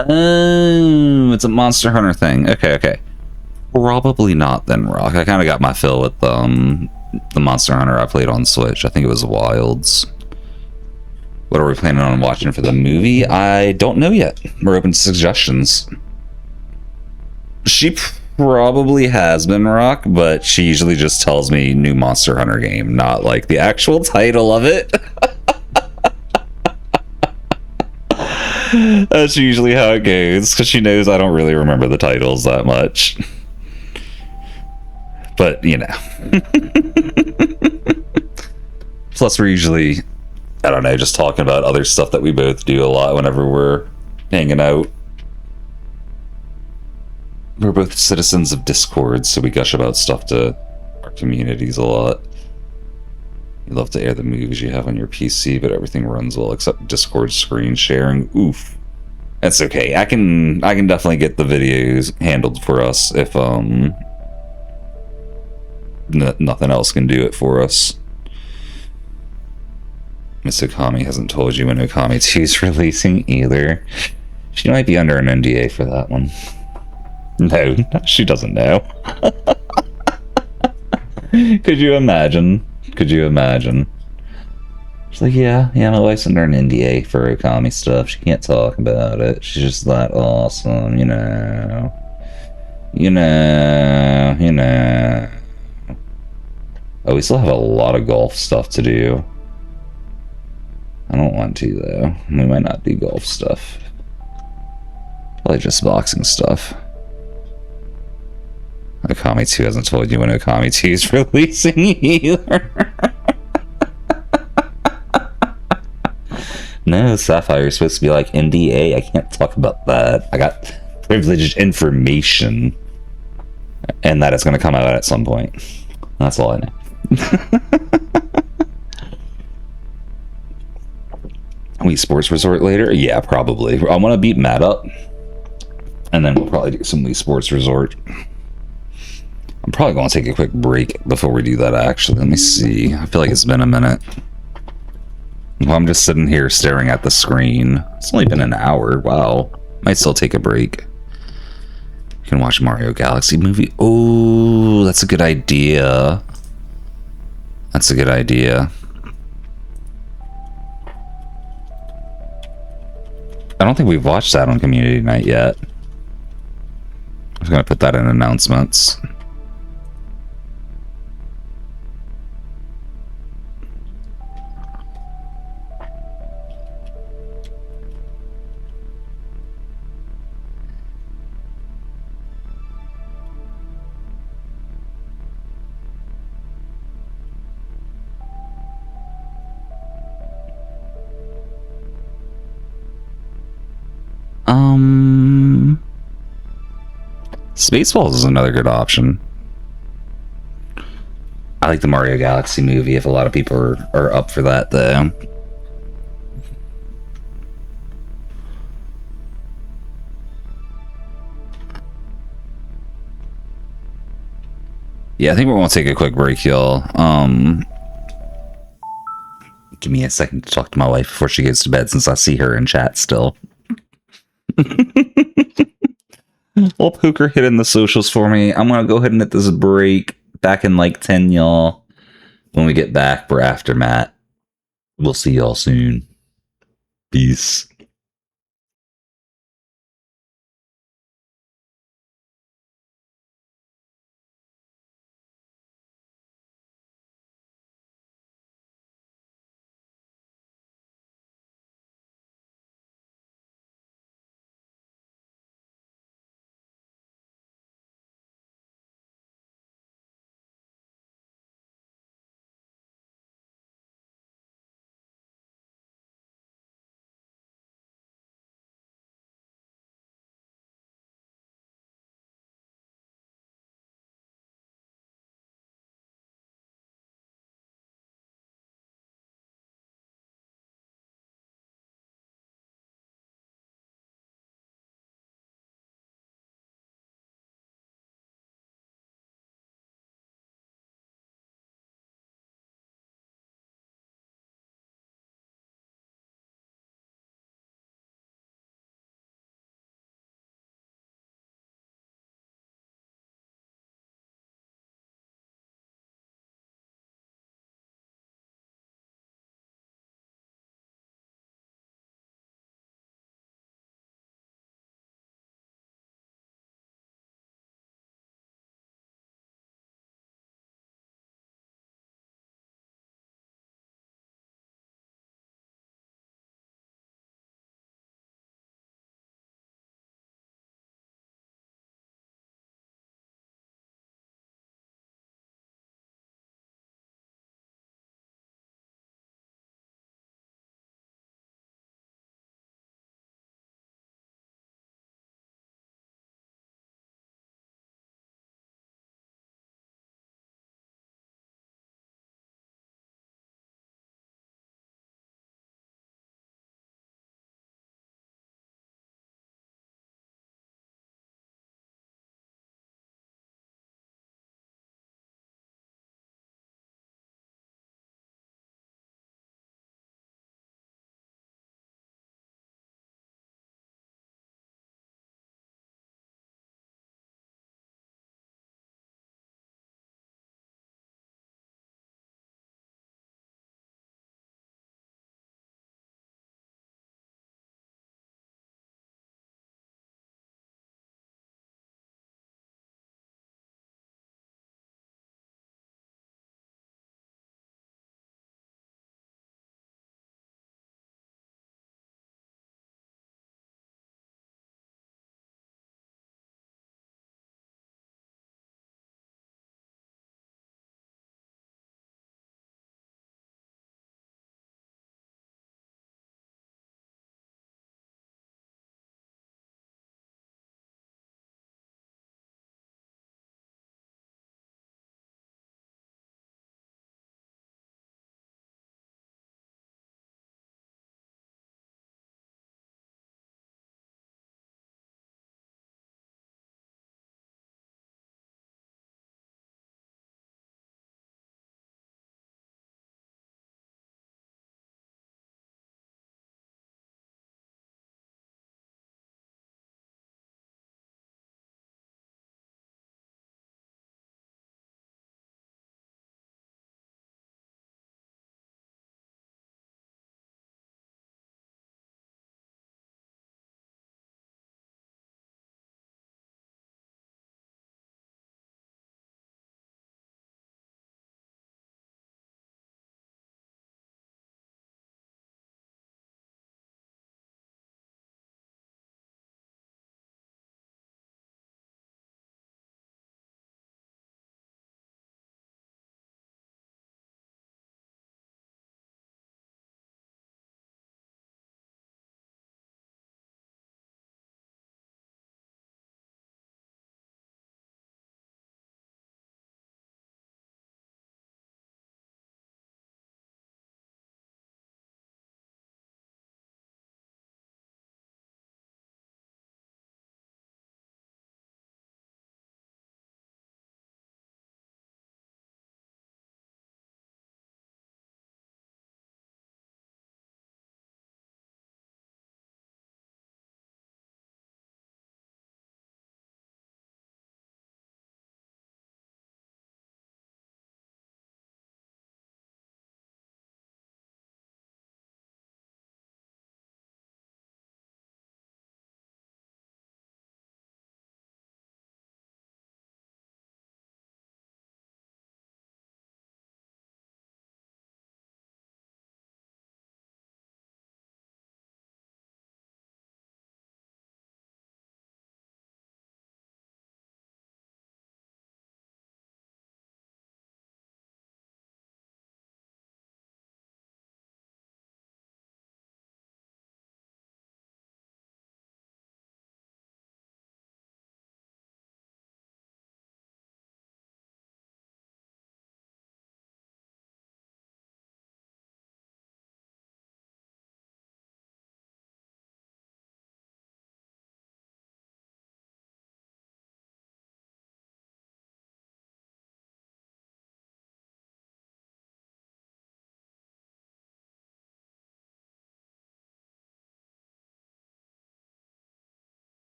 Oh, it's a Monster Hunter thing. Okay. Probably not then, Rock. I kind of got my fill with the Monster Hunter I played on Switch. I think it was Wilds. What are we planning on watching for the movie? I don't know yet. We're open to suggestions. She probably has been, Rock, but she usually just tells me new Monster Hunter game, not like the actual title of it. That's usually how it goes, because she knows I don't really remember the titles that much. But, you know. Plus, we're usually, I don't know, just talking about other stuff that we both do a lot whenever we're hanging out. We're both citizens of Discord, so we gush about stuff to our communities a lot. You love to air the movies you have on your PC, but everything runs well except Discord screen sharing. Oof. That's okay. I can definitely get the videos handled for us if nothing else can do it for us. Miss Okami hasn't told you when Okami 2 is releasing either. She might be under an NDA for that one. No, she doesn't know. Could you imagine? She's like, yeah, my wife's under an NDA for Okami stuff. She can't talk about it. She's just that awesome, you know. Oh, we still have a lot of golf stuff to do. I don't want to, though. We might not do golf stuff. Probably just boxing stuff. Okami 2 hasn't told you when Okami 2 is releasing either. No, Sapphire's supposed to be like NDA. I can't talk about that. I got privileged information. And that is going to come out at some point. That's all I know. Wii Sports Resort later? Yeah, probably. I want to beat Matt up. And then we'll probably do some Wii Sports Resort. I'm probably going to take a quick break before we do that, actually. Let me see. I feel like it's been a minute. Well, I'm just sitting here staring at the screen. It's only been an hour. Wow. Might still take a break. You can watch Mario Galaxy movie. Oh, that's a good idea. That's a good idea. I don't think we've watched that on Community Night yet. I was going to put that in announcements. Spaceballs is another good option. I like the Mario Galaxy movie if a lot of people are up for that, though. Yeah, I think we're going to take a quick break, y'all. Give me a second to talk to my wife before she gets to bed, since I see her in chat still. Well, Poker hit in the socials for me. I'm going to go ahead and hit this break. Back in like 10, y'all. When we get back, we're after Matt. We'll see y'all soon. Peace.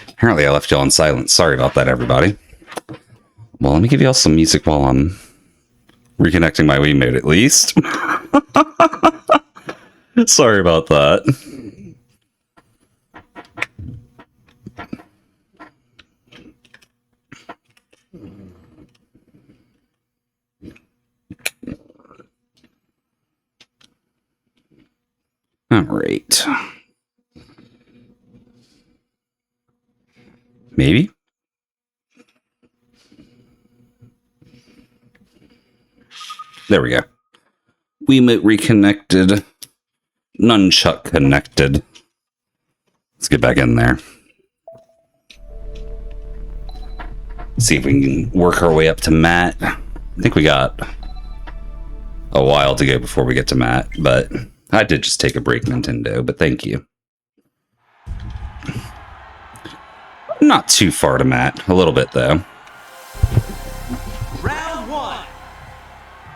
Apparently I left y'all in silence. Sorry about that, everybody. Well, let me give y'all some music while I'm reconnecting my Wiimote at least. Sorry about that. All right. Maybe? There we go. Wiimote reconnected. Nunchuck connected. Let's get back in there. See if we can work our way up to Matt. I think we got a while to go before we get to Matt, but I did just take a break, Nintendo, but thank you. Not too far to Matt. A little bit, though. Round one.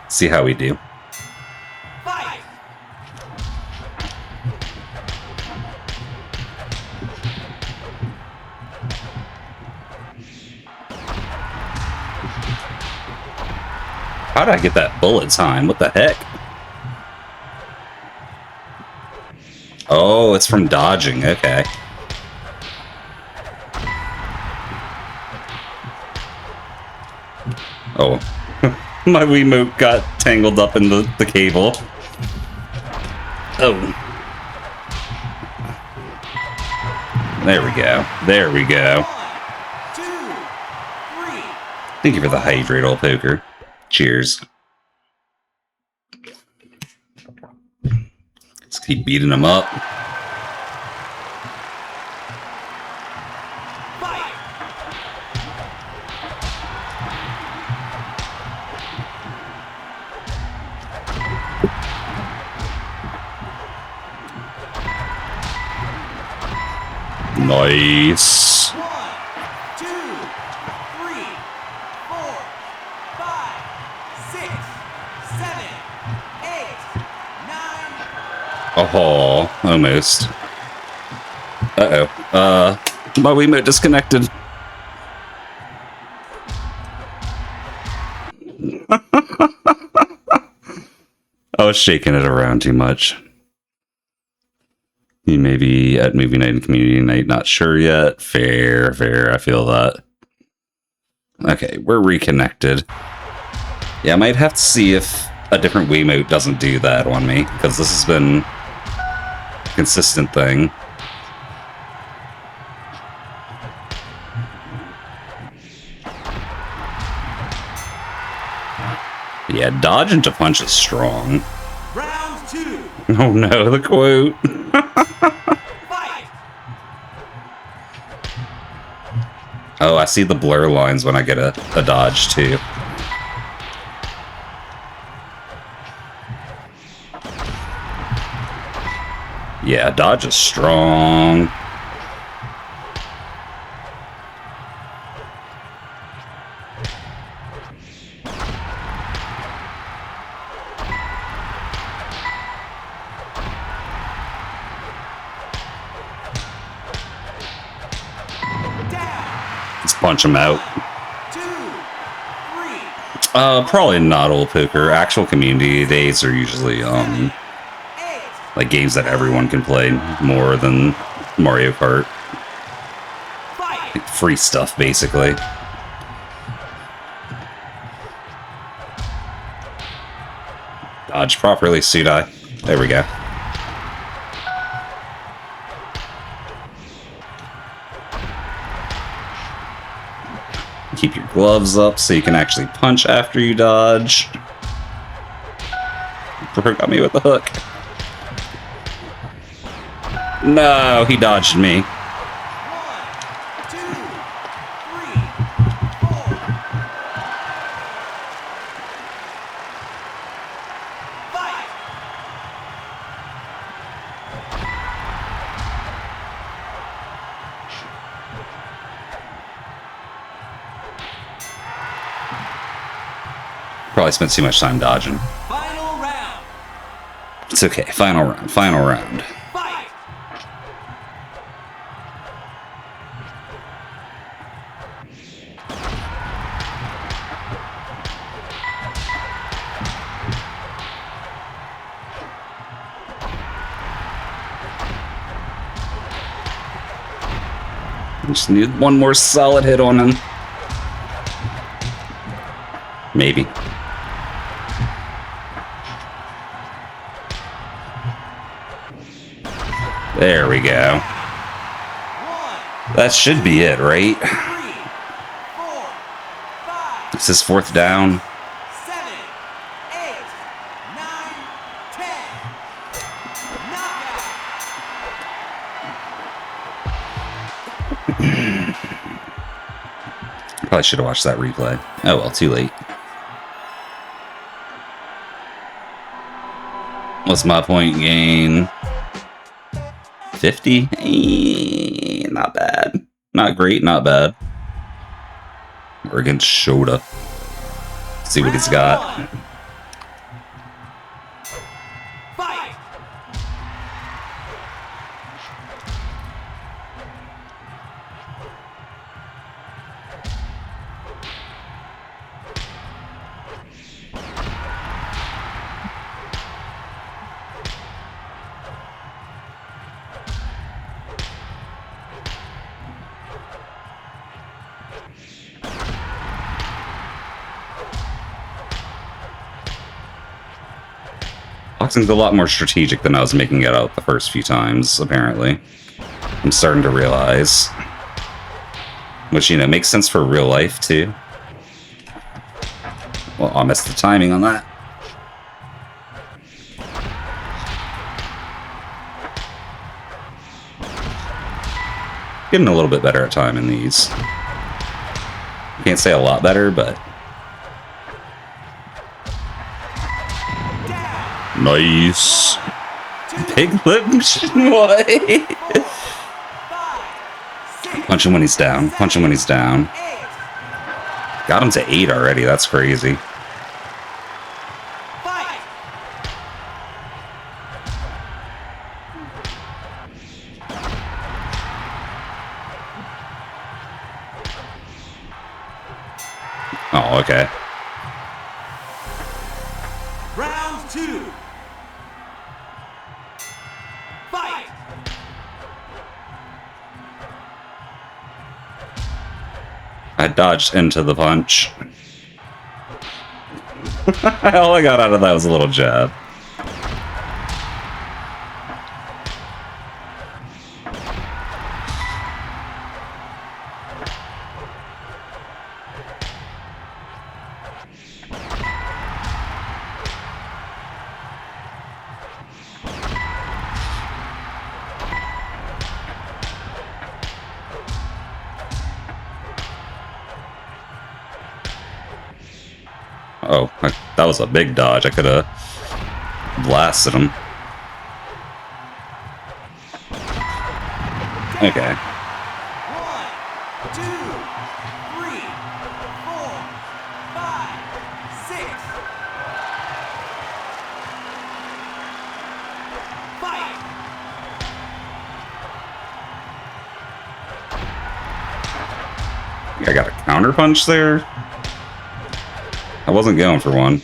See how we do. Fight. How did I get that bullet time? What the heck? Oh, it's from dodging. Okay. Oh. My Wiimote got tangled up in the cable. Oh. There we go. There we go. 1, 2, 3. Thank you for the hydrate, old poker. Cheers. Let's keep beating him up. Fight. Nice. 1, 2, 3, 4, 5, 6, 7, 8, 9. Oh, almost. Uh-oh. My Wiimote disconnected. I was shaking it around too much. You may be at movie night and community night, not sure yet. Fair, fair, I feel that. Okay, we're reconnected. Yeah, I might have to see if a different Wiimote doesn't do that on me, because this has been a consistent thing. Yeah, dodge into punch is strong. Round 2. Oh no, the quote. Fight. Oh, I see the blur lines when I get a dodge too. Yeah, dodge is strong. Down. Let's punch him out. 2, 3, Probably not old poker. Actual community days are usually 8. like games that everyone can play more than Mario Kart. Fight. Like free stuff, basically. Dodge properly, Sudai. There we go. Keep your gloves up so you can actually punch after you dodge. Brooke got me with the hook. No, he dodged me. 1, 2, 3, 4. Fight. Probably spent too much time dodging. Final round. It's okay. Final round. Final round. Fight. Just need one more solid hit on him. Maybe. There we go. That should be it, right? 3, 4, 5, This is fourth down. 7, 8, 9, 10. Knockout. Probably should have watched that replay. Oh well, too late. What's my point gain? 50? Not bad. Not great, not bad. We're against Shota. See what he's got. Fight. Boxing's a lot more strategic than I was making it out the first few times, apparently. I'm starting to realize. Which, you know, makes sense for real life, too. Well, I missed the timing on that. Getting a little bit better at timing these. Can't say a lot better, but... Nice. Big lip. What? 5, 6, Punch him when he's down. Punch him when he's down. 8. Got him to 8 already. That's crazy. Fight. Oh, okay. Round 2. Fight. I dodged into the punch. All I got out of that was a little jab. Oh, that was a big dodge. I could have blasted him. Okay. 1, 2, 3, 4, 5, 6. Fight. I got a counter punch there. I wasn't going for one.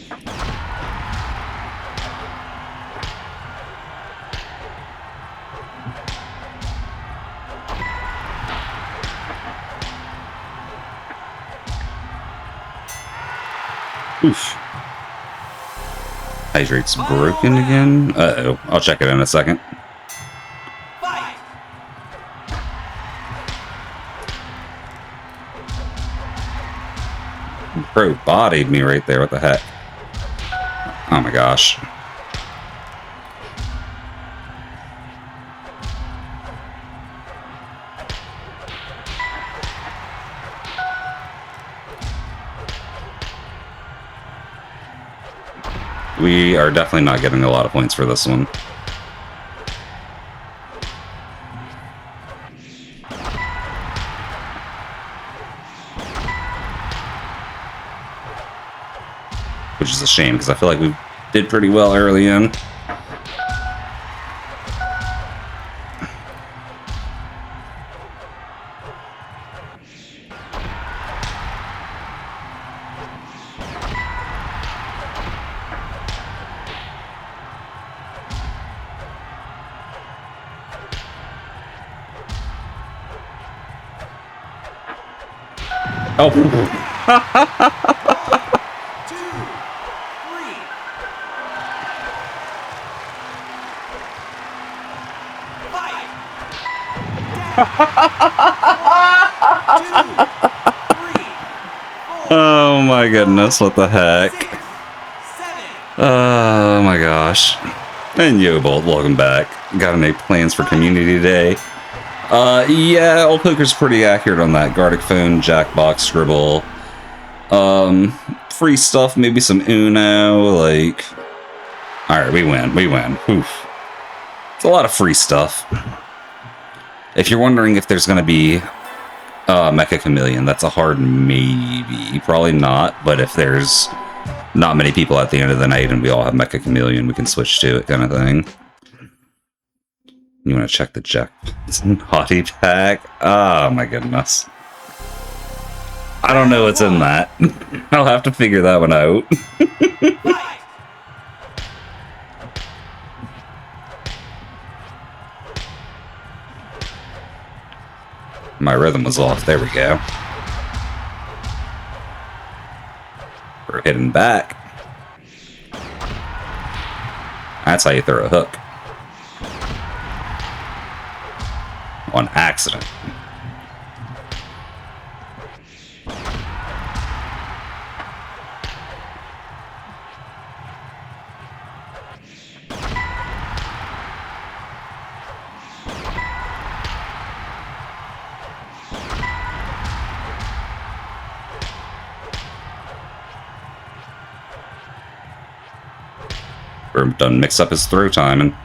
Oof. Hydrate's broken again. Uh-oh. I'll check it in a second. Fight. Bro bodied me right there. What the heck? Oh my gosh. We are definitely not getting a lot of points for this one. Which is a shame, because I feel like we did pretty well early in. Oh, 2, 3. Fight! Down. 1, 2, 3, 4, oh my goodness, what the heck? 6, 7. Oh my gosh. And Yobolt, welcome back. Gotta make plans for Community Day. Yeah, Old Poker's pretty accurate on that. Gartic Phone, Jackbox, Scribble. Free stuff, maybe some Uno, like... Alright, we win. Oof. It's a lot of free stuff. If you're wondering if there's gonna be Mecha Chameleon, that's a hard maybe. Probably not, but if there's not many people at the end of the night and we all have Mecha Chameleon, we can switch to it, kind of thing. You want to check the Hottie pack? Oh my goodness. I don't know what's in that. I'll have to figure that one out. Fight! My rhythm was off. There we go. We're hitting back. That's how you throw a hook. On accident. We're done mix up his throw timing.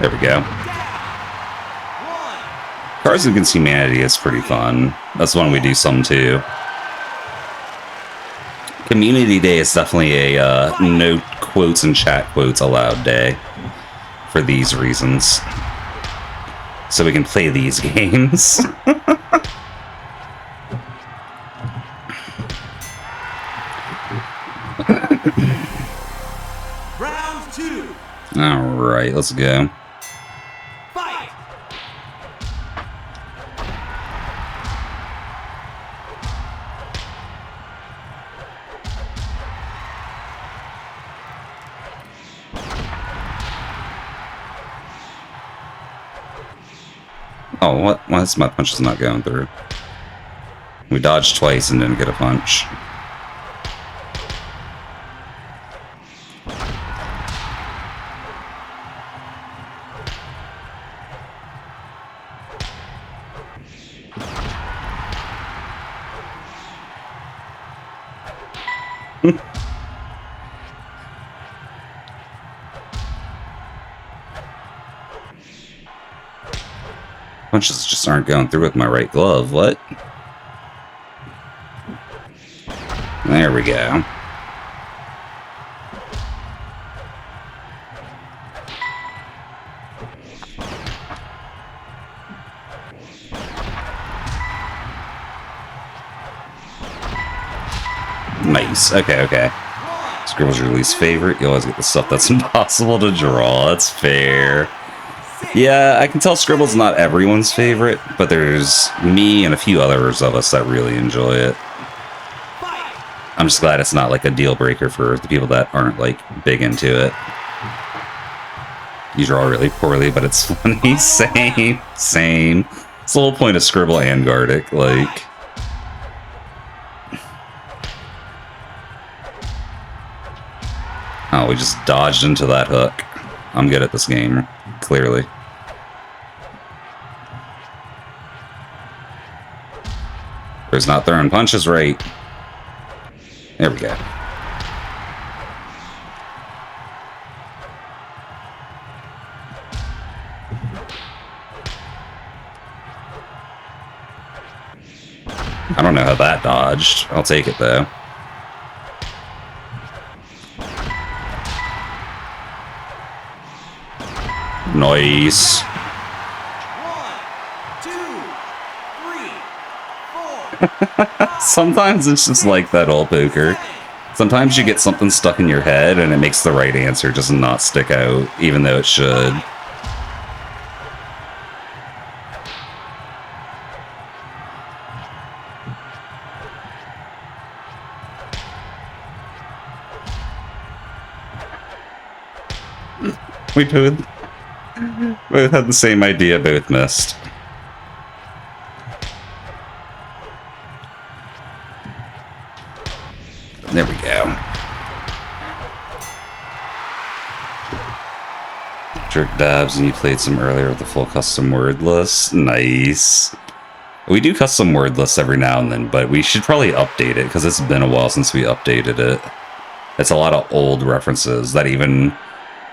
There we go. Cards Against Humanity is pretty fun. That's one we do some too. Community Day is definitely a no quotes and chat quotes allowed day for these reasons. So we can play these games. Round 2. Alright, let's go. Fight! Oh, what? Why is my punch is not going through? We dodged twice and didn't get a punch. Punches just aren't going through with my right glove. What? There we go. Nice. Okay. Scribble's your least favorite. You always get the stuff that's impossible to draw. That's fair. Yeah, I can tell Scribble's not everyone's favorite, but there's me and a few others of us that really enjoy it. I'm just glad it's not like a deal breaker for the people that aren't like big into it. You draw really poorly, but it's funny. Same. It's the whole point of Scribble and Gartic, like... Oh, we just dodged into that hook. I'm good at this game, clearly. There's not throwing punches right. There we go. I don't know how that dodged. I'll take it though. Nice. 1, 2, 3, 4. Sometimes it's just like that old poker. Sometimes you get something stuck in your head and it makes the right answer just not stick out, even though it should. We both had the same idea, both missed. There we go. Jerk dabs, and you played some earlier with the full custom word list. Nice. We do custom word lists every now and then, but we should probably update it because it's been a while since we updated it. It's a lot of old references that even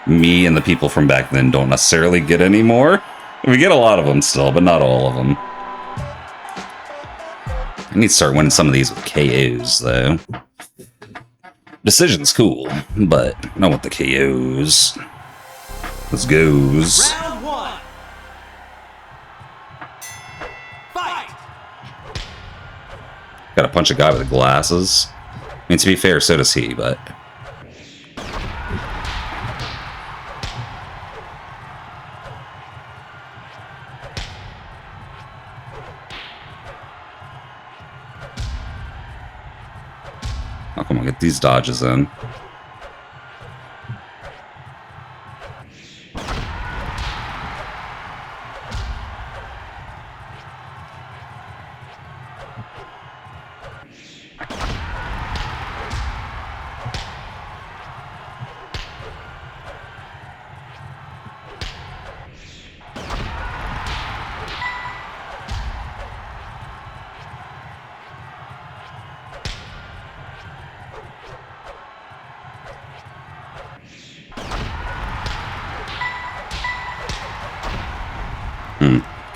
me and the people from back then don't necessarily get anymore. We get a lot of them still, but not all of them. I need to start winning some of these with KOs, though. Decision's cool, but I don't want the KOs. Let's goes. Round one. Fight. Gotta punch a guy with glasses. I mean, to be fair, so does he, but... Oh, come on, get these dodges in.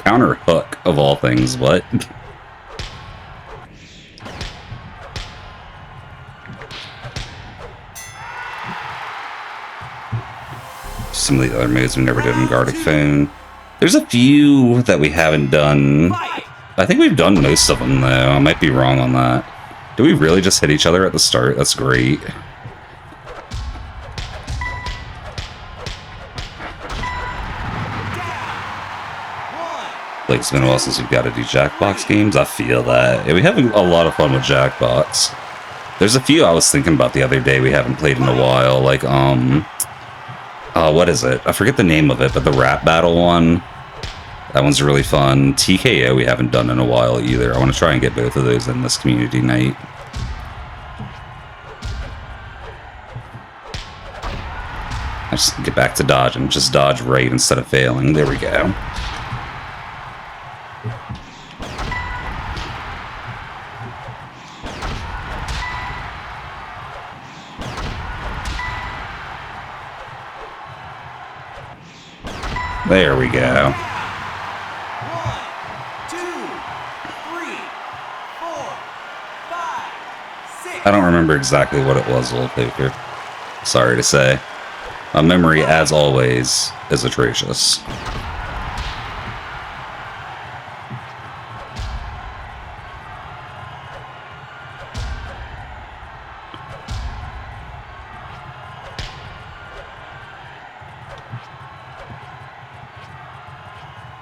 Counter hook, of all things, what? Some of the other moves we never did in Gartic Phone. There's a few that we haven't done. I think we've done most of them, though. I might be wrong on that. Do we really just hit each other at the start? That's great. Like, it's been a while since we've got to do Jackbox games. I feel that. Yeah, we have a lot of fun with Jackbox. There's a few I was thinking about the other day we haven't played in a while. Like, what is it? I forget the name of it, but the rap battle one. That one's really fun. TKO we haven't done in a while either. I want to try and get both of those in this community night. I just get back to dodging. Just dodge right instead of failing. There we go. There we go. 1, 2, 3, 4, 5, 6. I don't remember exactly what it was, Old Poker. Sorry to say. My memory, as always, is atrocious.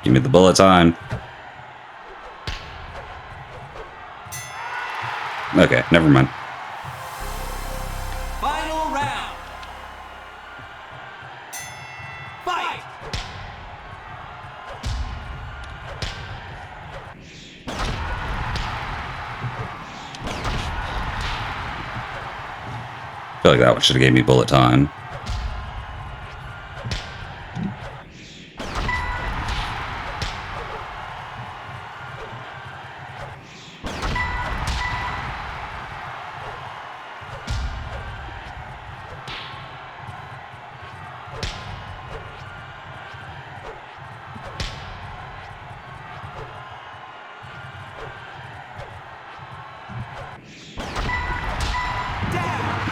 Give me the bullet time. Okay, never mind. Final round. Fight. I feel like that one should have gave me bullet time.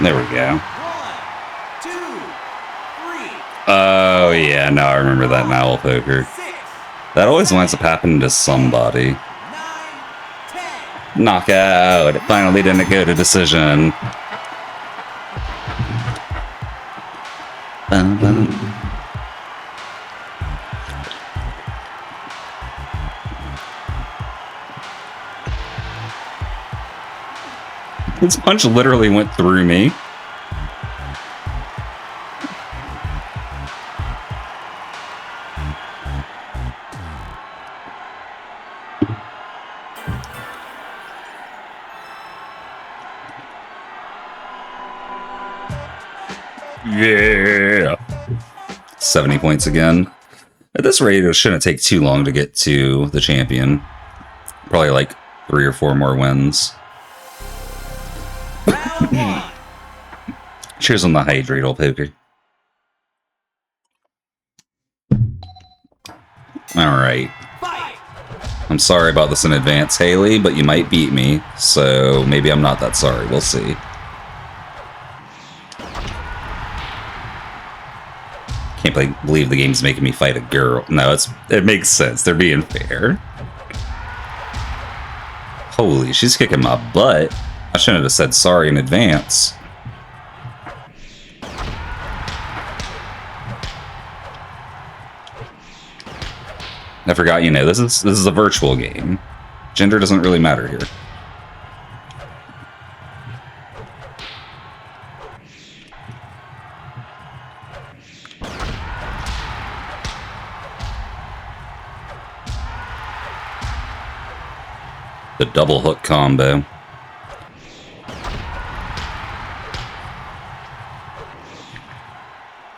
There we go. 1, 2, 3, Oh, yeah, now I remember that in Owl Poker. 6, That always winds up happening to somebody. 9, 10. Knockout! It finally didn't go to decision. His punch literally went through me. Yeah. 70 points again. At this rate, it shouldn't take too long to get to the champion. Probably like 3 or 4 more wins. Round one. Cheers on the hydrate, old poker. Alright. Fight. I'm sorry about this in advance, Haley, but you might beat me, so maybe I'm not that sorry. We'll see. Can't believe the game's making me fight a girl. No, it makes sense. They're being fair. Holy, she's kicking my butt. I shouldn't have said sorry in advance. I forgot, this is a virtual game. Gender doesn't really matter here. The double hook combo.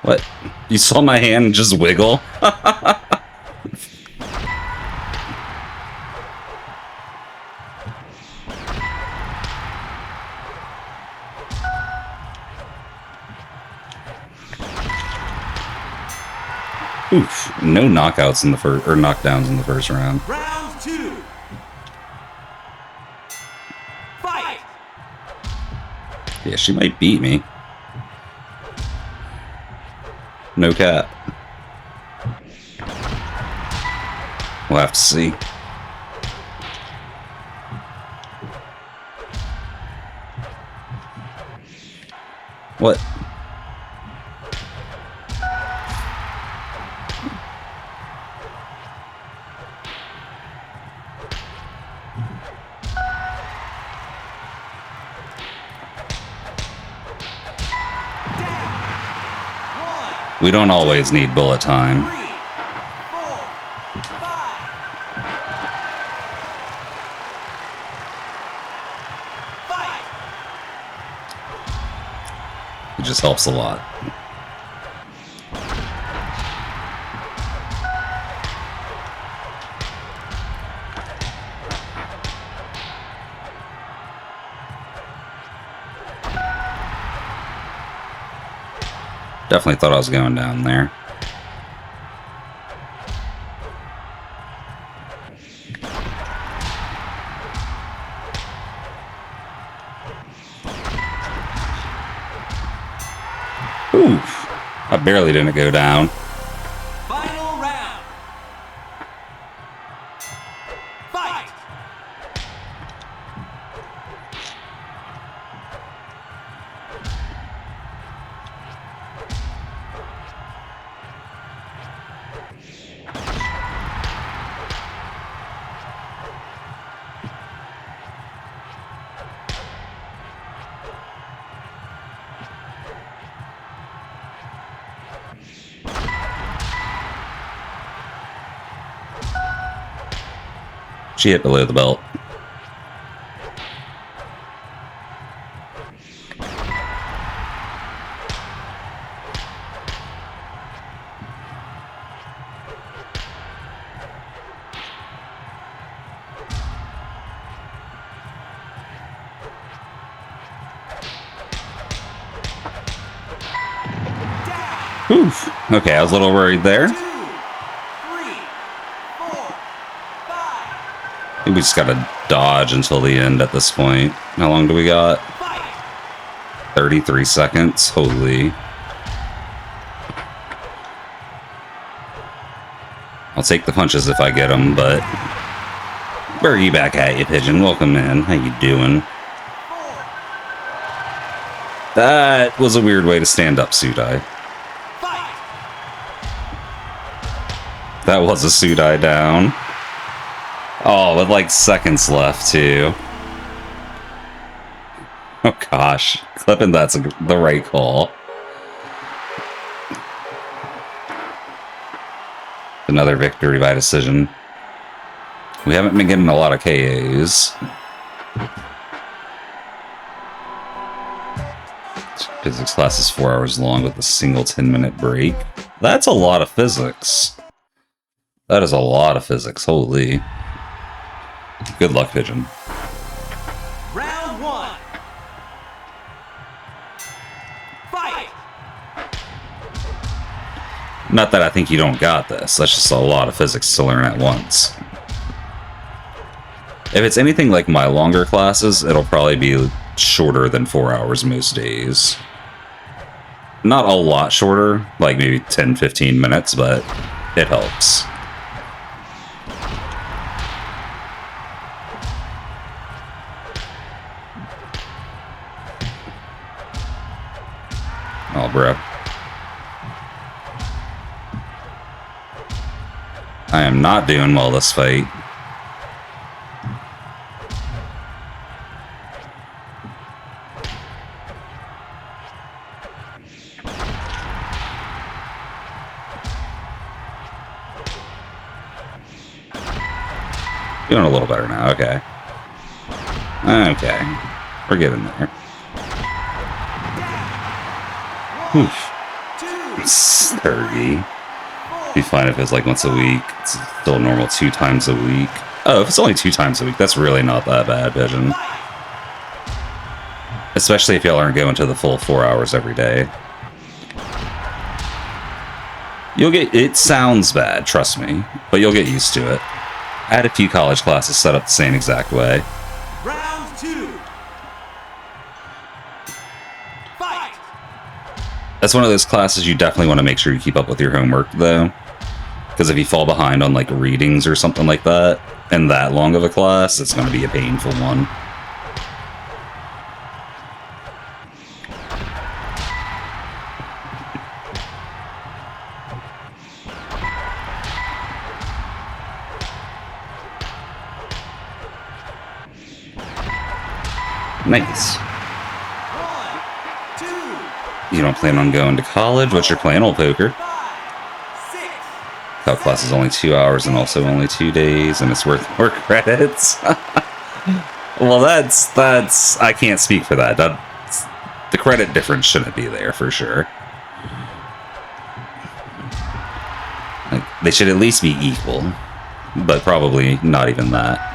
What? You saw my hand just wiggle? Oof, no knockouts in the first, or knockdowns in the first round. Round two. Fight. Yeah, she might beat me. No cap. We'll have to see. What? We don't always need bullet time. 3, 4, 5. Fight. It just helps a lot. Definitely thought I was going down there. Oof. I barely didn't go down. Final round. Fight. She hit below the belt. Oof. Okay, I was a little worried there. 2, 3, 4, 5. I think we just gotta dodge until the end at this point. How long do we got? Fight. 33 seconds. Holy. I'll take the punches if I get them, but... Bergie back at you, Pigeon. Welcome in. How you doing? 4. That was a weird way to stand up, Sudai. Fight. That was a Sudai down. Oh, with like seconds left too. Oh gosh, clipping that's the right call. Another victory by decision. We haven't been getting a lot of KOs. Physics class is 4 hours long with a single 10-minute break. That's a lot of physics. That is a lot of physics, holy. Good luck, Pigeon. Round 1. Fight! Not that I think you don't got this, that's just a lot of physics to learn at once. If it's anything like my longer classes, it'll probably be shorter than 4 hours most days. Not a lot shorter, like maybe 10-15 minutes, but it helps. Oh, bro. I am not doing well this fight. Doing a little better now, okay. Okay. We're getting there. Oof. 30. Be fine if it's like once a week. It's still normal 2 times a week. Oh, if it's only 2 times a week, that's really not that bad, Pigeon. Especially if y'all aren't going to the full 4 hours every day. You'll get... It sounds bad, trust me. But you'll get used to it. I had a few college classes set up the same exact way. Round 2. Fight! That's one of those classes you definitely want to make sure you keep up with your homework, though. Because if you fall behind on, like, readings or something like that, in that long of a class, it's going to be a painful one. Nice. 1, 2, You don't plan on going to college? What's your plan, old poker? 5, 6. Calc class is only 2 hours and also only 2 days, and it's worth more credits. Well, that's I can't speak for that. The credit difference shouldn't be there for sure. Like, they should at least be equal, but probably not even that.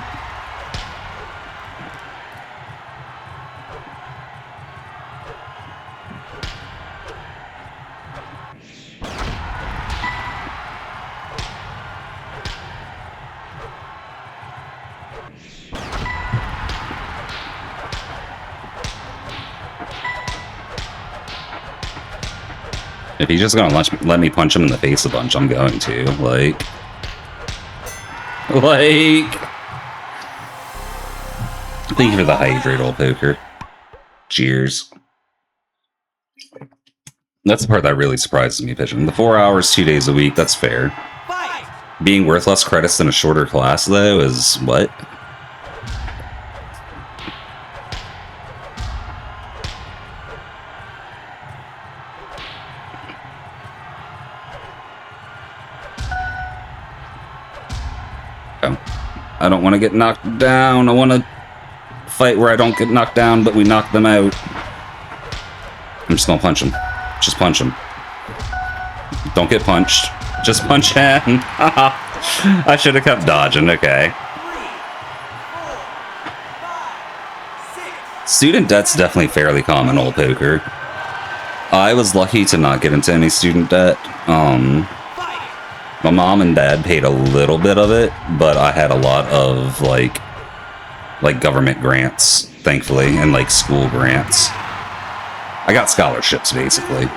If he's just gonna let me punch him in the face a bunch, I'm going to. Like... Thank you for the hydrate, old poker. Cheers. That's the part that really surprises me, Pigeon. The 4 hours, 2 days a week, that's fair. Fight! Being worth less credits than a shorter class, though, is what? I don't want to get knocked down. I want to fight where I don't get knocked down, but we knock them out. I'm just going to punch him. Just punch him. Don't get punched. Just punch him. I should have kept dodging. Okay. 3, 4, 5, 6. Student debt's definitely fairly common, old poker. I was lucky to not get into any student debt. Fight! My mom and dad paid a little bit of it, but I had a lot of, like government grants, thankfully, and, like, school grants. I got scholarships, basically. 3, 4,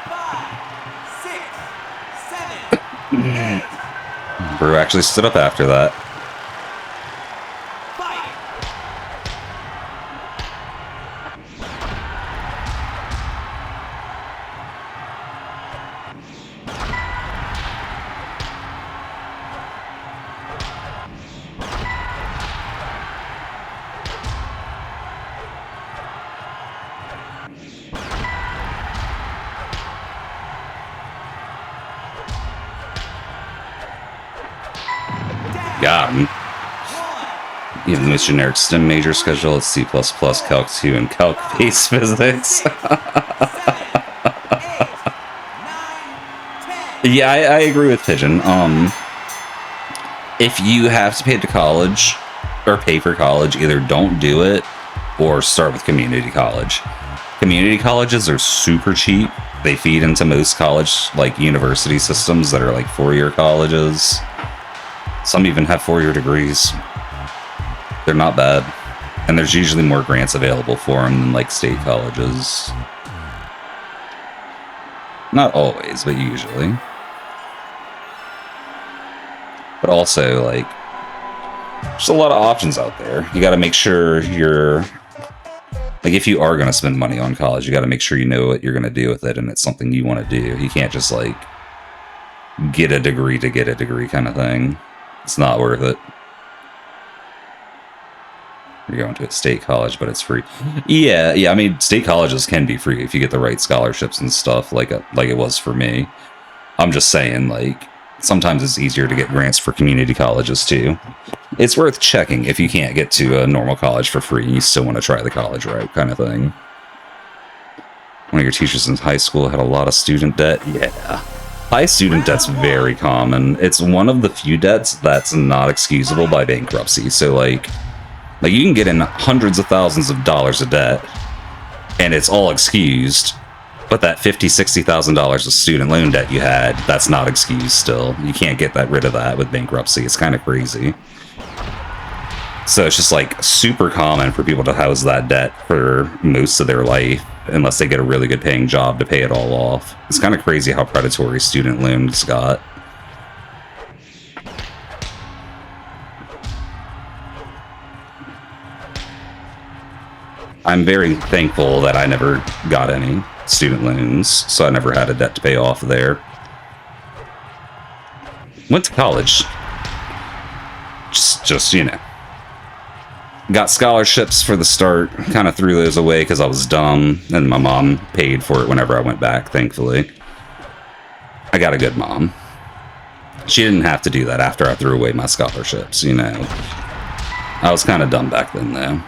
5, 6, 7, 8. Brew actually stood up after that. Fight! Got him. You have the most generic STEM major schedule. It's C++, Calc 2, and Calc-based physics. Yeah, I agree with Pigeon. If you have to pay to college, or pay for college, either don't do it, or start with community college. Community colleges are super cheap. They feed into most college, like, university systems that are like 4-year colleges. Some even have 4-year degrees. They're not bad. And there's usually more grants available for them than, like, state colleges. Not always, but usually. But also, like, there's a lot of options out there. You gotta make sure you're... Like, if you are gonna spend money on college, you gotta make sure you know what you're gonna do with it and it's something you want to do. You can't just, like, get a degree to get a degree kind of thing. It's not worth it. You're going to a state college, but it's free. Yeah, I mean, state colleges can be free if you get the right scholarships and stuff, like it was for me. I'm just saying, like, sometimes it's easier to get grants for community colleges, too. It's worth checking if you can't get to a normal college for free and you still want to try the college route kind of thing. One of your teachers in high school had a lot of student debt. Yeah. High student debt's very common. It's one of the few debts that's not excusable by bankruptcy. So, like you can get in hundreds of thousands of dollars of debt, and it's all excused. But that $50,000, $60,000 of student loan debt you had, that's not excused still. You can't get rid of that with bankruptcy. It's kind of crazy. So it's just, like, super common for people to house that debt for most of their life, unless they get a really good paying job to pay it all off. It's kind of crazy how predatory student loans got. I'm very thankful that I never got any student loans, so I never had a debt to pay off there. Went to college. Just you know. Got scholarships for the start, kind of threw those away because I was dumb, and my mom paid for it whenever I went back, thankfully. I got a good mom. She didn't have to do that after I threw away my scholarships, you know. I was kind of dumb back then, though.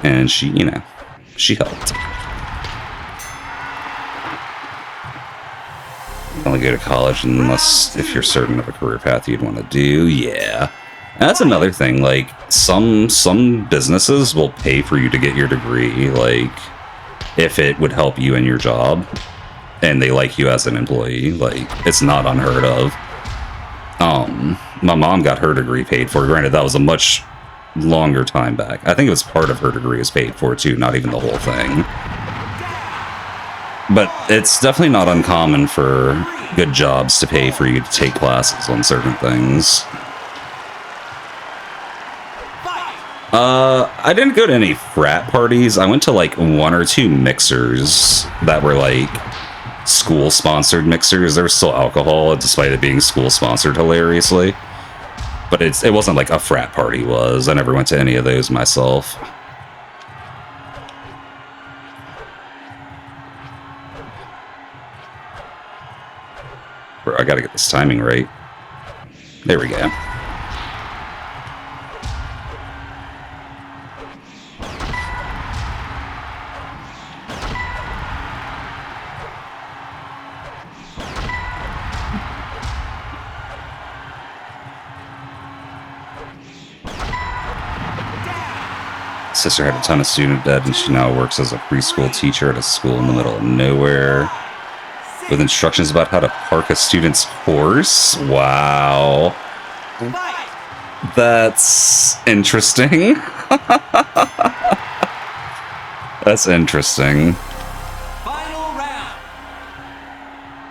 And she, you know, she helped. Only go to college unless if you're certain of a career path you'd want to do. Yeah. That's another thing, like, some businesses will pay for you to get your degree, like, if it would help you in your job, and they like you as an employee, like, it's not unheard of. My mom got her degree paid for. Granted, that was a much longer time back. I think it was part of her degree was paid for, too, not even the whole thing. But it's definitely not uncommon for good jobs to pay for you to take classes on certain things. I didn't go to any frat parties. I went to, like, 1 or 2 mixers that were, like, school-sponsored mixers. There was still alcohol, despite it being school-sponsored, hilariously. But it wasn't like a frat party was. I never went to any of those myself. I gotta get this timing right. There we go. Sister had a ton of student debt, and she now works as a preschool teacher at a school in the middle of nowhere with instructions about how to park a student's horse. Wow. That's interesting. That's interesting. Final round.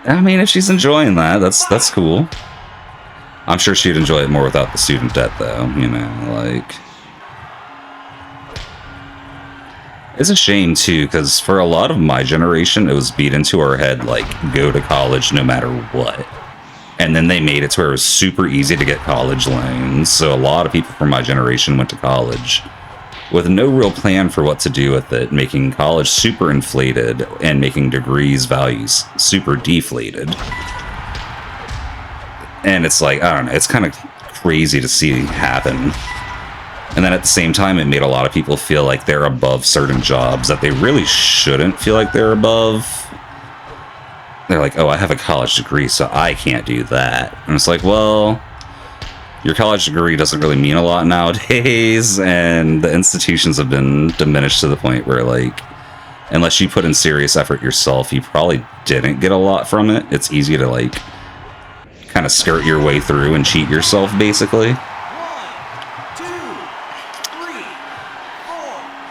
I mean, if she's enjoying that, that's cool. I'm sure she'd enjoy it more without the student debt, though, you know, like... It's a shame, too, because for a lot of my generation, it was beat into our head, like, go to college no matter what. And then they made it to where it was super easy to get college loans, so a lot of people from my generation went to college with no real plan for what to do with it, making college super inflated and making degrees values super deflated. And it's like, I don't know, it's kind of crazy to see happen. And then at the same time, it made a lot of people feel like they're above certain jobs that they really shouldn't feel like they're above. They're like, oh, I have a college degree, so I can't do that. And it's like, well, your college degree doesn't really mean a lot nowadays, and the institutions have been diminished to the point where, like, unless you put in serious effort yourself, you probably didn't get a lot from it. It's easy to, like, kind of skirt your way through and cheat yourself, basically. 1, 2, 3,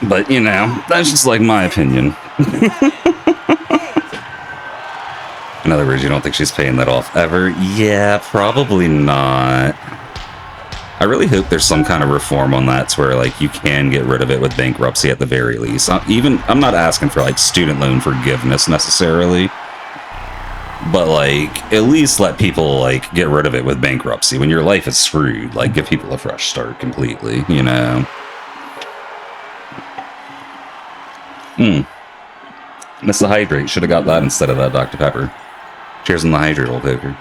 4. But, you know, that's just, like, my opinion. In other words, you don't think she's paying that off ever? Yeah, probably not. I really hope there's some kind of reform on that to where, like, you can get rid of it with bankruptcy at the very least. I'm not asking for, like, student loan forgiveness necessarily, but, like, at least let people, like, get rid of it with bankruptcy. When your life is screwed, like, give people a fresh start completely, you know? Miss the hydrate. Should have got that instead of that Dr. Pepper. Cheers on the hydrate, old poker.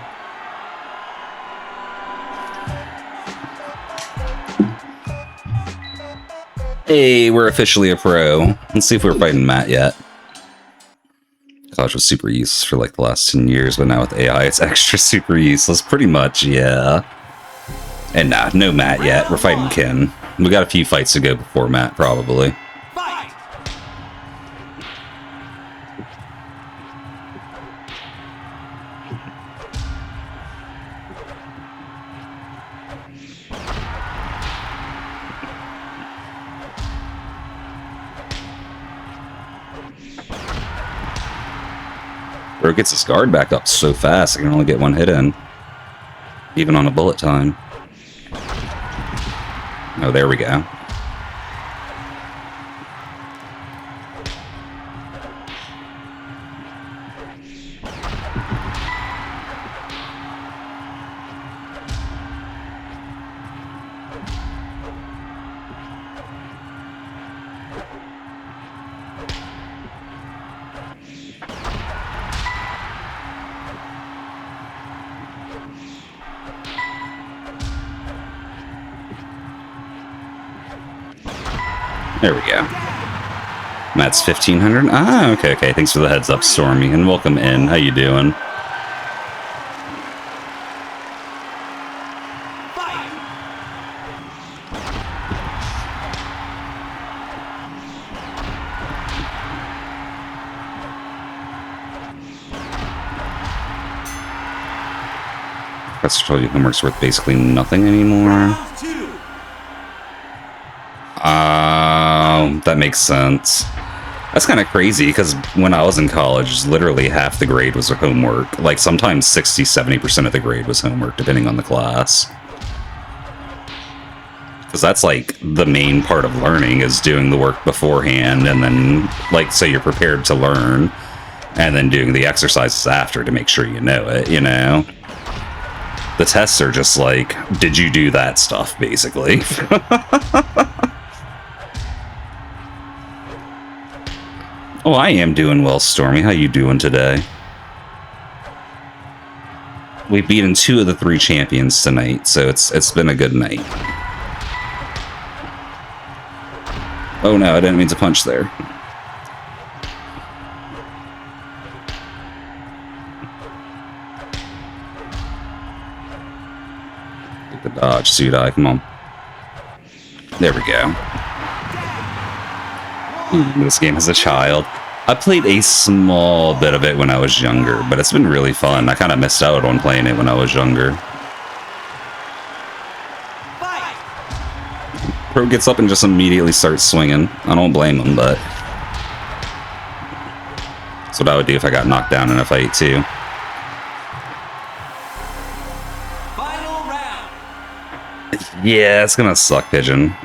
Hey, we're officially a pro. Let's see if we're fighting Matt yet. College was super useless for like the last 10 years, but now with AI, it's extra super useless. Pretty much, yeah. And nah, no Matt yet. We're fighting Ken. We got a few fights to go before Matt, probably. Fight! Bro gets his guard back up so fast, I can only get one hit in. Even on a bullet time. Oh, there we go. There we go. Matt's 1500. Ah, okay. Thanks for the heads up, Stormy, and welcome in. How you doing? Professor told you homework's worth basically nothing anymore. Round 2. That makes sense. That's kind of crazy, because when I was in college, literally half the grade was homework. Like, sometimes 60-70% of the grade was homework, depending on the class. Because that's, like, the main part of learning, is doing the work beforehand, and then, like, so you're prepared to learn, and then doing the exercises after to make sure you know it, you know? The tests are just like, did you do that stuff, basically? Oh, I am doing well, Stormy. How you doing today? We've beaten 2 of the 3 champions tonight, so it's been a good night. Oh no, I didn't mean to punch there. Get the dodge, Sudai, come on. There we go. This game as a child. I played a small bit of it when I was younger, but it's been really fun. I kind of missed out on playing it when I was younger. Pro gets up and just immediately starts swinging. I don't blame him, but that's what I would do if I got knocked down in a fight, too. Final round. Yeah, it's gonna suck, Pigeon.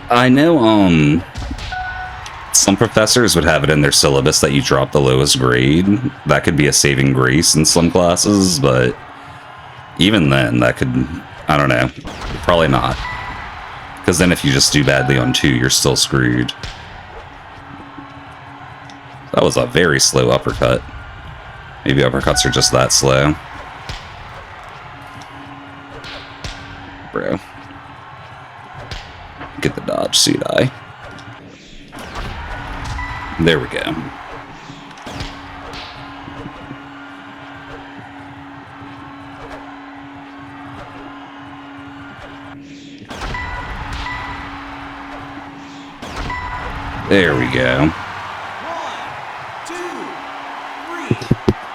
I know, some professors would have it in their syllabus that you drop the lowest grade. That could be a saving grace in some classes, but even then, that could, I don't know, probably not. Because then if you just do badly on 2, you're still screwed. That was a very slow uppercut. Maybe uppercuts are just that slow. Sudai. There we go. There we go. 1, 2,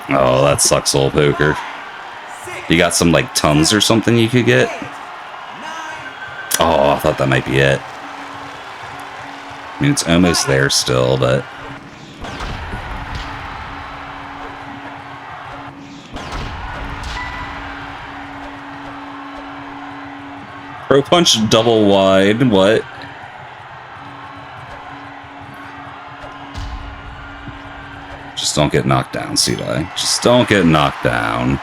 3, Oh, that sucks, old poker. 6, You got some, like, tons or something you could get? 8, 9, Oh, I thought that might be it. I mean, it's almost there still, but... Pro punch double wide, what? Just don't get knocked down, Sudai. Just don't get knocked down.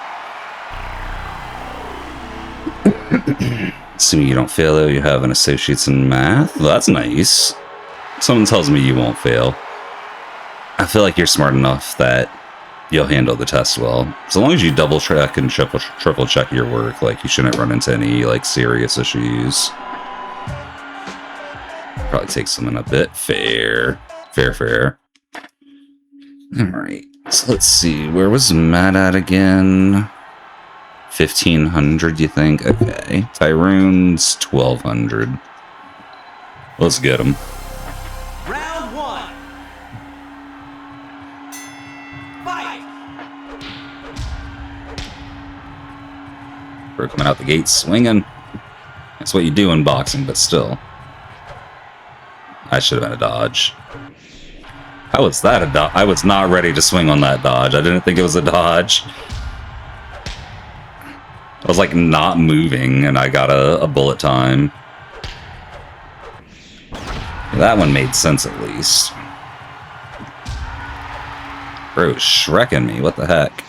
Assuming you don't fail, though, you have an associate's in math. Well, that's nice. Someone tells me you won't fail. I feel like you're smart enough that you'll handle the test well. So long as you double check and triple check your work, like, you shouldn't run into any, like, serious issues. Probably take someone a bit. Fair. Fair. Alright. So let's see. Where was Matt at again? 1,500, you think? Okay. Tyrone's 1,200. Let's get him. round 1. Fight! We're coming out the gate swinging. That's what you do in boxing, but still. I should have been a dodge. How was that a dodge? I was not ready to swing on that dodge. I didn't think it was a dodge. I was like not moving and I got a bullet time. That one made sense at least. Bro, Shrekking me. What the heck?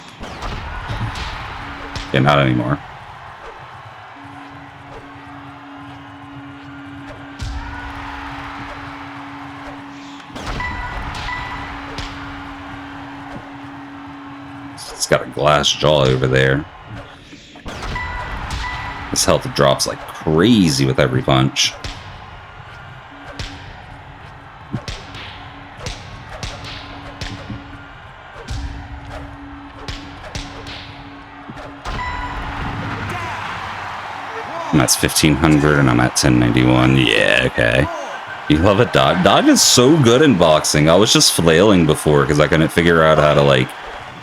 Okay, not anymore. It's got a glass jaw over there. His health drops like crazy with every punch. And that's 1,500 and I'm at 1091. Yeah, okay. You love it, Dodge. Dodge is so good in boxing. I was just flailing before because I couldn't figure out how to, like,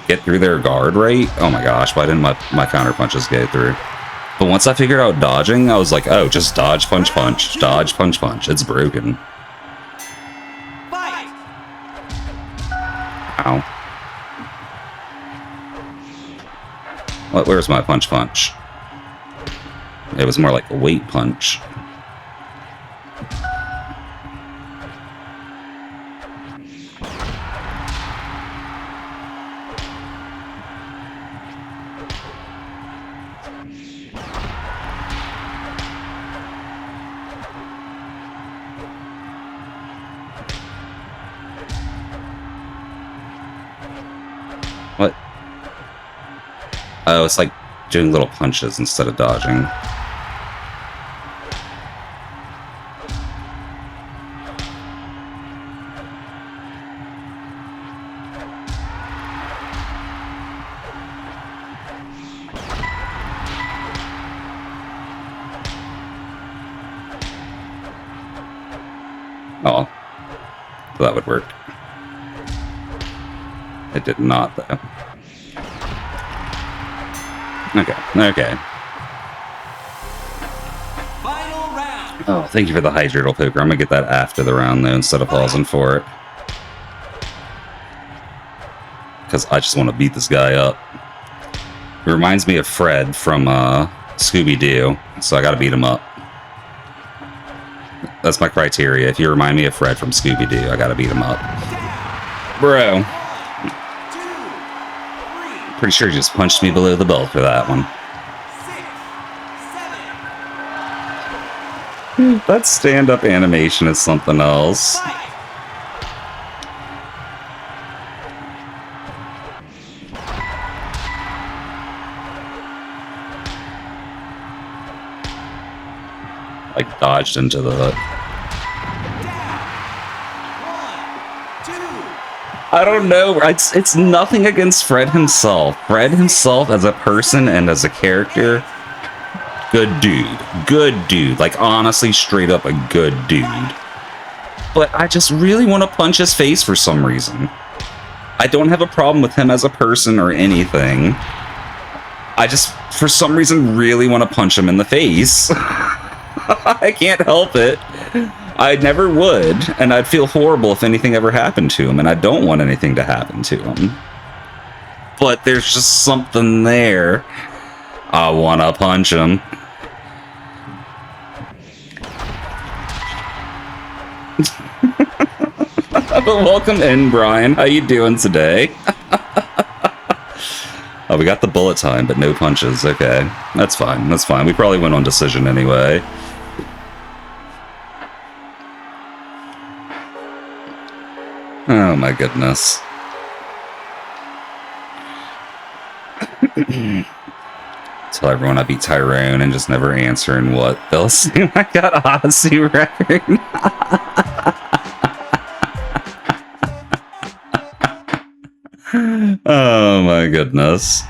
get through their guard right. Oh my gosh, why didn't my counter punches go through? But once I figured out dodging, I was like, oh, just dodge, punch, punch. Dodge, punch, punch. It's broken. Fight! Ow. What? Where's my punch, punch? It was more like a weight punch. What? Oh, it's like doing little punches instead of dodging. Oh, that would work. It did not, though. Okay. Final round! Oh, thank you for the Hydreital poker. I'm gonna get that after the round, though, instead of pausing for it. Because I just want to beat this guy up. It reminds me of Fred from Scooby-Doo, so I gotta beat him up. That's my criteria. If you remind me of Fred from Scooby-Doo, I gotta beat him up. Bro. 1, 2, 3, Pretty sure he just punched me below the belt for that one. 6, 7, That stand-up animation is something else. fight! Like, dodged into the hook. I don't know. It's nothing against Fred himself. Fred himself as a person and as a character, good dude. Good dude. Like, honestly, straight up a good dude. But I just really want to punch his face for some reason. I don't have a problem with him as a person or anything. I just, for some reason, really want to punch him in the face. I can't help it. I never would, and I'd feel horrible if anything ever happened to him, and I don't want anything to happen to him. But there's just something there. I want to punch him. Welcome in, Brian. How you doing today? Oh, we got the bullet time, but no punches. Okay, that's fine. That's fine. We probably went on decision anyway. Oh my goodness. Tell everyone I beat Tyrone and just never answering what they'll assume I got Odyssey record. Oh my goodness.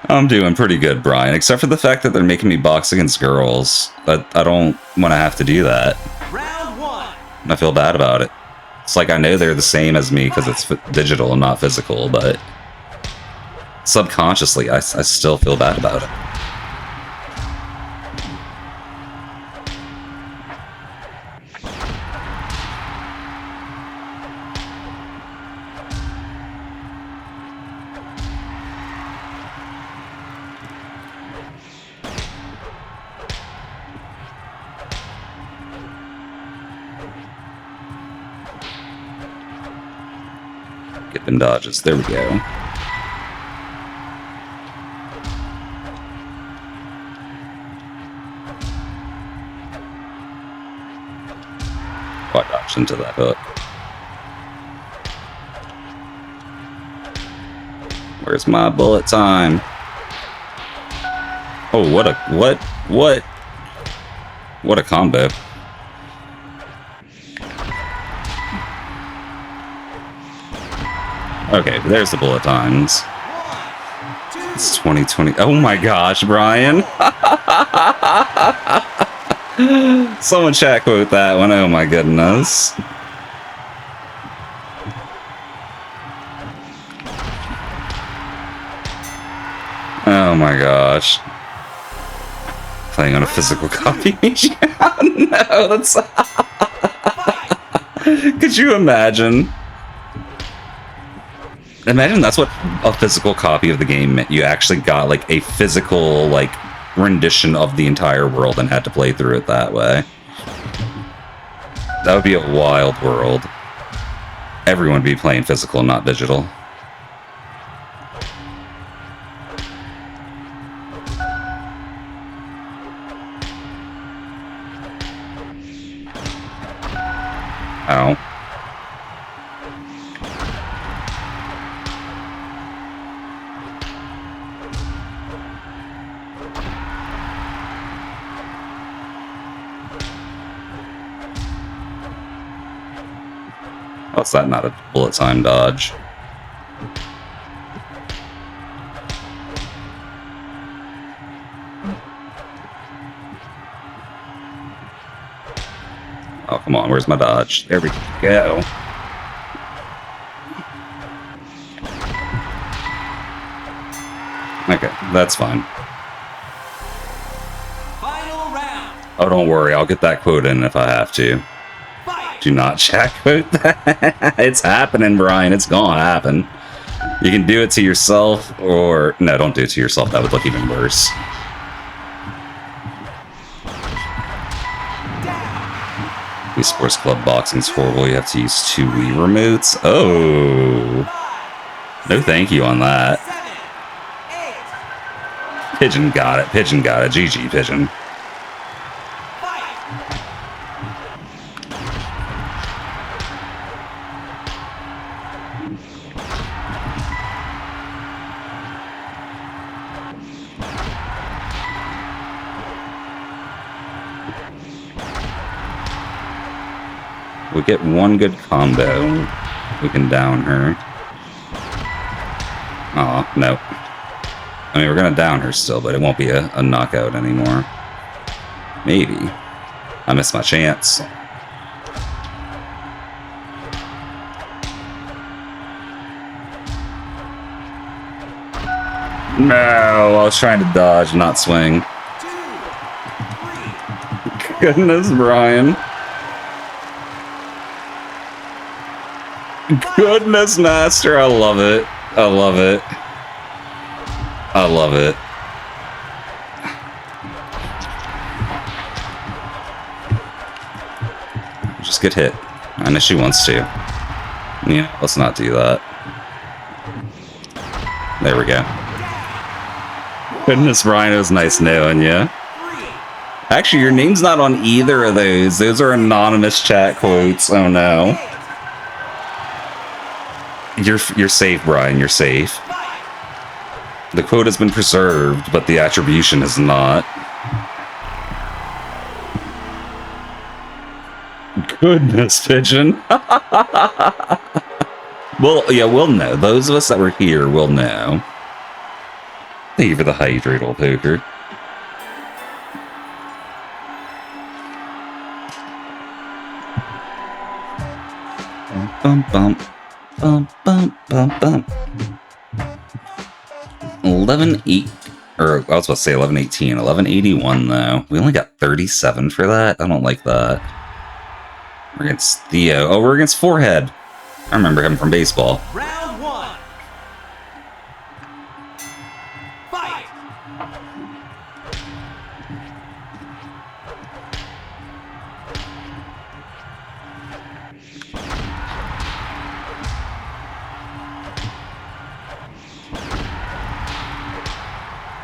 I'm doing pretty good, Brian, except for the fact that they're making me box against girls. I don't want to have to do that. Round 1. I feel bad about it. It's like I know they're the same as me because it's digital and not physical, but subconsciously I still feel bad about it. Get them dodges. There we go. Oh, I dodged into that hook. Where's my bullet time? Oh, what a combo. Okay, there's the bullet times. It's 2020. Oh my gosh, Brian. Someone chat quote that one. Oh my goodness. Oh my gosh. Playing on a physical copy. No, that's... Could you imagine? Imagine that's what a physical copy of the game meant. You actually got like a physical like rendition of the entire world and had to play through it that way. That would be a wild world. Everyone would be playing physical, not digital. Ow. What's that? Not a bullet time dodge. Oh, come on. Where's my dodge? There we go. Okay, that's fine. Final round. Oh, don't worry. I'll get that quote in if I have to. Fight. Do not chat quote that. It's happening, Brian. It's gonna happen. You can do it to yourself, or... No, don't do it to yourself. That would look even worse. Wii Sports Club boxing's horrible. You have to use 2 Wii remotes. Oh. No thank you on that. 7, 8. Pigeon got it. Pigeon got it. GG, Pigeon. Fight. We get one good combo. We can down her. Aw, no. I mean, we're gonna down her still, but it won't be a knockout anymore. Maybe. I missed my chance. No, I was trying to dodge, not swing. 2, 3. Goodness, Brian. Goodness, Master, I love it. I love it. I love it. Just get hit. I know she wants to. Yeah, let's not do that. There we go. Goodness, Brian, it was nice knowing you. Actually, your name's not on either of those. Those are anonymous chat quotes. Oh no. You're safe, Brian. You're safe. The quote has been preserved, but the attribution is not. Goodness, Pigeon. Well, yeah, we'll know. Those of us that were here will know. Thank you for the hydrate, old poker. Bum, bum, bum, bum, bum, bum. 11-8, or I was about to say 11-18, 11-81 though. We only got 37 for that. I don't like that. We're against Theo. Oh, we're against Forehead. I remember him from baseball. Round 1. Fight.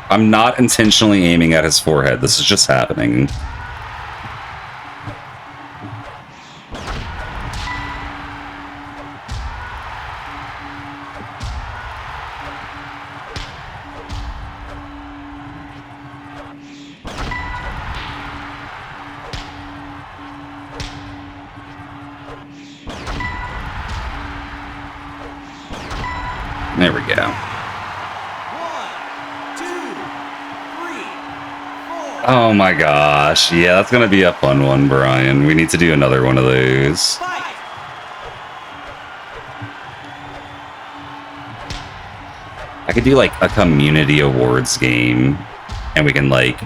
I'm not intentionally aiming at his forehead. This is just happening. There we go. 1, 2, 3, 4. Oh my gosh. Yeah, that's going to be a fun one, Brian. We need to do another one of those. Fight. I could do like a community awards game, and we can like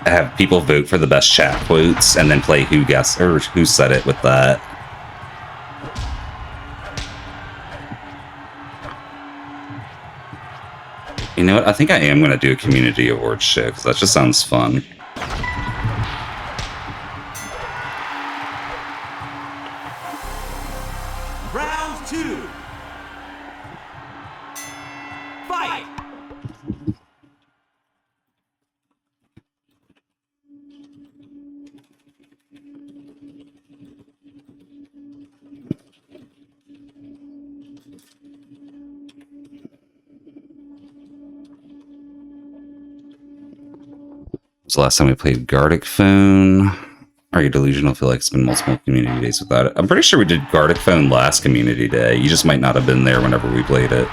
have people vote for the best chat quotes and then play who guessed or who said it with that. You know what? I think I am going to do a community awards show because that just sounds fun. Round 2. Fight. So last time we played Gartic Phone. Are you delusional? I feel like it's been multiple community days without it. I'm pretty sure we did Gartic Phone last community day. You just might not have been there whenever we played it.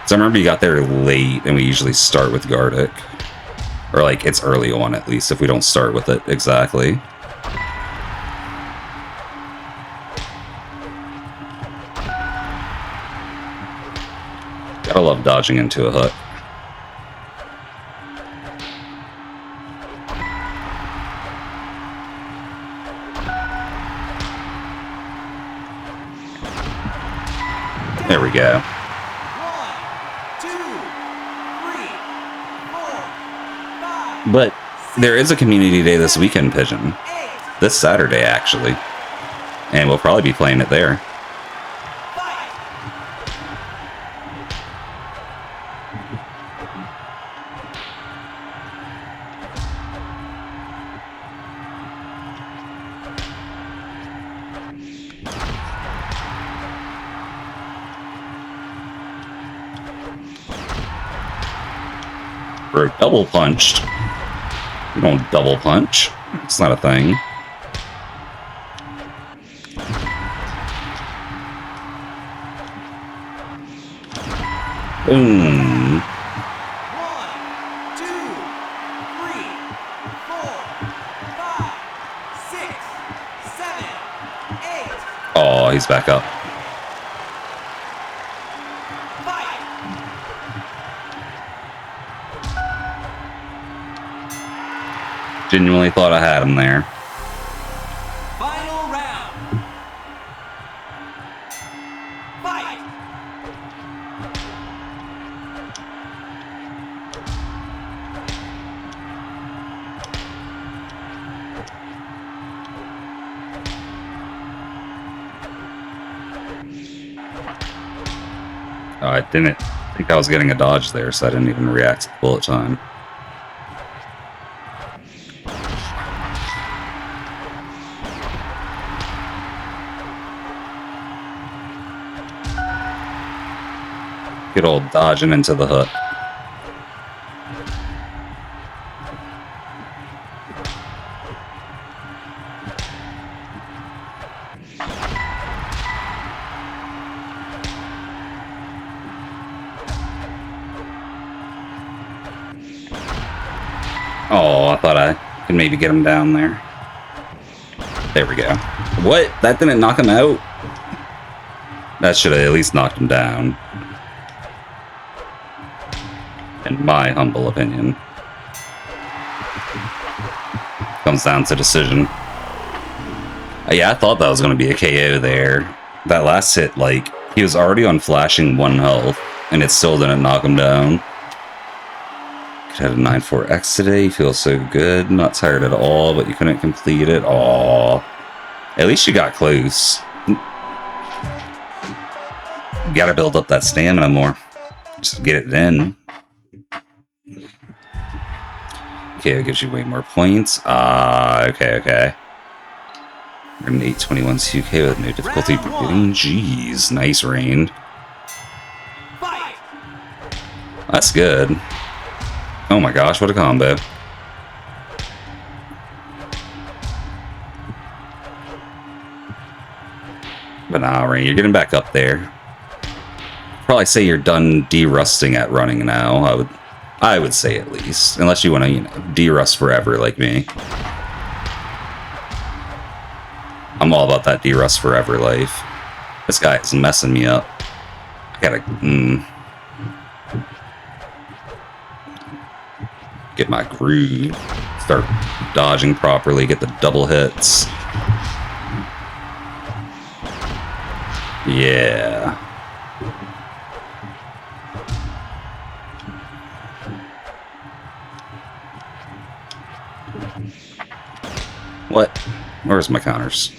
So I remember you got there late, and we usually start with Gartic. Or like, it's early on at least, if we don't start with it exactly. Gotta love dodging into a hook. There we go. 1, 2, 3, 4, 5. But there is a community day this weekend, Pigeon. This Saturday, actually. And we'll probably be playing it there. We're double punched. We don't double punch. It's not a thing. Boom. 1, 2, 3, 4, 5, 6, 7, 8. Oh, he's back up. Fight! Genuinely thought I had him there. Final round. Fight! Oh, I didn't think I was getting a dodge there, so I didn't even react to bullet time. Good old dodging into the hook. Oh, I thought I could maybe get him down there. There we go. What? That didn't knock him out? That should have at least knocked him down. In my humble opinion. Comes down to decision. Yeah, I thought that was going to be a KO there. That last hit, like, he was already on flashing 1 health, and it still didn't knock him down. Could have a 9-4X today. You feel so good. Not tired at all, but you couldn't complete it. Aww. At least you got close. You gotta build up that stamina more. Just get it in. Okay, it gives you way more points. Okay. We're an 821 2K with no difficulty breathing. Jeez, nice rain. Fight! That's good. Oh my gosh, what a combo. But nah, Rain, you're getting back up there. Probably say you're done de-rusting at running now. I would say at least. Unless you want to, de-rust forever like me. I'm all about that de-rust forever life. This guy is messing me up. I gotta, get my groove. Start dodging properly, get the double hits. Yeah. What? Where's my counters?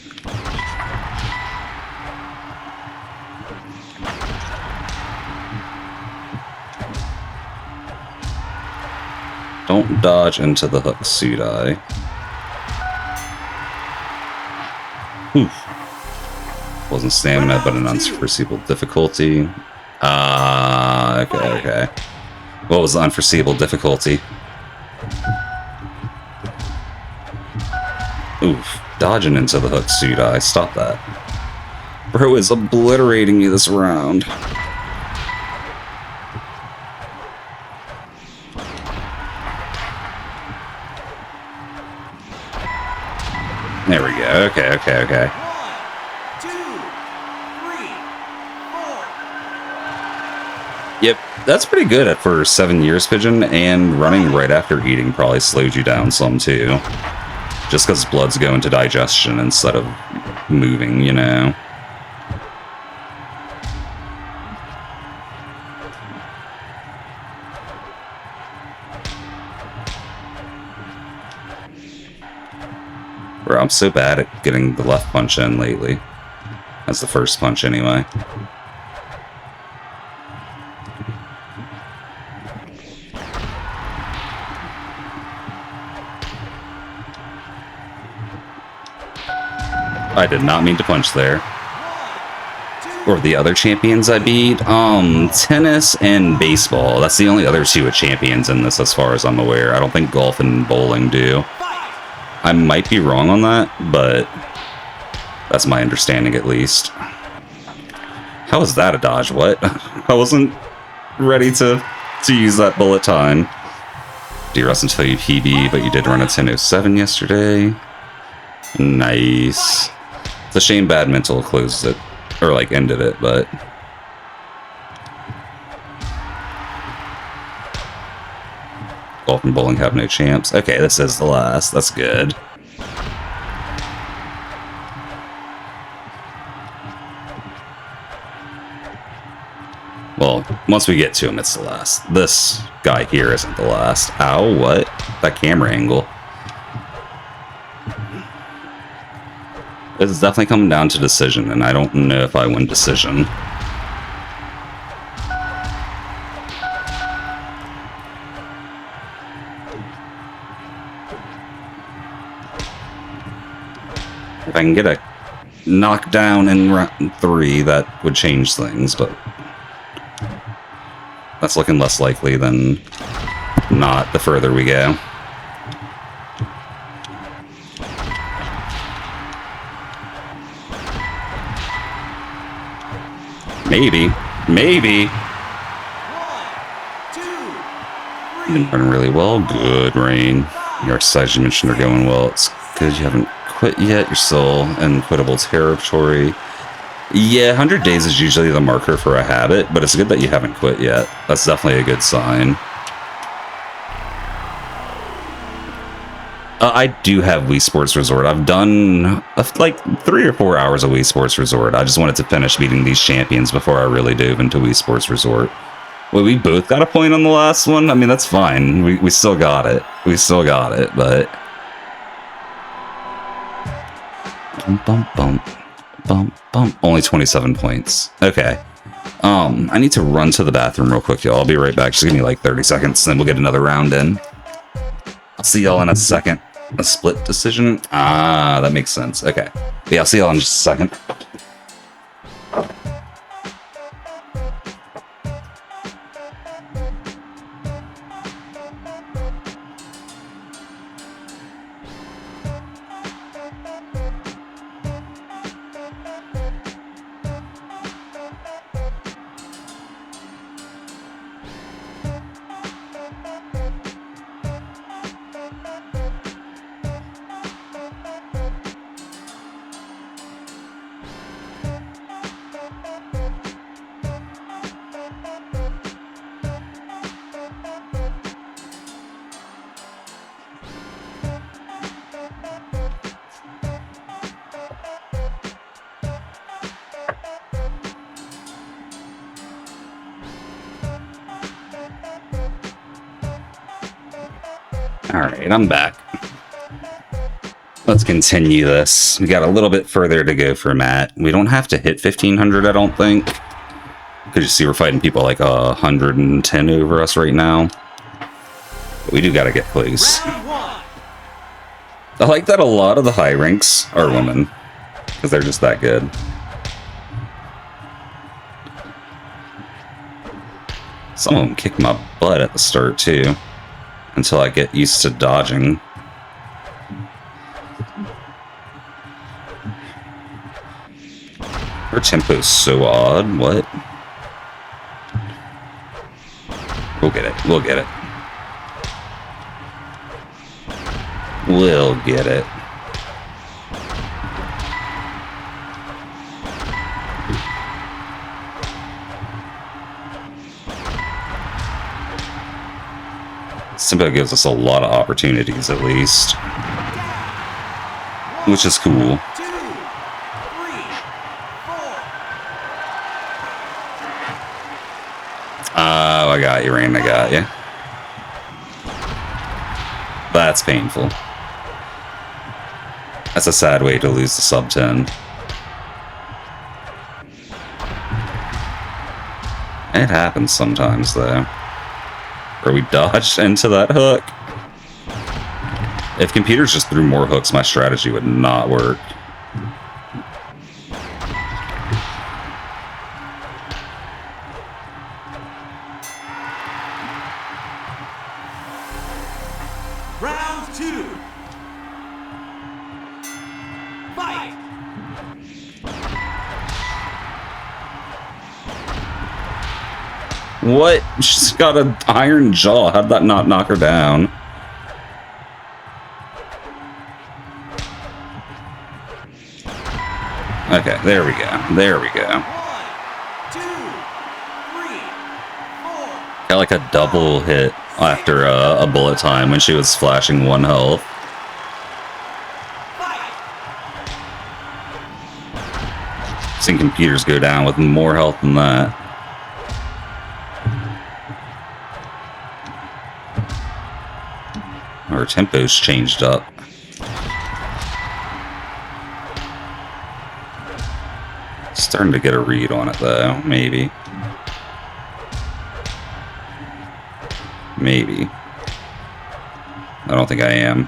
Don't dodge into the hook, Sudai. Oof. Wasn't stamina, but an unforeseeable difficulty. Okay. What was the unforeseeable difficulty? Oof. Dodging into the hook, Sudai. Stop that. Bro is obliterating me this round. There we go. Okay. 1, 2, 3, 4. Yep, that's pretty good for 7 years, Pigeon, and running right after eating probably slowed you down some too. Just because blood's going to digestion instead of moving, Bro, I'm so bad at getting the left punch in lately. That's the first punch anyway. I did not mean to punch there. Or the other champions I beat? Tennis and baseball. That's the only other two with champions in this as far as I'm aware. I don't think golf and bowling do. I might be wrong on that, but that's my understanding at least. How was that a dodge? What? I wasn't ready to use that bullet time. DRS until you PB, but you did run a 10:07 yesterday. Nice. It's a shame Badminton closed it, or like ended it, but golf and bowling have no champs. Okay, this is the last. That's good. Well, once we get to him, it's the last. This guy here isn't the last. Ow, what? That camera angle. This is definitely coming down to decision, and I don't know if I win decision. If I can get a knockdown in round 3, that would change things, but that's looking less likely than not the further we go. Maybe. Maybe. 1, 2, 3. Been running really well. Good, Rain. Your exercise you mentioned are going well. It's good you haven't quit yet. You're still in quittable territory. Yeah, 100 days is usually the marker for a habit, but it's good that you haven't quit yet. That's definitely a good sign. I do have Wii Sports Resort. I've done like 3 or 4 hours of Wii Sports Resort. I just wanted to finish beating these champions before I really dove into Wii Sports Resort. Well, we both got a point on the last one. I mean, that's fine. We still got it. We still got it, but... Bump, bump, bump. Bump, bump. Only 27 points. Okay. I need to run to the bathroom real quick, y'all. I'll be right back. Just give me like 30 seconds, then we'll get another round in. I'll see y'all in a second. A split decision? Ah, that makes sense. Okay. But yeah, I'll see y'all in just a second. Alright, I'm back. Let's continue this. We got a little bit further to go for Matt. We don't have to hit 1500, I don't think. Because you see we're fighting people like 110 over us right now. But we do gotta get close. Round 1. I like that a lot of the high ranks are women. Because they're just that good. Some of them kick my butt at the start, too. Until I get used to dodging. Her tempo's so odd. What? We'll get it. We'll get it. We'll get it. Simba gives us a lot of opportunities, at least. Which is cool. 2, 3, 4. Oh, I got you, Rain. I got you. That's painful. That's a sad way to lose the sub 10. It happens sometimes, though. Or we dodged into that hook. If computers just threw more hooks, my strategy would not work. Round 2. Fight. What? She's got an iron jaw. How'd that not knock her down? Okay, there we go. There we go. 1, 2, 3, 4. Got like a double hit after a bullet time when she was flashing 1 health. Fight! Seen computers go down with more health than that. Our tempo's changed up. Starting to get a read on it though, maybe. Maybe. I don't think I am.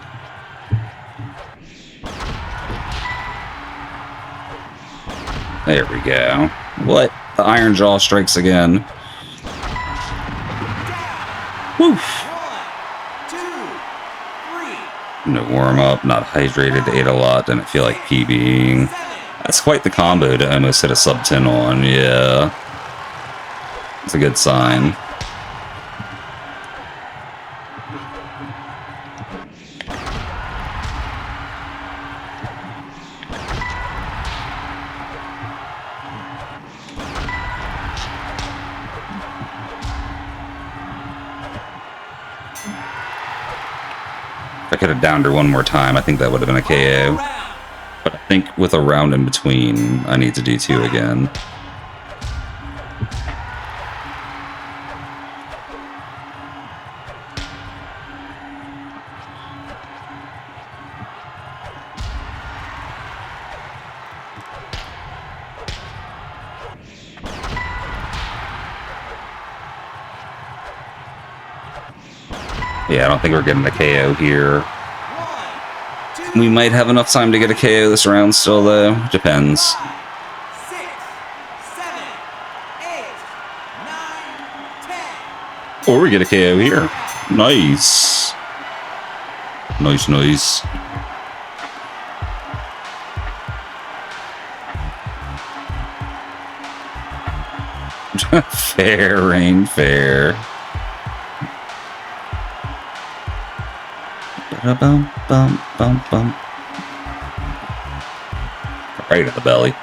There we go. What? The iron jaw strikes again. Woof. 1, 2, 3. No warm up, not hydrated, ate a lot, didn't feel like PBing. That's quite the combo to almost hit a sub 10 on, yeah. It's a good sign. If I could have downed her one more time, I think that would have been a KO. Round. But I think with a round in between, I need to do 2 again. Yeah, I don't think we're getting a KO here. 1, 2, We might have enough time to get a KO this round still, though. Depends. 6, 7, 8, 9, 10. Or we get a KO here. Nice. Nice, nice. Fair, Rain, fair. Bum, bum, bum, bum. Right in the belly.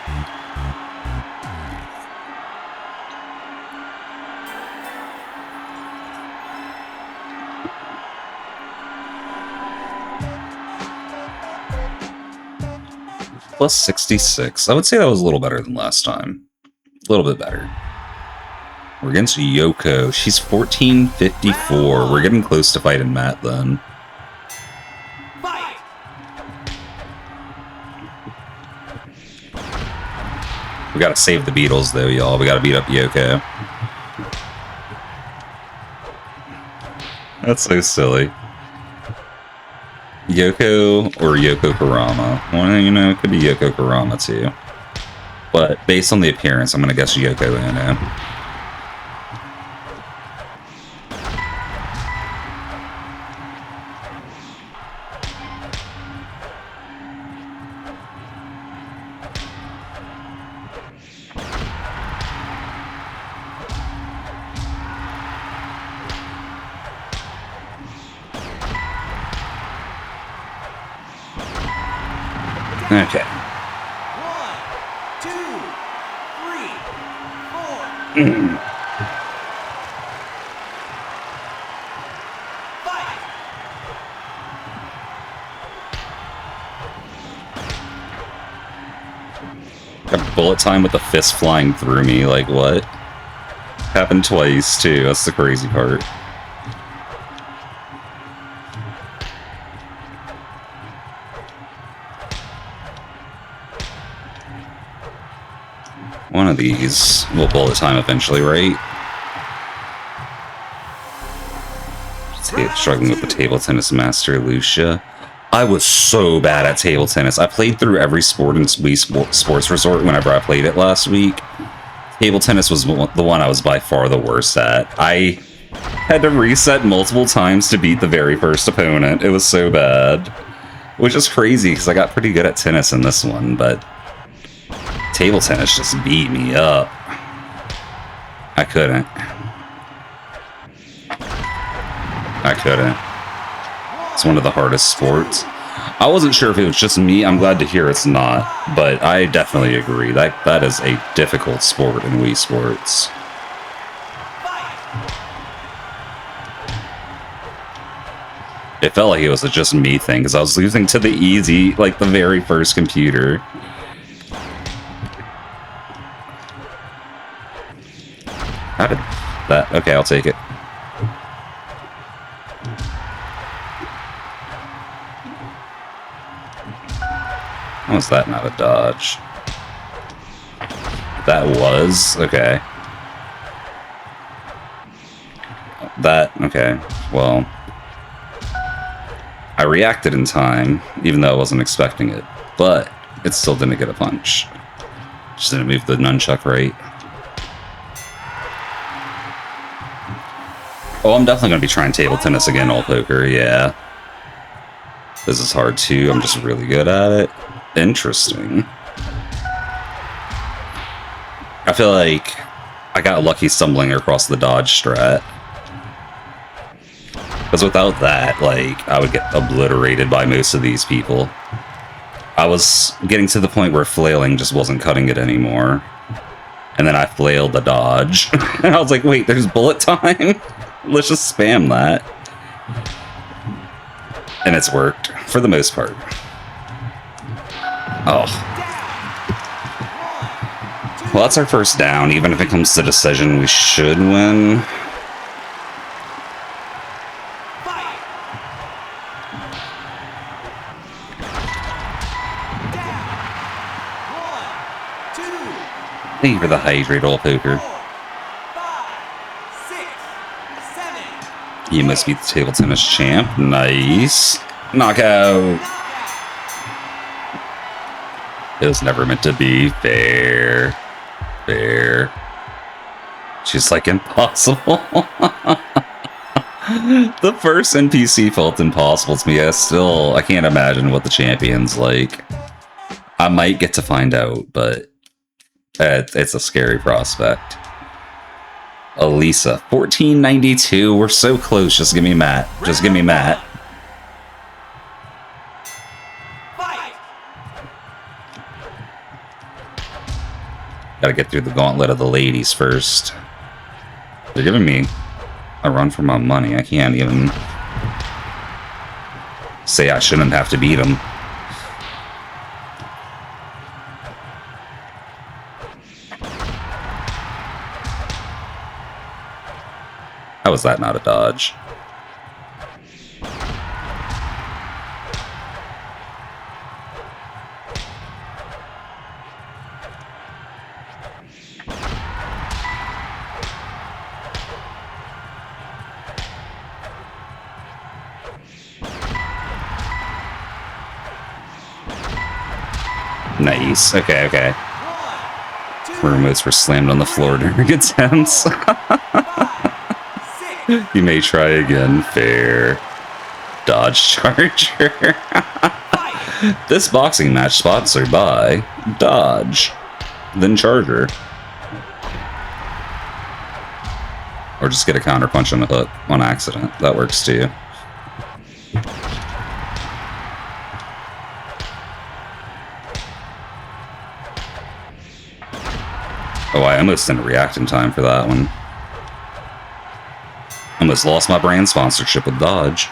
Plus 66. I would say that was a little better than last time. A little bit better. We're against Yoko. She's 1454. We're getting close to fighting Matt then. Fight! We gotta save the Beatles though, y'all. We gotta beat up Yoko. That's so silly. Yoko or Yoko Kurama. Well, you know, it could be Yoko Kurama too. But based on the appearance, I'm gonna guess Yoko Ono. Okay. 1, 2, 3, 4. Fight! Got bullet time with the fist flying through me, like what? Happened twice too, that's the crazy part. One of these will bullet time eventually, right? Struggling with the table tennis master, Lucia. I was so bad at table tennis. I played through every sport in Wii Sports Resort whenever I played it last week. Table tennis was the one I was by far the worst at. I had to reset multiple times to beat the very first opponent. It was so bad. Which is crazy, because I got pretty good at tennis in this one, but table tennis just beat me up. I couldn't. couldn't. It's one of the hardest sports. I wasn't sure if it was just me. I'm glad to hear it's not, but I definitely agree. That is a difficult sport in Wii Sports. It felt like it was a just me thing, because I was losing to the easy, like the very first computer. How did that? Okay, I'll take it. How was that not a dodge? That was? Okay. Okay. Well, I reacted in time, even though I wasn't expecting it, but it still didn't get a punch. Just didn't move the nunchuck right. Oh, I'm definitely going to be trying table tennis again, old poker, yeah. This is hard too, I'm just really good at it. Interesting. I feel like I got lucky stumbling across the dodge strat. Because without that, like, I would get obliterated by most of these people. I was getting to the point where flailing just wasn't cutting it anymore. And then I flailed the dodge. And I was like, wait, there's bullet time? Let's just spam that. And it's worked, for the most part. Oh. Well, that's our first down. Even if it comes to decision, we should win. Thank you for the hydrate, old poker. 4, 5, 6, 7. You must be the table tennis champ. Nice. Knockout. It was never meant to be. Fair. Fair. She's like impossible. The first NPC felt impossible to me. I can't imagine what the champion's like. I might get to find out, but it's a scary prospect. Elisa, 1492. We're so close. Just give me Matt. Just give me Matt. Gotta get through the gauntlet of the ladies first. They're giving me a run for my money. I can't even say I shouldn't have to beat them. How was that not a dodge? Nice. Okay, okay. Remotes were slammed on the floor during attempts. You may try again. Fair. Dodge Charger. This boxing match sponsored by Dodge, then Charger. Or just get a counter punch on the hook on accident. That works too. Oh, I almost didn't react in time for that one. Almost lost my brand sponsorship with Dodge.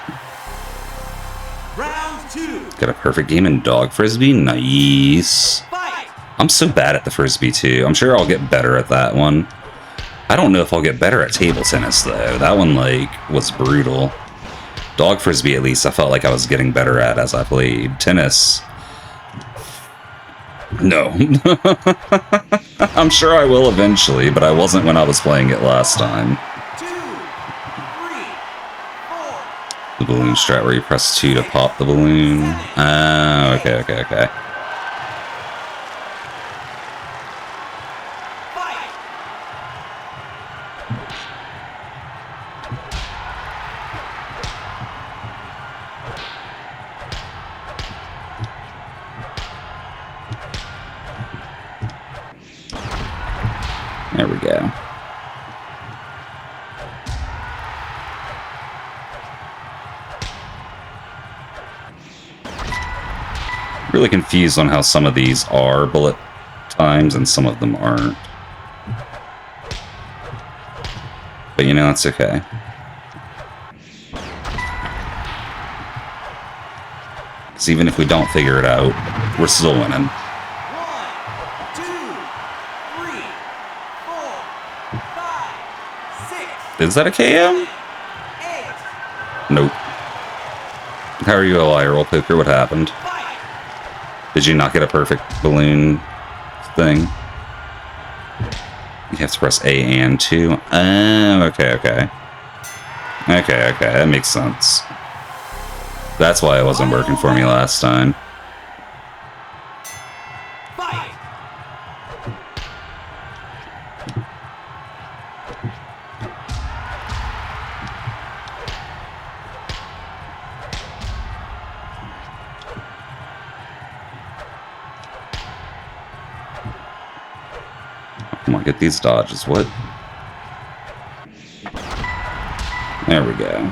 Round 2. Got a perfect game in Dog Frisbee. Nice. Fight. I'm so bad at the Frisbee too. I'm sure I'll get better at that one. I don't know if I'll get better at table tennis though. That one, like, was brutal. Dog Frisbee, at least, I felt like I was getting better at as I played. Tennis, no. I'm sure I will eventually, but I wasn't when I was playing it last time. 2, 3, 4. The balloon strat where you press 2 to pop the balloon. Okay. Fight. There we go. really confused on how some of these are bullet times and some of them aren't. But you know, that's okay. Because even if we don't figure it out, we're still winning. 1, 2, 3, 4, 5, 6, Is that a KM? 8. Nope. How are you a liar, roll poker? What happened? Fight. Did you not get a perfect balloon thing? You have to press A and 2. Okay, okay. Okay, okay, that makes sense. That's why it wasn't working for me last time. Fight. Come on, get these dodges. What? There we go.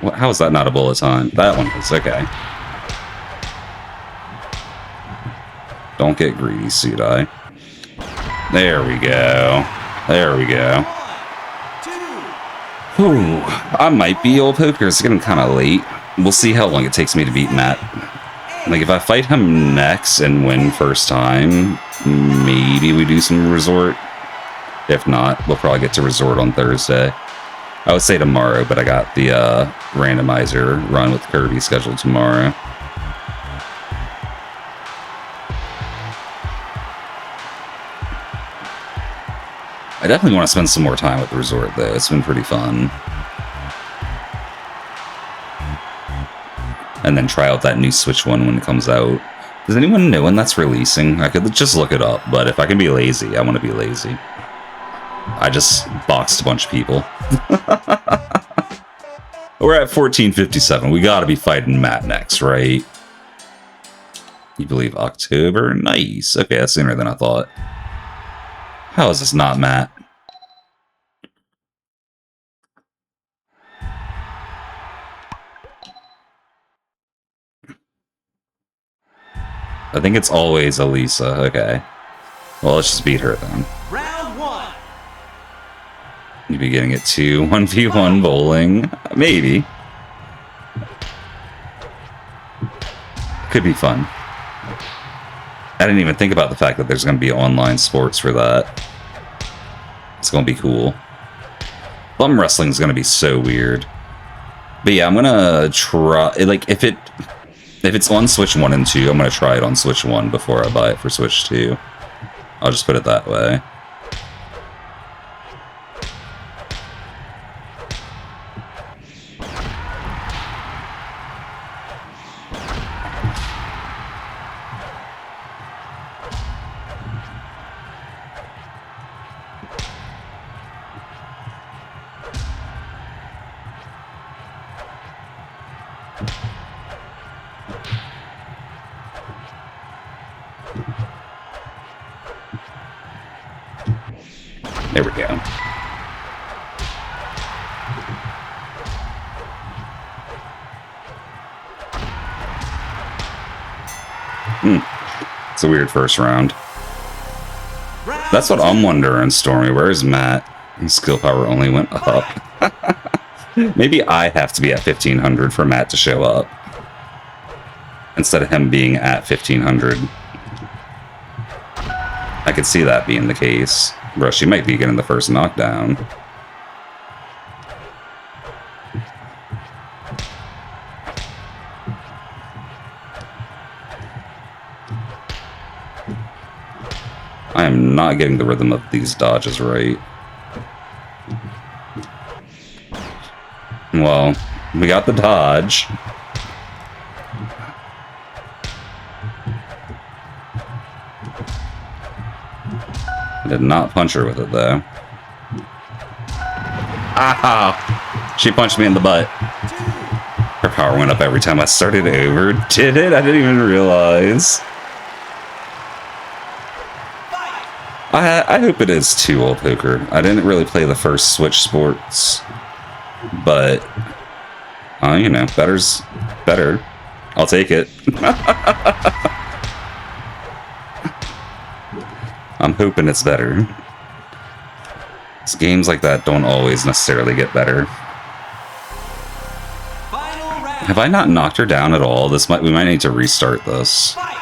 What, how is that not a bullet time? That one is, okay. Don't get greedy, Sudai. There we go. There we go. 1, 2. Whew. I might be old poker. It's getting kind of late. We'll see how long it takes me to beat Matt. Like, if I fight him next and win first time, maybe we do some resort. If not, we'll probably get to resort on Thursday. I would say tomorrow, but I got the randomizer run with Kirby scheduled tomorrow. I definitely want to spend some more time with the resort, though. It's been pretty fun. And then try out that new Switch one when it comes out. Does anyone know when that's releasing? I could just look it up, but if I can be lazy, I want to be lazy. I just boxed a bunch of people. We're at 1457. We gotta be fighting Matt next, right? You believe October? Nice. Okay, that's sooner than I thought. How is this not Matt? I think it's always Elisa. Okay. Well, let's just beat her then. Round 1. You'd be getting it to 1v1 bowling. Maybe. Could be fun. I didn't even think about the fact that there's going to be online sports for that. It's going to be cool. Bum wrestling is going to be so weird. But yeah, I'm going to try... Like, if it's on Switch 1 and 2, I'm going to try it on Switch 1 before I buy it for Switch 2. I'll just put it that way. There we go. It's a weird first round. That's what I'm wondering, Stormy. Where's Matt? His skill power only went up. Maybe I have to be at 1500 for Matt to show up. Instead of him being at 1500. I could see that being the case. Bro, she might be getting the first knockdown. I am not getting the rhythm of these dodges right. Well, we got the dodge. I did not punch her with it, though. Ah! She punched me in the butt. Her power went up every time I started over. Did it? I didn't even realize. I hope it is too, old poker. I didn't really play the first Switch Sports, but you know, better's better. I'll take it. I'm hoping it's better. Games like that don't always necessarily get better. Final round. Have I not knocked her down at all? We might need to restart this. Fight.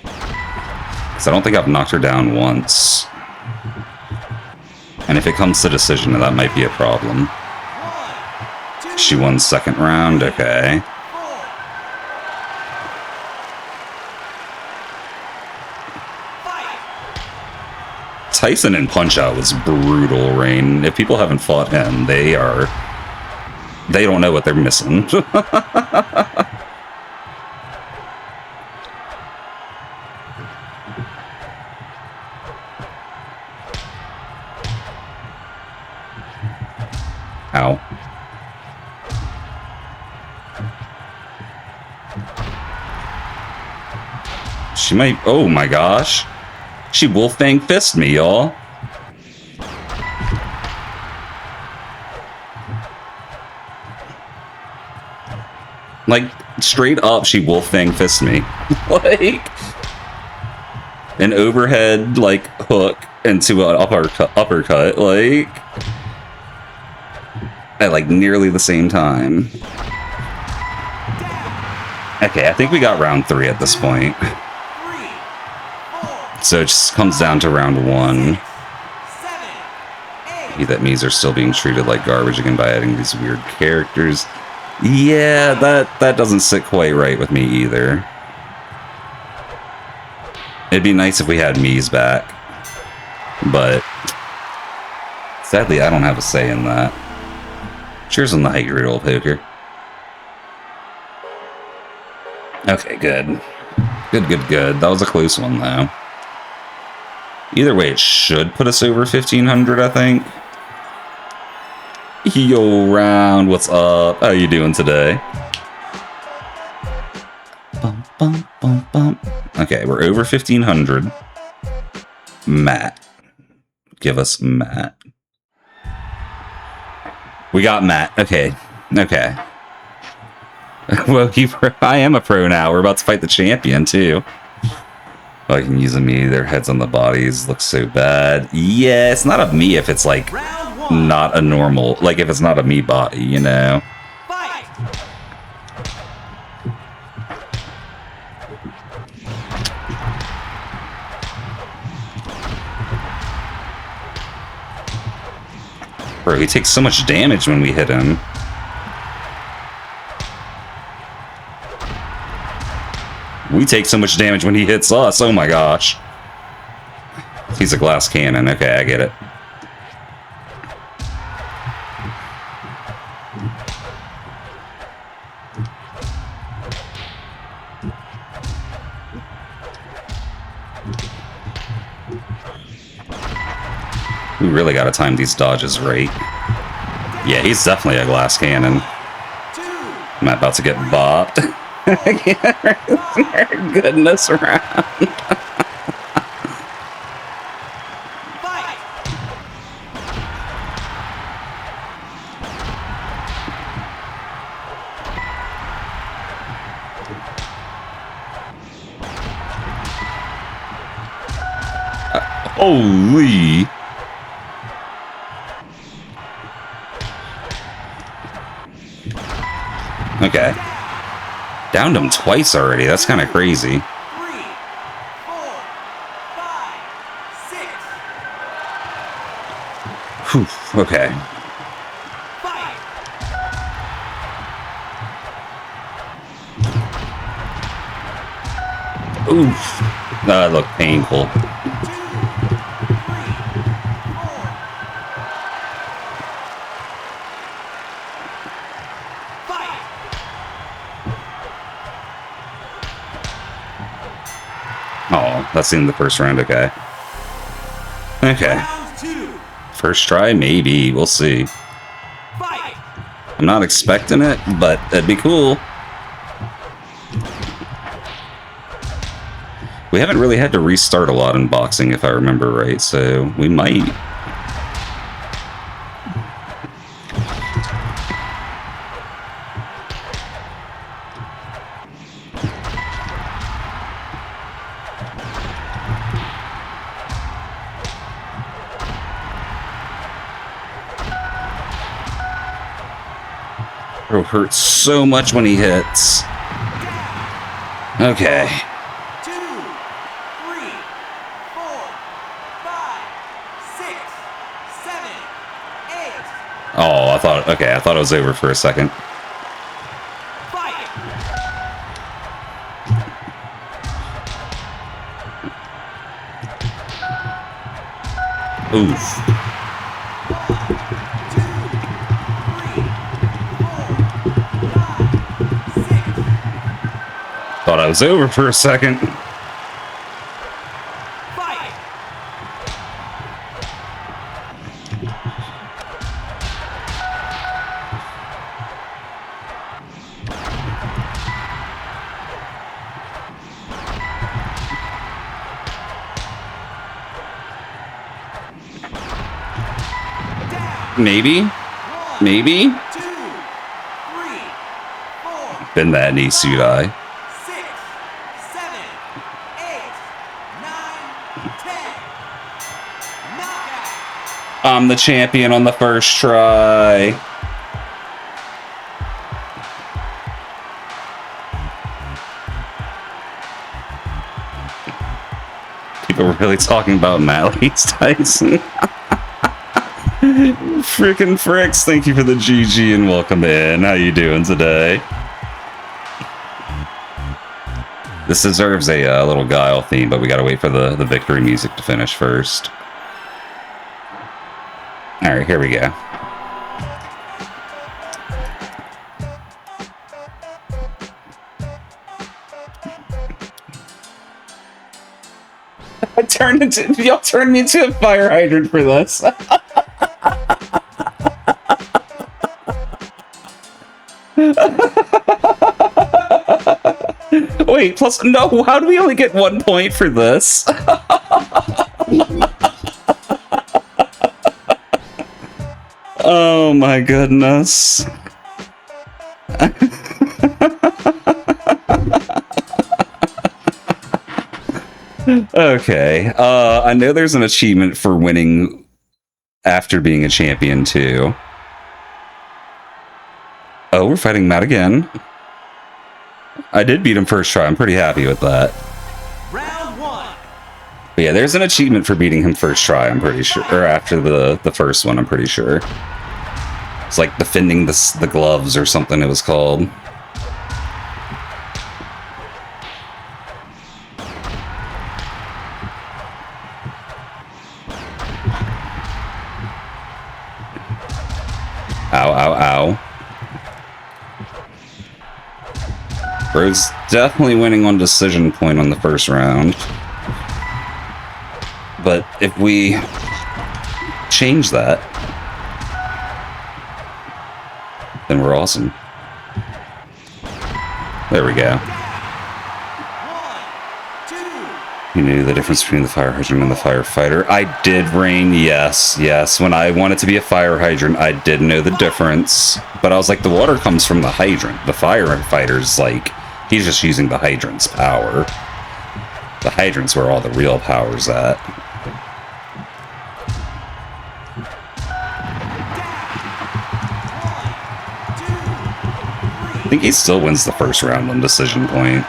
Because I don't think I've knocked her down once. And if it comes to decision, that might be a problem. 1, 2, She won second round, okay. 4. Fight. Tyson in Punch-Out was brutal, Rain. If people haven't fought him, they don't know what they're missing. Ow. She might... Oh my gosh. She Wolfang Fist me, y'all. Like, straight up, she Wolfang Fist me. Like... An overhead, like, hook into an uppercut, like... At, like, nearly the same time. Okay, I think we got round 3 at this point. 3, 4, So it just comes down to round 1. 7, 8. That means they're still being treated like garbage again by adding these weird characters. Yeah, that doesn't sit quite right with me either. It'd be nice if we had Mies back. But sadly, I don't have a say in that. Cheers on the high grade, old poker. Okay, good. Good. That was a close one, though. Either way, it should put us over 1,500, I think. Yo, Round, what's up? How you doing today? Bum, bum, bum, bum. Okay, we're over 1,500. Matt. Give us Matt. We got Matt. Okay. Well, I am a pro now. We're about to fight the champion, too. I can use a me. Their heads on the bodies look so bad. Yeah, it's not a me if it's, like, Round 1. not a normal... Like, if it's not a me body, you know? Fight. Bro, he takes so much damage when we hit him. We take so much damage when he hits us. Oh my gosh. He's a glass cannon. Okay, I get it. We really gotta time these dodges right. Yeah, he's definitely a glass cannon. 2. I'm about to get bopped. Goodness, Round. Fight. Holy. Okay. Downed him twice already. That's kind of crazy. 3, 4, 5, 6. Whew. Okay. Fight. Oof. That looked painful. 2, 3, 4. Fight. Oh, that's in the first round. Okay. Okay. Round 2. First try, maybe. We'll see. Fight. I'm not expecting it, but that'd be cool. We haven't really had to restart a lot in boxing, if I remember right, so we might. Bro hurts so much when he hits. Okay. 2, 3, 4, 5, 6, 7, 8. Oh, I thought it was over for a second. Fight! Oof. 2, 3, 4, 5, 6. Thought I was over for a second. Fight! Maybe? 1, Maybe? 2, 3, 4, Been that knee suit eye. 6, 7, 8, 9, 10. Knockout! I'm the champion on the first try. People were really talking about Matt Leeds Tyson. Frickin' Fricks, thank you for the GG and welcome in. How you doing today? This deserves a little Guile theme, but we gotta wait for the victory music to finish first. Alright, here we go. Y'all turned me into a fire hydrant for this. Wait, plus, no, how do we only get 1 point for this? Oh my goodness. Okay, I know there's an achievement for winning after being a champion too. Oh, we're fighting Matt again. I did beat him first try. I'm pretty happy with that. Round 1. But yeah, there's an achievement for beating him first try, I'm pretty sure. Or after the first one, I'm pretty sure. It's like defending the gloves or something it was called. Ow, ow, ow. Bro's definitely winning on decision point on the first round. But if we change that, then we're awesome. There we go. 1, 2. You knew the difference between the fire hydrant and the firefighter. I did, Rain, yes. When I wanted to be a fire hydrant, I did know the difference. But I was like, the water comes from the hydrant. The firefighter's like, he's just using the hydrant's power. The hydrant's where all the real power's at. I think he still wins the first round on decision point.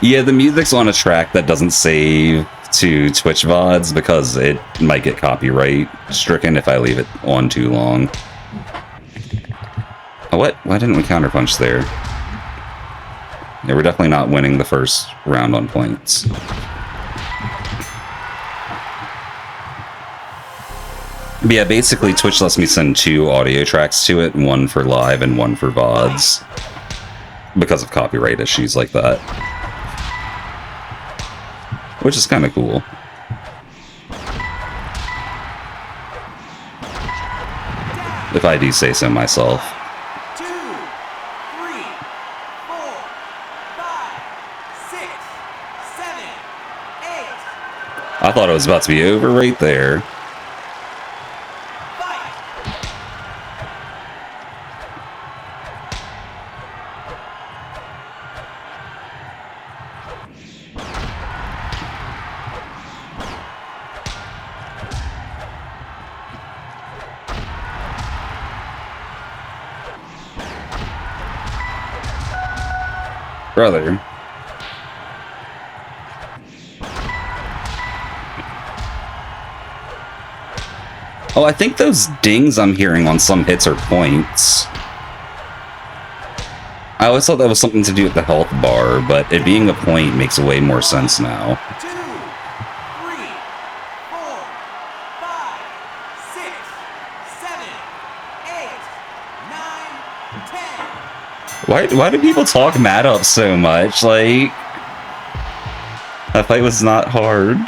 Yeah, the music's on a track that doesn't save to Twitch VODs because it might get copyright stricken if I leave it on too long. Oh, what? Why didn't we counterpunch there? Yeah, we're definitely not winning the first round on points. But yeah, basically Twitch lets me send 2 audio tracks to it, one for live and one for VODs, because of copyright issues like that. Which is kind of cool. if I do say so myself. 2, 3, 4, 5, 6, 7, 8. I thought it was about to be over right there. Fight! Brother. Oh, I think those dings I'm hearing on some hits are points. I always thought that was something to do with the health bar, but it being a point makes way more sense now. 2, 3, 4, 5, 6, 7, 8, 9, 10. Why do people talk Matt up so much? Like, that fight was not hard.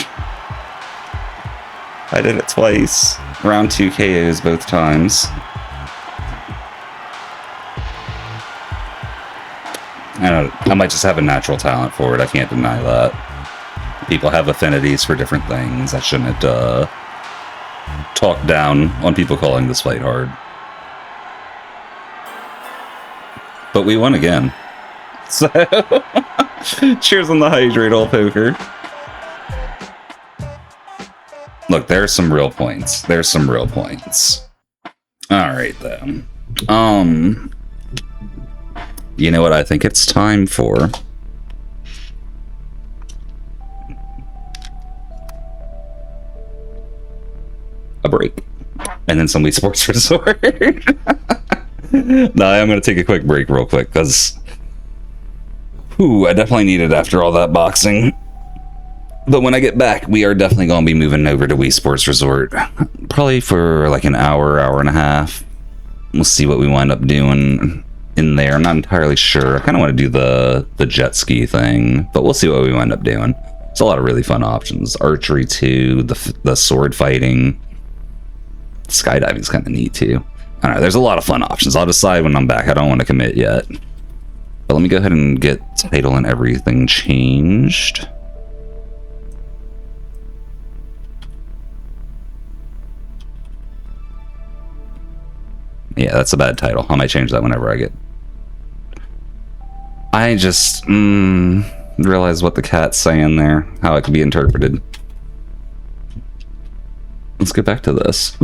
I did it twice. Round 2 KOs both times. I might just have a natural talent for it. I can't deny that. People have affinities for different things. I shouldn't talk down on people calling this fight hard. But we won again. So, cheers on the hydrate, all poker. Look, there's some real points. There's some real points. All right, then. You know what I think it's time for? A break. And then some Wii Sports Resort. No, I'm going to take a quick break real quick, because I definitely need it after all that boxing. But when I get back, we are definitely going to be moving over to Wii Sports Resort. Probably for like an hour, hour and a half. We'll see what we wind up doing in there. I'm not entirely sure. I kind of want to do the jet ski thing, but we'll see what we wind up doing. There's a lot of really fun options. Archery too, the sword fighting. Skydiving's kind of neat too. I don't know, there's a lot of fun options. I'll decide when I'm back. I don't want to commit yet. But let me go ahead and get title and everything changed. Yeah, that's a bad title. I might change that whenever I get... I just realize what the cat's saying there, how it can be interpreted. Let's get back to this.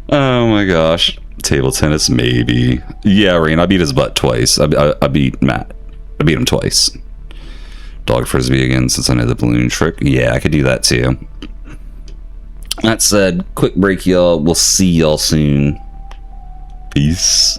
Oh my gosh. Table tennis, maybe. Yeah, Rain, I beat his butt twice. I beat Matt. I beat him twice. Dog frisbee again, since I know the balloon trick. Yeah, I could do that too. That said, quick break, y'all. We'll see y'all soon. Peace.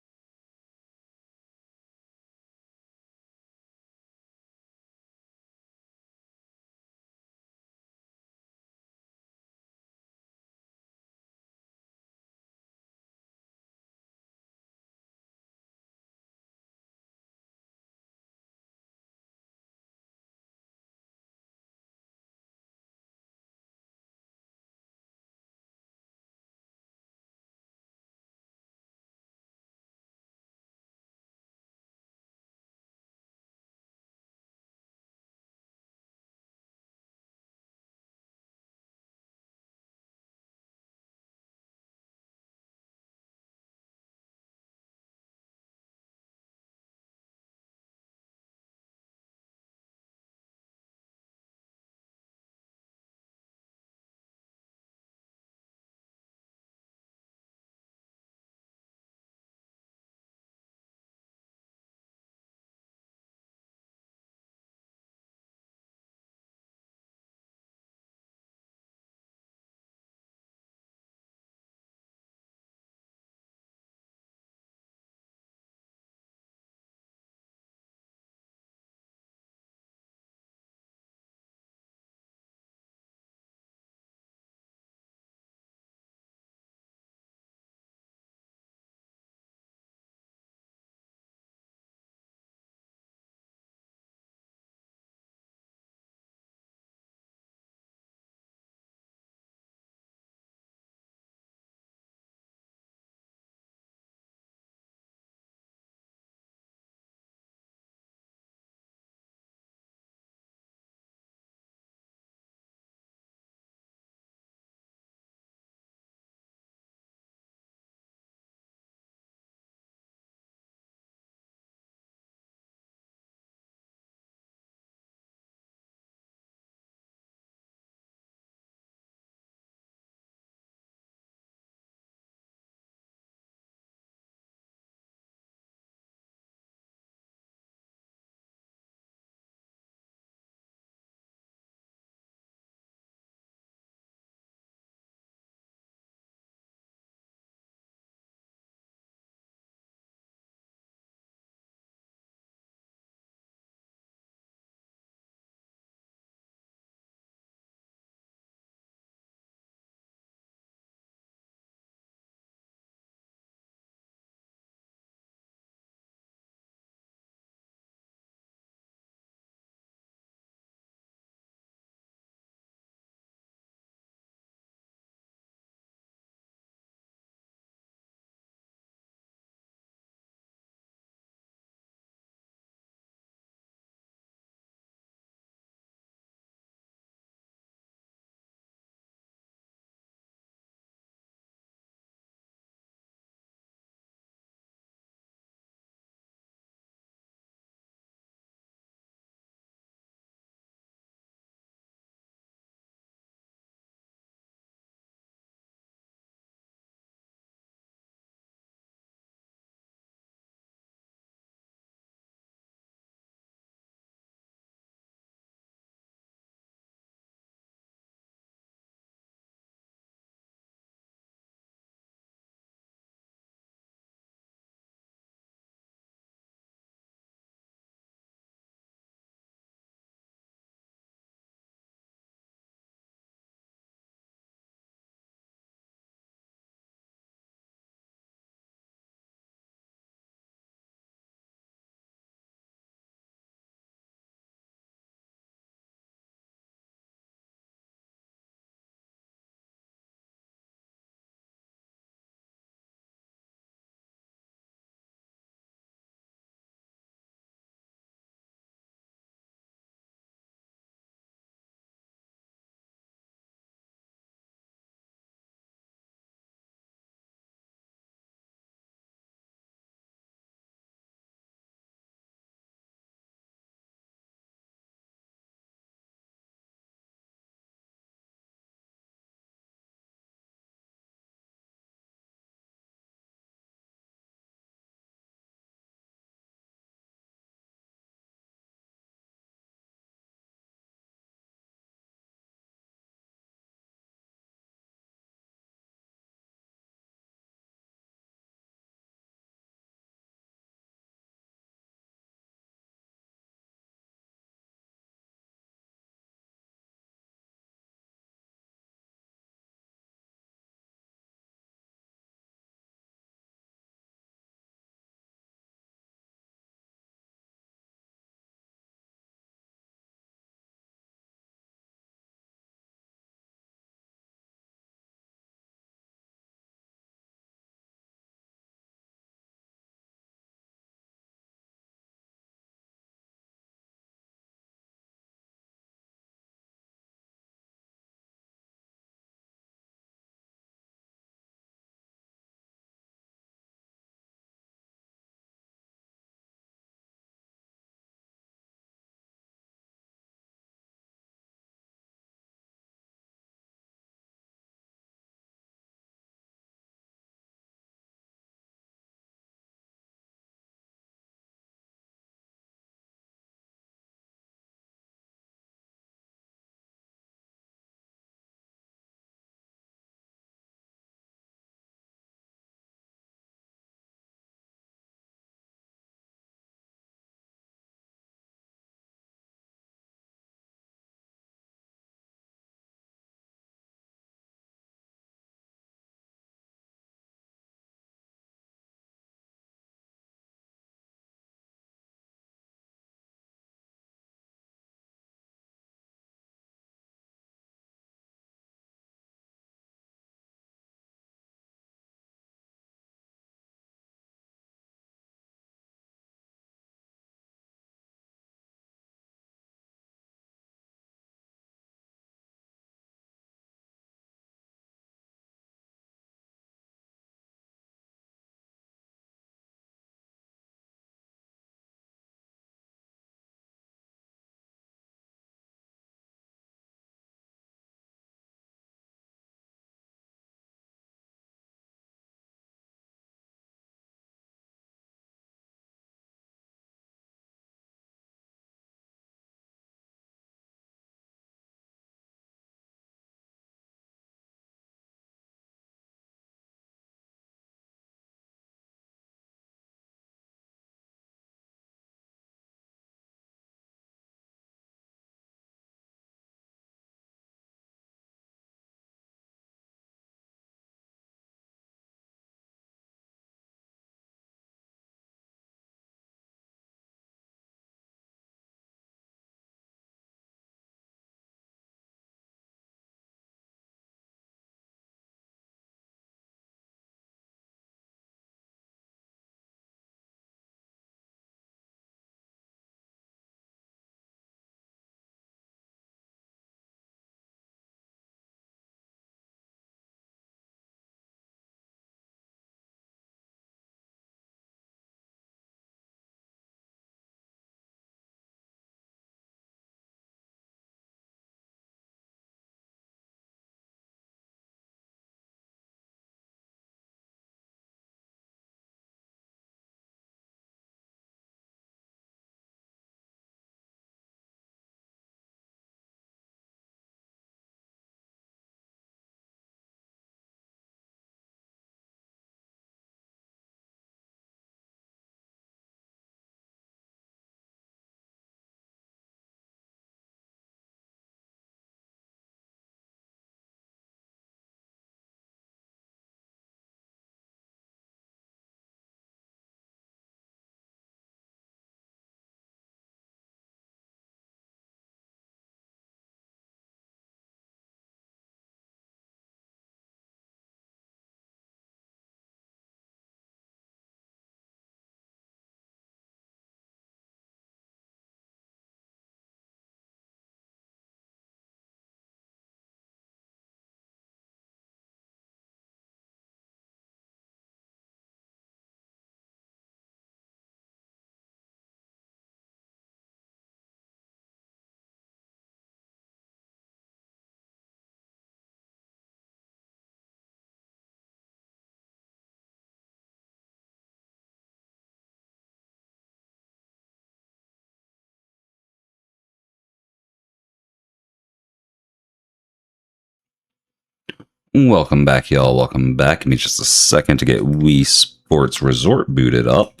Welcome back, y'all. Welcome back. Give me just a second to get Wii Sports Resort booted up.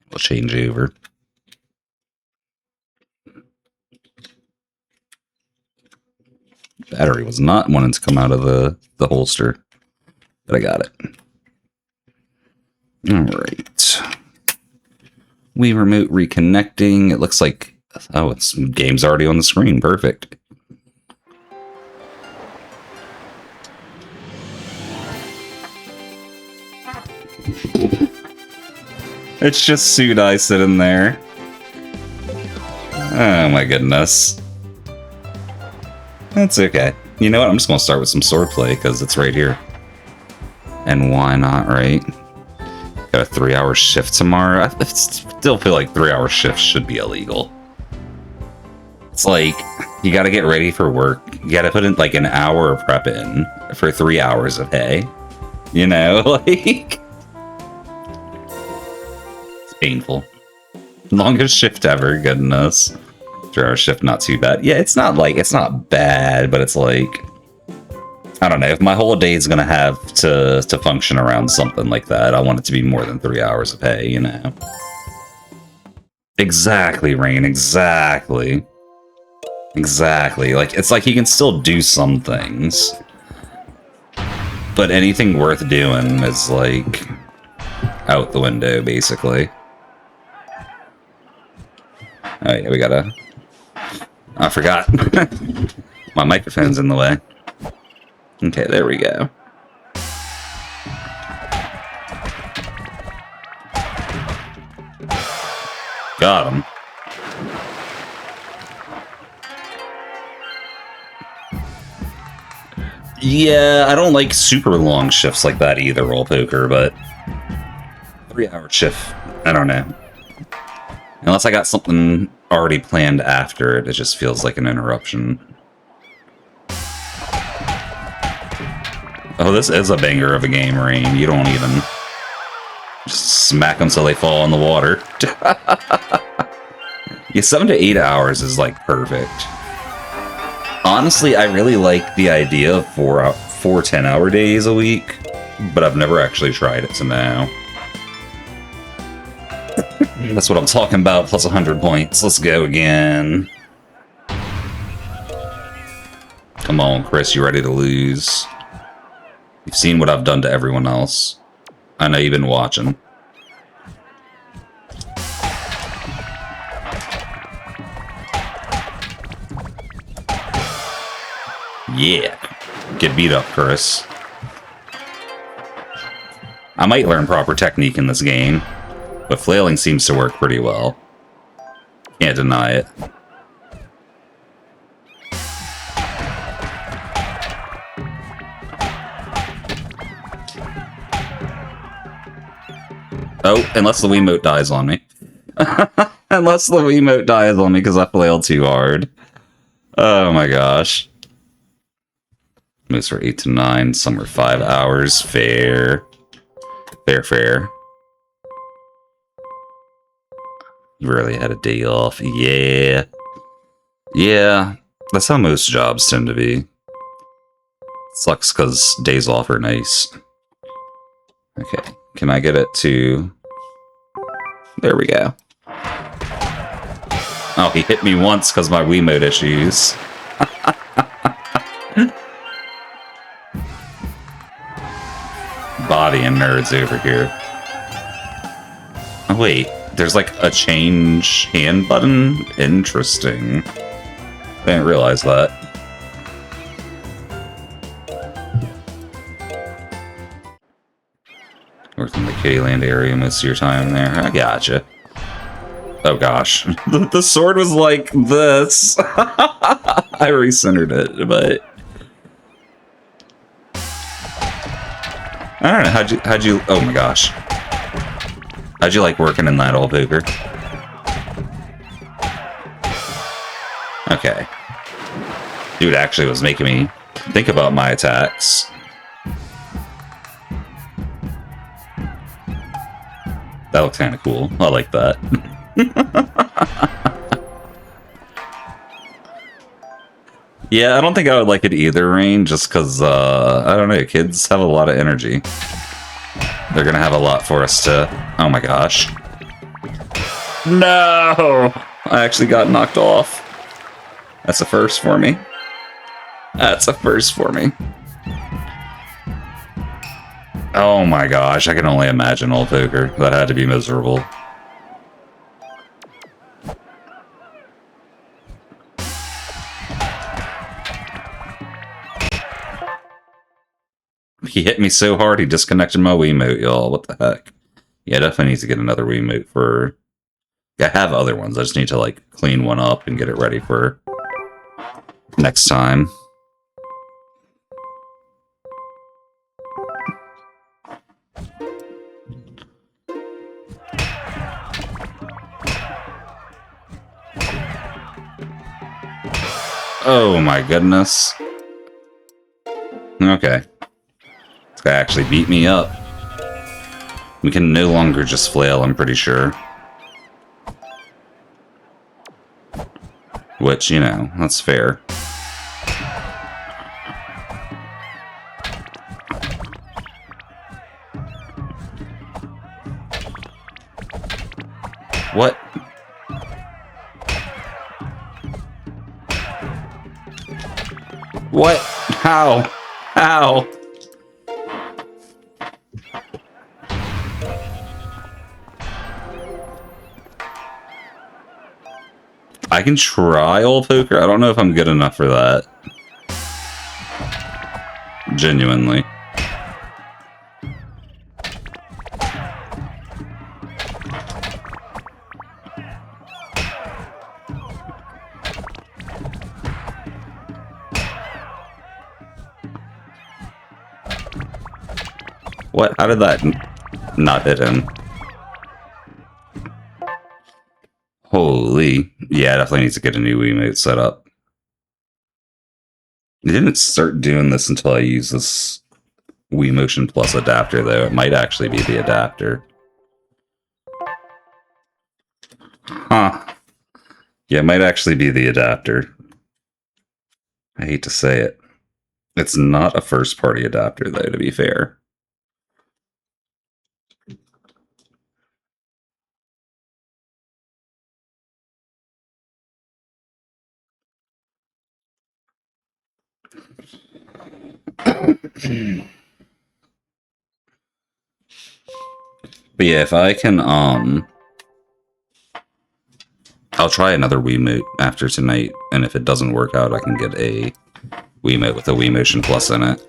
We'll change over. Battery was not wanting to come out of the holster, but I got it. All right. Wii Remote reconnecting. It looks like, oh, it's game's already on the screen. Perfect. It's just Sudai sitting there. Oh my goodness. That's okay. You know what? I'm just going to start with some swordplay because it's right here. And why not, right? Got a 3-hour shift tomorrow. I still feel like 3-hour shifts should be illegal. It's like, you got to get ready for work. You got to put in like an hour of prep in for 3 hours of pay. You know, like... It's painful. Longest shift ever, goodness. 3-hour shift, not too bad. Yeah, it's not bad, but it's like, I don't know, if my whole day is gonna have to function around something like that, I want it to be more than 3 hours of pay, you know? Exactly, Rain, exactly. Exactly. Like, it's like you can still do some things, but anything worth doing is like out the window, basically. Oh yeah, we gotta... I forgot. My microphone's in the way. Okay, there we go. Got him. Yeah, I don't like super long shifts like that either, roll poker, but 3-hour shift, I don't know. Unless I got something already planned after it, it just feels like an interruption. Oh, this is a banger of a game, Rain. You don't even... Just smack them so they fall in the water. Yeah, 7 to 8 hours is, like, perfect. Honestly, I really like the idea of 4 10-hour days a week, but I've never actually tried it to now. That's what I'm talking about, plus 100 points. Let's go again. Come on, Chris, you ready to lose? You've seen what I've done to everyone else. I know you've been watching. Yeah. Get beat up, Chris. I might learn proper technique in this game, but flailing seems to work pretty well. Can't deny it. Oh, unless the Wiimote dies on me. Unless the Wiimote dies on me because I flailed too hard. Oh my gosh. Moves for 8 to 9, some are 5 hours. Fair. Fair, fair. You really had a day off. Yeah. Yeah, that's how most jobs tend to be. Sucks because days off are nice. Okay, can I get it to... There we go. Oh, he hit me once because my Wiimote issues. Body and nerds over here. Oh wait, there's like a change hand button? Interesting. I didn't realize that. Worked in the Kittyland area most of your time there. I gotcha. Oh gosh. The sword was like this. I recentered it, but... I don't know, how'd you, oh my gosh. How'd you like working in that old poker? Okay. Dude actually was making me think about my attacks. That looks kind of cool. I like that. Yeah, I don't think I would like it either, Rain, just because, I don't know, kids have a lot of energy. They're gonna have a lot for us to... Oh my gosh. No! I actually got knocked off. That's a first for me. That's a first for me. Oh my gosh, I can only imagine old poker. That had to be miserable. He hit me so hard he disconnected my Wiimote, y'all. What the heck? Yeah, I definitely need to get another Wiimote for... I have other ones. I just need to, like, clean one up and get it ready for next time. Oh my goodness. Okay. This guy actually beat me up. We can no longer just flail, I'm pretty sure. Which, you know, that's fair. What? What? How? How? I can try old poker. I don't know if I'm good enough for that. Genuinely. What? How did that not hit him? Holy. Yeah, I definitely need to get a new Wiimote set up. I didn't start doing this until I used this Wii Motion Plus adapter, though. It might actually be the adapter. Huh. Yeah, it might actually be the adapter. I hate to say it. It's not a first-party adapter, though, to be fair. But yeah, if I can, I'll try another Wiimote after tonight, and if it doesn't work out, I can get a Wiimote with a Wii Motion Plus in it.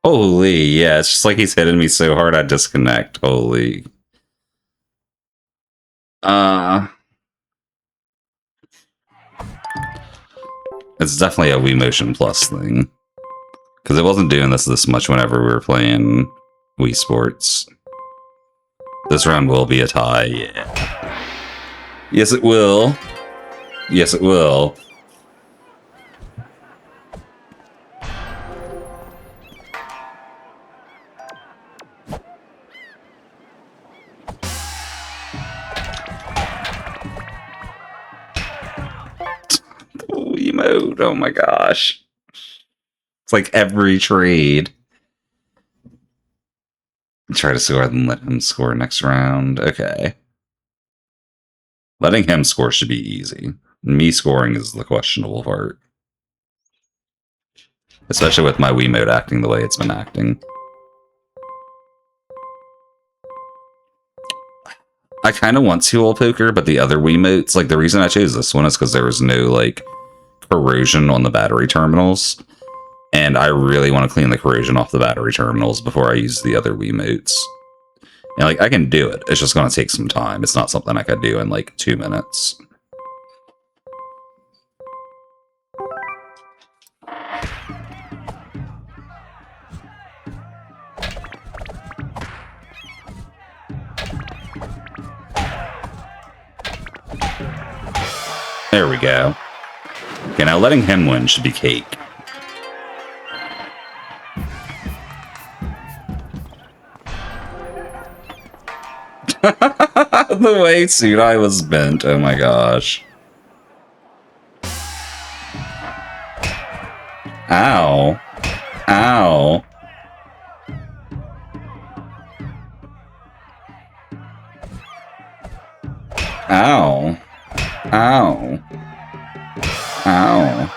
Holy, yeah, it's just like he's hitting me so hard I disconnect. Holy. It's definitely a Wii Motion Plus thing. Because it wasn't doing this much whenever we were playing Wii Sports. This round will be a tie, yeah. Yes, it will. Yes, it will. Emote, oh my gosh. It's like every trade. Try to score and let him score next round. Okay. Letting him score should be easy. Me scoring is the questionable part. Especially with my Wiimote acting the way it's been acting. I kind of want to old poker, but the other Wiimotes, like the reason I chose this one is because there was no like corrosion on the battery terminals. And I really want to clean the corrosion off the battery terminals before I use the other Wiimotes. And like I can do it. It's just going to take some time. It's not something I could do in like 2 minutes. There we go. Okay, now letting him win should be cake. The way Tsunai was bent, oh my gosh. Ow. Ow. Ow. Ow. Ow.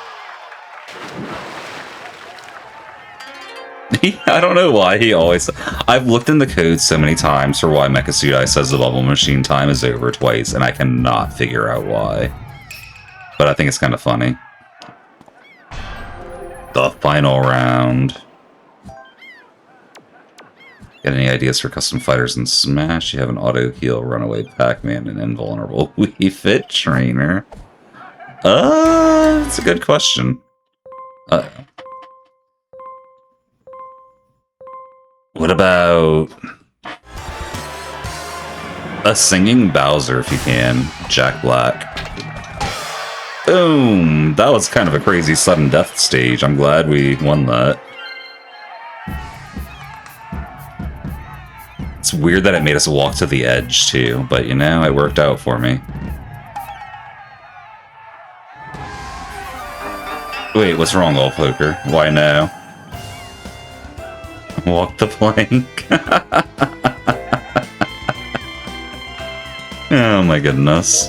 I don't know why he always... I've looked in the code so many times for why Mecha says the bubble machine time is over twice, and I cannot figure out why. But I think it's kind of funny. The final round. Got any ideas for custom fighters in Smash? You have an auto heal, runaway Pac-Man, and invulnerable Wii Fit trainer. That's a good question. What about a singing Bowser if you can? Jack Black. Boom! That was kind of a crazy sudden death stage. I'm glad we won that. It's weird that it made us walk to the edge too, but you know, it worked out for me. Wait, what's wrong, old poker? Why no? Walk the plank. Oh my goodness.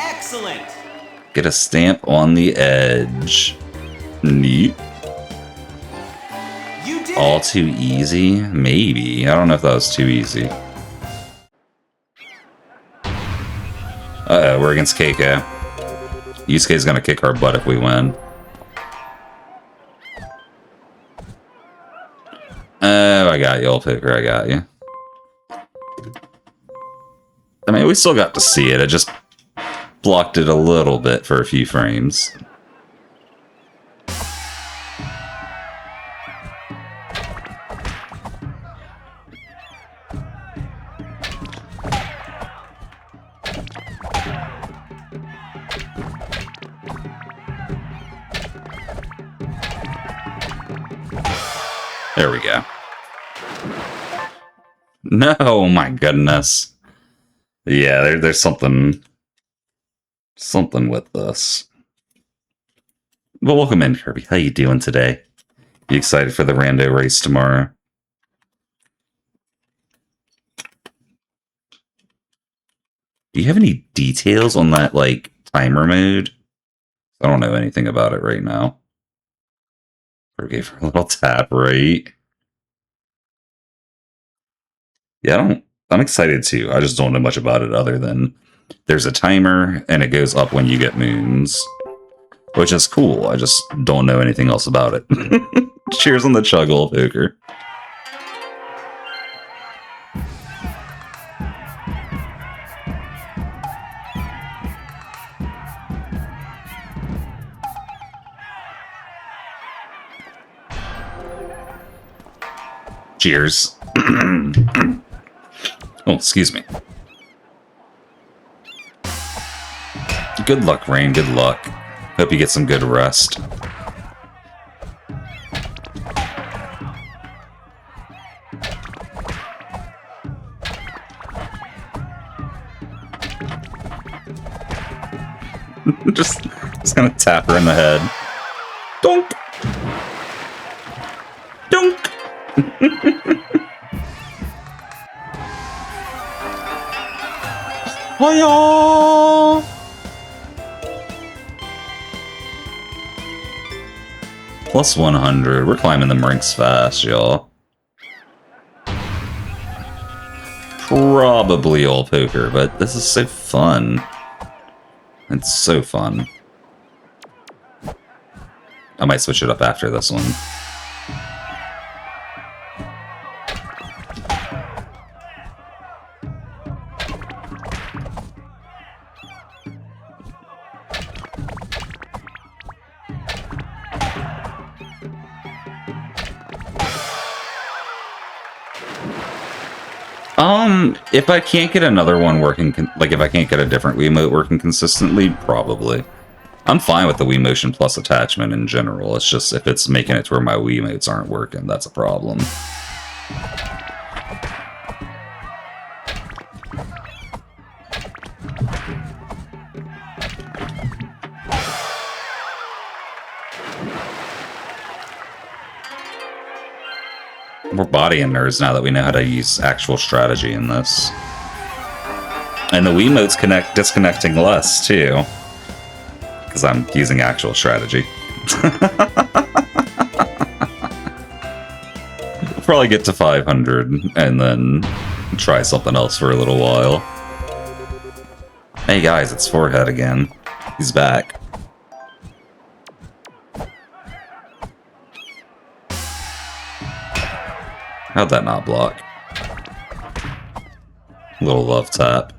Excellent. Get a stamp on the edge. Neat. You did All it. too easy? Maybe. I don't know if that was too easy. Uh-oh, we're against Keiko. Yusuke's gonna kick our butt if we win. Oh, I got you, old picker. I got you. I mean, we still got to see it. I just blocked it a little bit for a few frames. There we go. No, my goodness. Yeah, there's something with this. Well, welcome in, Kirby. How you doing today? You excited for the rando race tomorrow? Do you have any details on that, like, timer mode? I don't know anything about it right now. Or gave her a little tap, right? Yeah, I'm excited too. I just don't know much about it other than there's a timer and it goes up when you get moons. Which is cool. I just don't know anything else about it. Cheers on the chug, old poker. Cheers. Oh, excuse me. Good luck, Rain. Good luck. Hope you get some good rest. just gonna tap her in the head. Donk! Donk! Hiya! Plus 100. We're climbing them ranks fast, y'all. Probably old poker, but this is so fun. It's so fun. I might switch it up after this one. If I can't get another one working, like if I can't get a different Wiimote working consistently, probably. I'm fine with the Wii Motion Plus attachment in general. It's just if it's making it to where my Wiimotes aren't working, that's a problem. We're bodying nerds now that we know how to use actual strategy in this. And the Wiimote's disconnecting less, too. Because I'm using actual strategy. We'll probably get to 500 and then try something else for a little while. Hey guys, it's Forehead again. He's back. How'd that not block? Little love tap.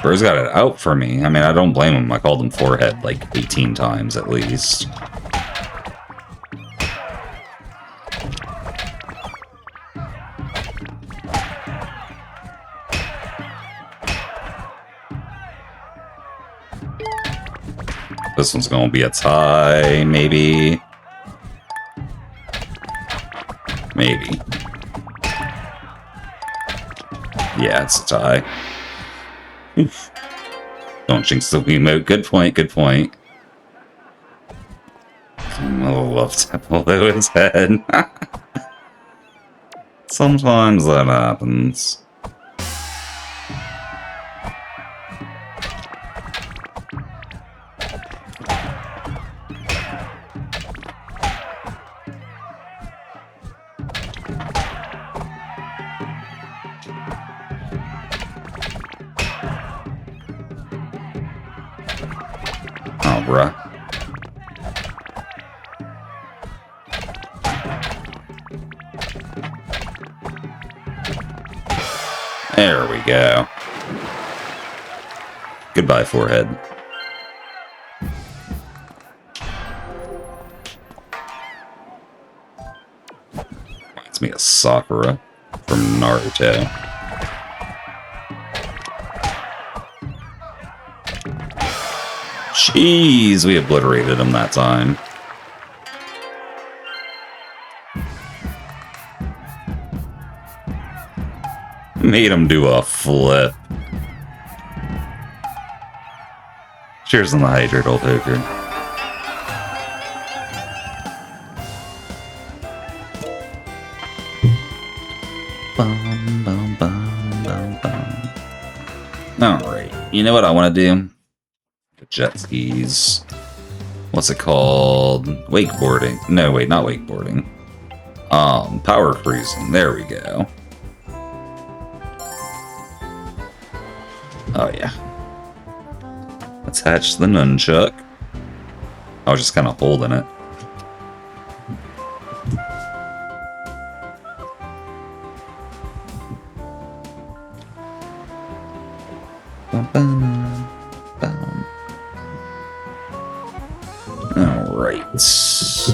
Bro's got it out for me. I mean, I don't blame him. I called him Forehead like 18 times at least. This one's gonna be a tie, maybe. Maybe. Yeah, it's a tie. Oof. Don't jinx the Wiimote. Good point, good point. Oh, love tap below his head. Sometimes that happens. Oh, bruh. There we go. Goodbye, Forehead. Reminds me of Sakura from Naruto. Jeez, we obliterated him that time. Made him do a flip. Cheers on the hydrate, old hooker. Bum, bum, bum, bum, bum. Alright, you know what I want to do? Jet skis. What's it called? Wakeboarding. No, wait, not wakeboarding. Power cruising. There we go. Oh, yeah. Attach the nunchuck. I was just kind of holding it. Alright. Let's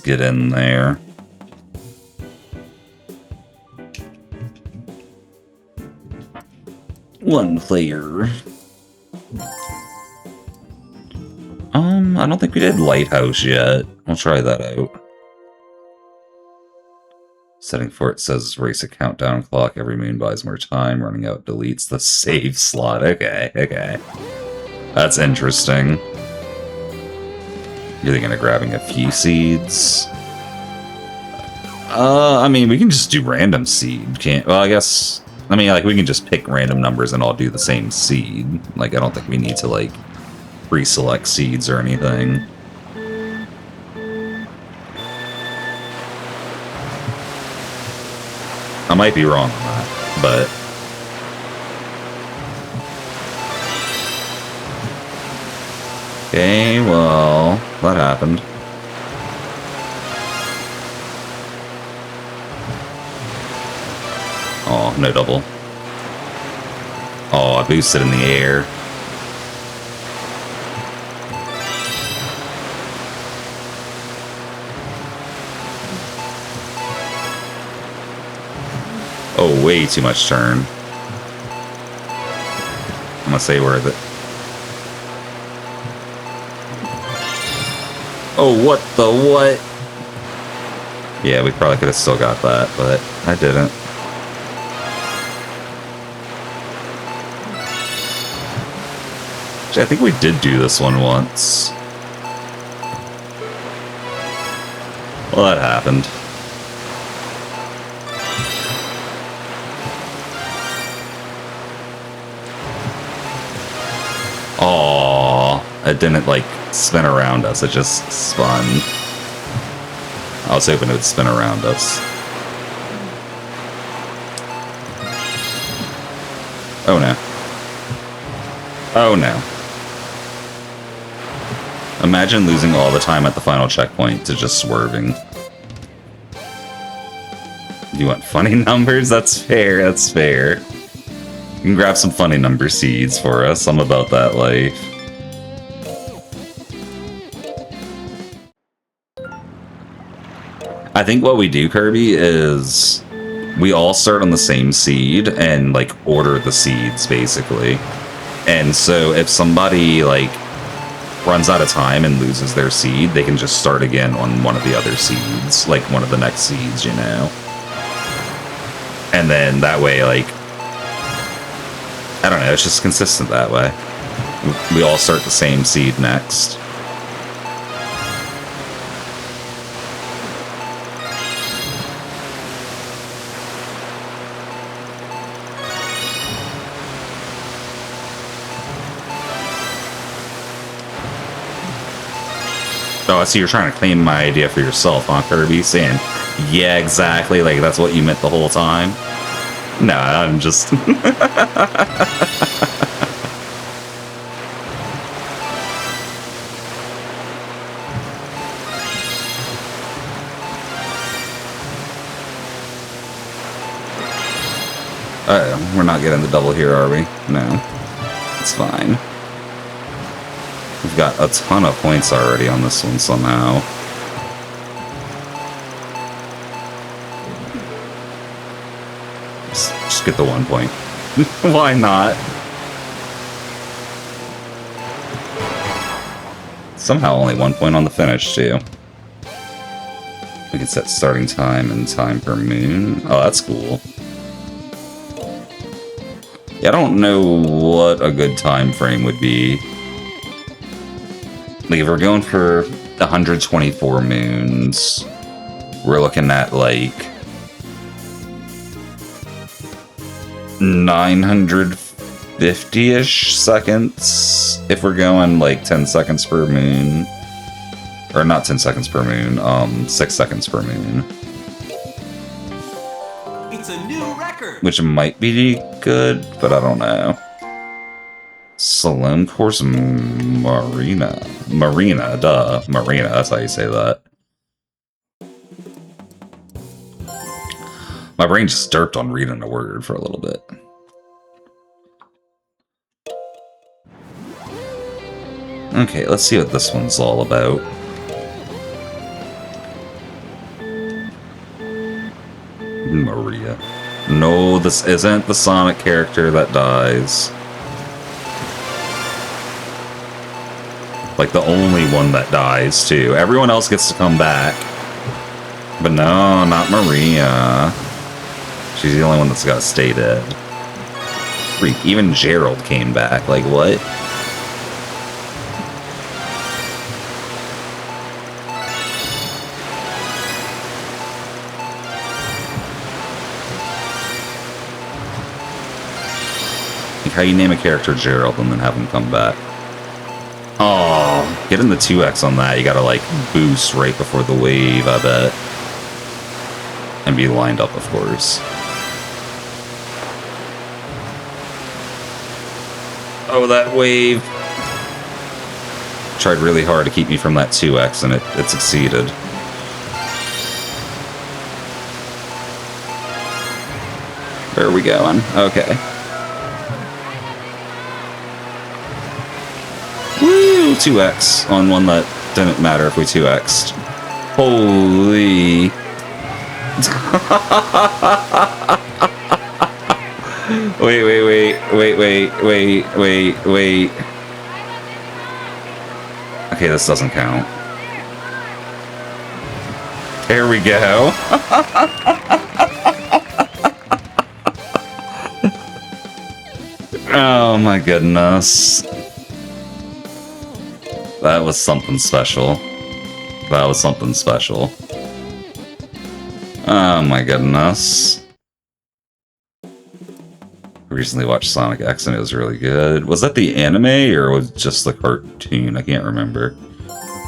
get in there. One player. I don't think we did Lighthouse yet. I'll try that out. Setting for it says race a countdown clock. Every moon buys more time. Running out deletes the save slot. Okay, okay. That's interesting. You're thinking of grabbing a few seeds? I mean, we can just do random seed. Can't? Well, I guess. I mean, like, we can just pick random numbers and all do the same seed. Like, I don't think we need to, like, pre-select seeds or anything. I might be wrong on that, but... Okay, well, that happened. Oh, no double. Oh, I boosted in the air. way too much turn. I'm gonna say worth it. Oh, what the what? Yeah, we probably could have still got that, but I didn't. Actually, I think we did do this one once. Well, that happened. Aww, it didn't like spin around us, it just spun. I was hoping it would spin around us. Oh no. Oh no. Imagine losing all the time at the final checkpoint to just swerving. You want funny numbers? That's fair, that's fair. You can grab some funny number seeds for us. I'm about that life. I think what we do, Kirby, is we all start on the same seed and like order the seeds basically. And so if somebody like runs out of time and loses their seed, they can just start again on one of the other seeds, like one of the next seeds, you know. And then that way, like, I don't know, it's just consistent that way. We all start the same seed next. Oh, I see you're trying to claim my idea for yourself, huh, Kirby? Saying, yeah, exactly, like that's what you meant the whole time? No, I'm just... we're not getting the double here, are we? No. It's fine. We've got a ton of points already on this one somehow. Just get the 1 point. Why not? Somehow only 1 point on the finish, too. We can set starting time and time per moon. Oh, that's cool. Yeah, I don't know what a good time frame would be. Like, if we're going for 124 moons, we're looking at, like, 950-ish seconds. If we're going, like, 10 seconds per moon. Or not 10 seconds per moon, 6 seconds per moon. It's a new record. Which might be good, but I don't know. Salome Course Marina. Marina, duh. Marina, that's how you say that. My brain just derped on reading a word for a little bit. Okay, let's see what this one's all about. Maria. No, this isn't the Sonic character that dies. Like, the only one that dies, too. Everyone else gets to come back. But no, not Maria. She's the only one that's got to stay dead. Freak, even Gerald came back. Like, what? Like, how you name a character Gerald and then have him come back. Oh, getting the 2x on that, you gotta, like, boost right before the wave, I bet. And be lined up, of course. Oh, that wave! Tried really hard to keep me from that 2x, and it succeeded. Where are we going? Okay. Woo! 2x on one that didn't matter if we 2x'd. Holy... Wait. Okay, this doesn't count. There we go. Oh my goodness. That was something special. That was something special. Oh my goodness. Recently watched Sonic X and it was really good. Was that the anime or was it just the cartoon? I can't remember.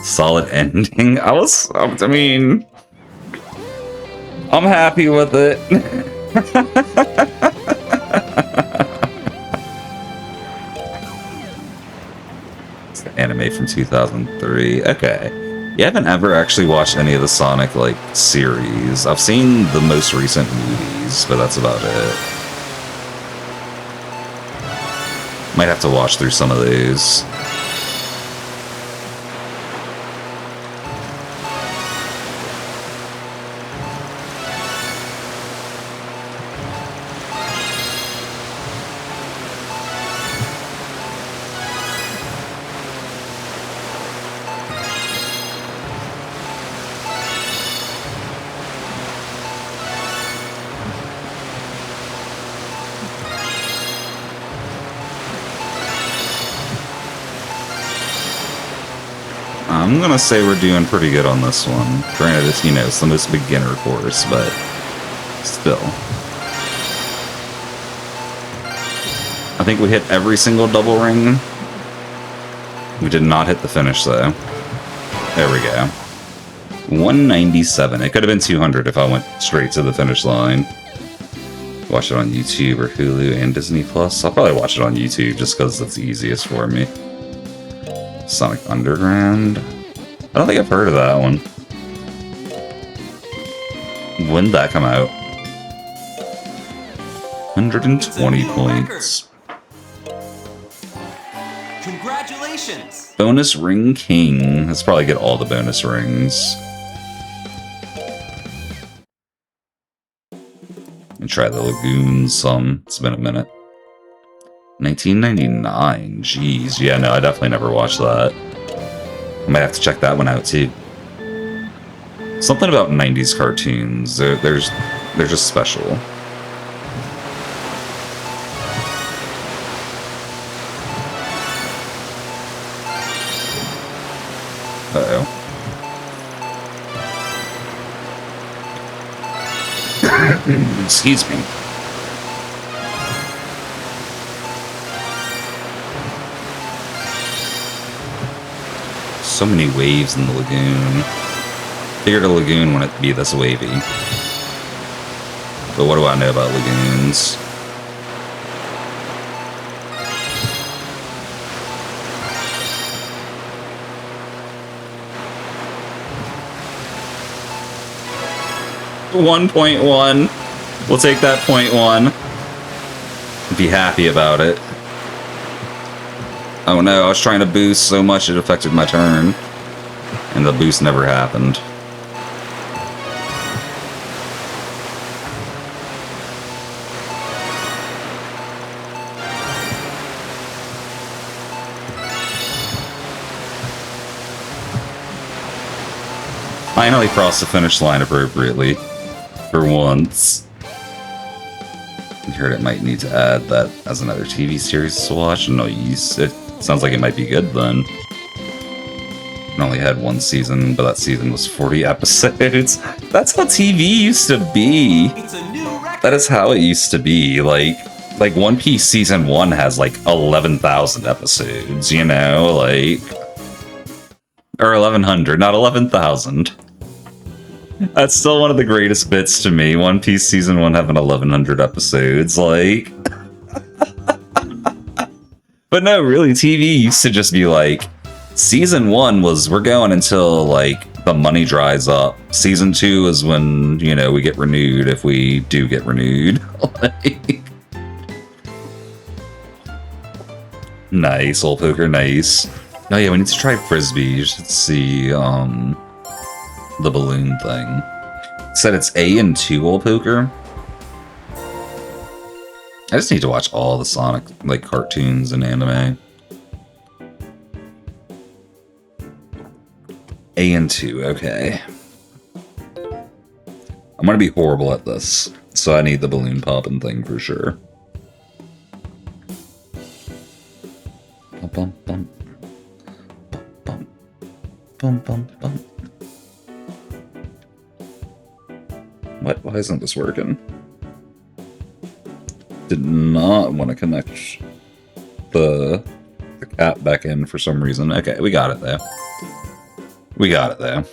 Solid ending. I mean, I'm happy with it. It's the anime from 2003. Okay. You haven't ever actually watched any of the Sonic, like, series. I've seen the most recent movies, but that's about it. Might have to watch through some of these. I'm gonna say we're doing pretty good on this one. Granted, it's, you know, it's the most beginner course, but still. I think we hit every single double ring. We did not hit the finish, though. There we go. 197. It could have been 200 if I went straight to the finish line. Watch it on YouTube or Hulu and Disney Plus. I'll probably watch it on YouTube just because it's the easiest for me. Sonic Underground. I don't think I've heard of that one. When did that come out? 120 points. Congratulations! Bonus Ring King. Let's probably get all the bonus rings. And try the Lagoon some. It's been a minute. 1999. Jeez. Yeah, no, I definitely never watched that. I might have to check that one out too. Something about 90s cartoons. They're just special. Uh-oh. Excuse me. So many waves in the lagoon. Figured a lagoon wouldn't be this wavy. But what do I know about lagoons? .1. We'll take that .1. Be happy about it. Oh no, I was trying to boost so much it affected my turn. And the boost never happened. Finally crossed the finish line appropriately. For once. I heard it might need to add that as another TV series to watch. Nice. It sounds like it might be good then. It only had one season, but that season was 40 episodes. That's how TV used to be. It's a new record. That is how it used to be. Like One Piece season 1 has like 11,000 episodes, you know, like, or 1,100, not 11,000. That's still one of the greatest bits to me. One Piece season 1 having 1,100 episodes, like. But no, really, TV used to just be like, season 1 was, we're going until, like, the money dries up. Season 2 is when, you know, we get renewed, if we do get renewed. Like, nice, old poker, nice. Oh yeah, we need to try Frisbee. You should see, the balloon thing. It said it's A and 2 old poker. I just need to watch all the Sonic, like, cartoons and anime. A and 2, okay. I'm gonna be horrible at this, so I need the balloon popping thing for sure. Bum, bum, bum. Bum, bum, bum, bum. What? Why isn't this working? Did not want to connect the cap back in for some reason. Okay, we got it though. We got it though.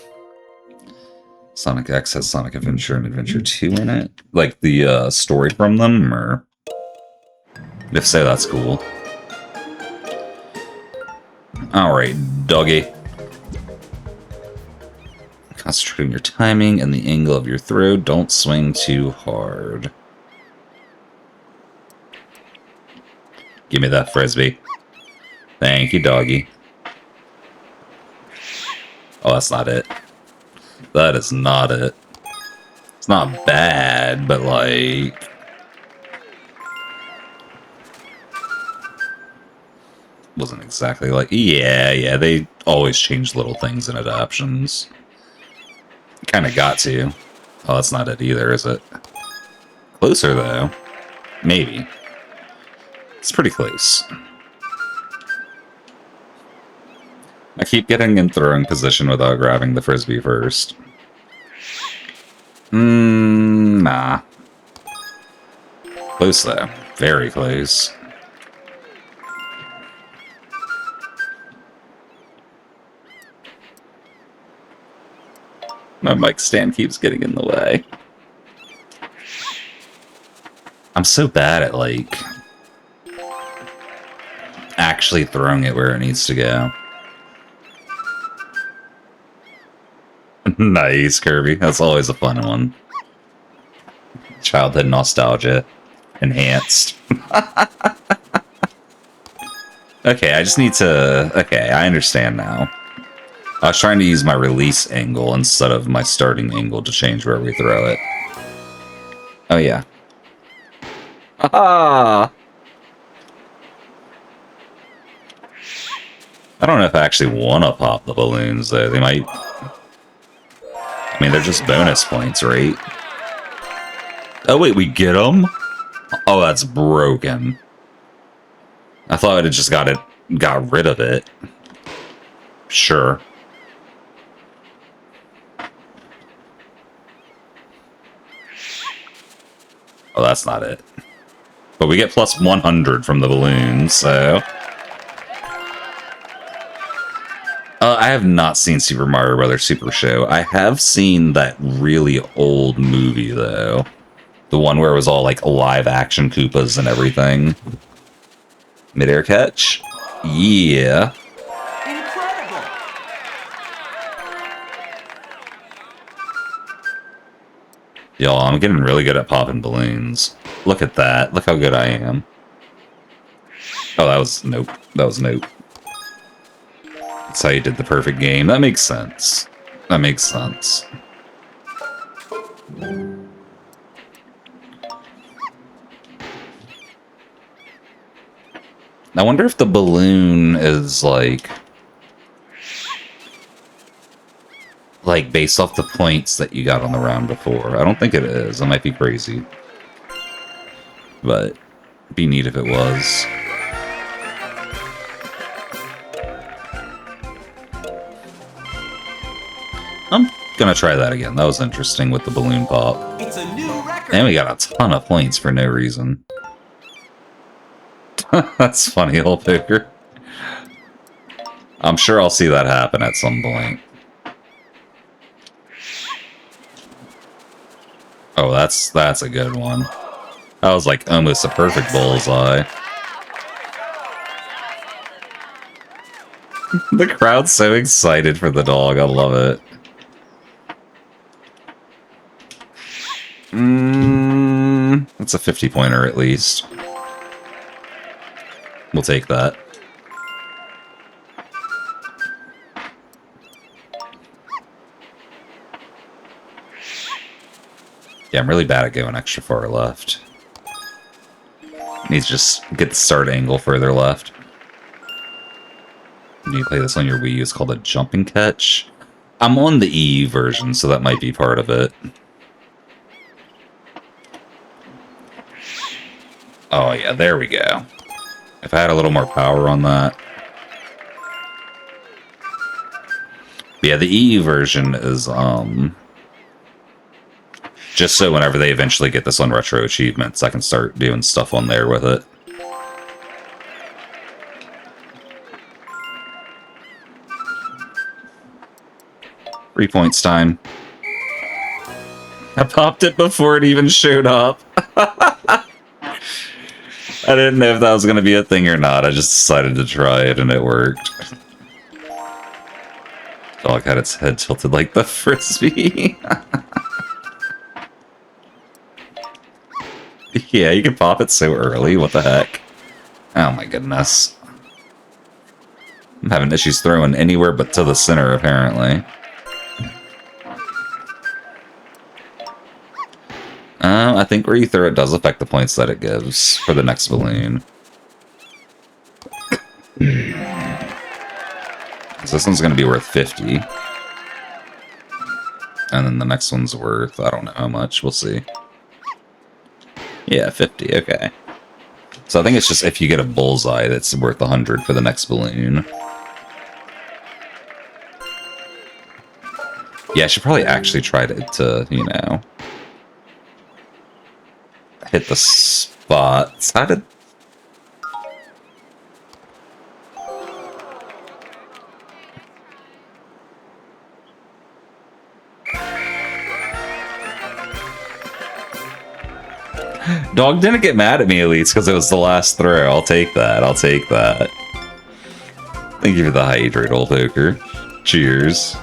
Sonic X has Sonic Adventure and Adventure 2 in it? Like the story from them, or? If so, that's cool. Alright, doggy. Concentrate on your timing and the angle of your throw. Don't swing too hard. Give me that frisbee. Thank you, doggy. Oh, that's not it. That is not it. It's not bad, but like... wasn't exactly like... Yeah, they always change little things in adaptions. Kind of got to. Oh, that's not it either, is it? Closer, though. Maybe. It's pretty close. I keep getting in throwing position without grabbing the frisbee first. Nah. Close, though. Very close. My mic stand keeps getting in the way. I'm so bad at, like, actually throwing it where it needs to go. Nice, Kirby. That's always a fun one. Childhood nostalgia enhanced. Okay, I just need to... Okay, I understand now. I was trying to use my release angle instead of my starting angle to change where we throw it. Oh, yeah. Ah! I don't know if I actually want to pop the balloons, though. They might... I mean, they're just bonus points, right? Oh, wait, we get them? Oh, that's broken. I thought it just got rid of it. Sure. Oh, that's not it. But we get plus 100 from the balloons, so... I have not seen Super Mario Bros. Super Show. I have seen that really old movie, though. The one where it was all, like, live-action Koopas and everything. Mid-air catch? Yeah. Incredible! Y'all, I'm getting really good at popping balloons. Look at that. Look how good I am. Oh, that was... Nope. That was nope. That's how you did the perfect game. That makes sense. That makes sense. I wonder if the balloon is like based off the points that you got on the round before. I don't think it is. I might be crazy. But it'd be neat if it was. I'm gonna try that again. That was interesting with the balloon pop. It's a new record! And we got a ton of points for no reason. That's funny, old poker. I'm sure I'll see that happen at some point. Oh, that's a good one. That was like almost a perfect bullseye. The crowd's so excited for the dog. I love it. That's a 50-pointer at least. We'll take that. Yeah, I'm really bad at going extra far left. Needs to just get the start angle further left. You play this on your Wii U, it's called a jumping catch. I'm on the EU version, so that might be part of it. Oh yeah, there we go. If I had a little more power on that. Yeah, the EU version is, just so whenever they eventually get this on Retro Achievements, I can start doing stuff on there with it. Three points time. I popped it before it even showed up. I didn't know if that was going to be a thing or not. I just decided to try it and it worked. Dog had its head tilted like the frisbee. Yeah, you can pop it so early. What the heck? Oh my goodness. I'm having issues throwing anywhere but to the center, apparently. I think where you throw it does affect the points that it gives for the next balloon. So this one's going to be worth 50. And then the next one's worth, I don't know how much, we'll see. Yeah, 50, okay. So I think it's just if you get a bullseye that's worth 100 for the next balloon. Yeah, I should probably actually try to you know, hit the spots. How did... Dog didn't get mad at me, at least, because it was the last throw. I'll take that. I'll take that. Thank you for the hydrate, old poker. Cheers.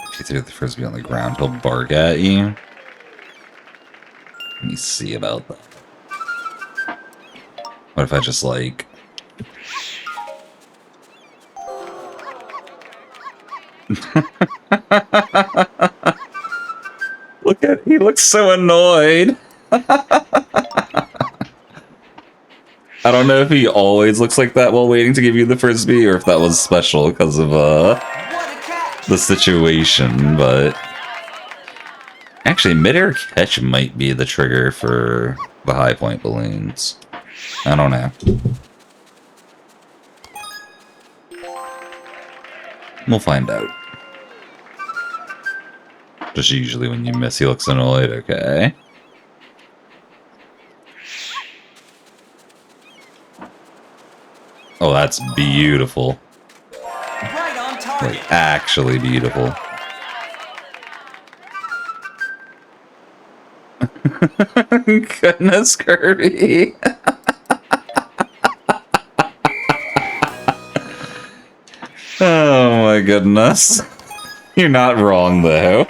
If you threw the frisbee on the ground, he'll bark at you. Let me see about that. What if I just, like... Look at... He looks so annoyed! I don't know if he always looks like that while waiting to give you the frisbee, or if that was special because of, the situation, but... Actually, mid-air catch might be the trigger for the high point balloons. I don't know. We'll find out. Just usually when you miss, he looks annoyed. Okay. Oh, that's beautiful. Right on target. Like, actually beautiful. Goodness, Kirby. Oh my goodness. You're not wrong, though.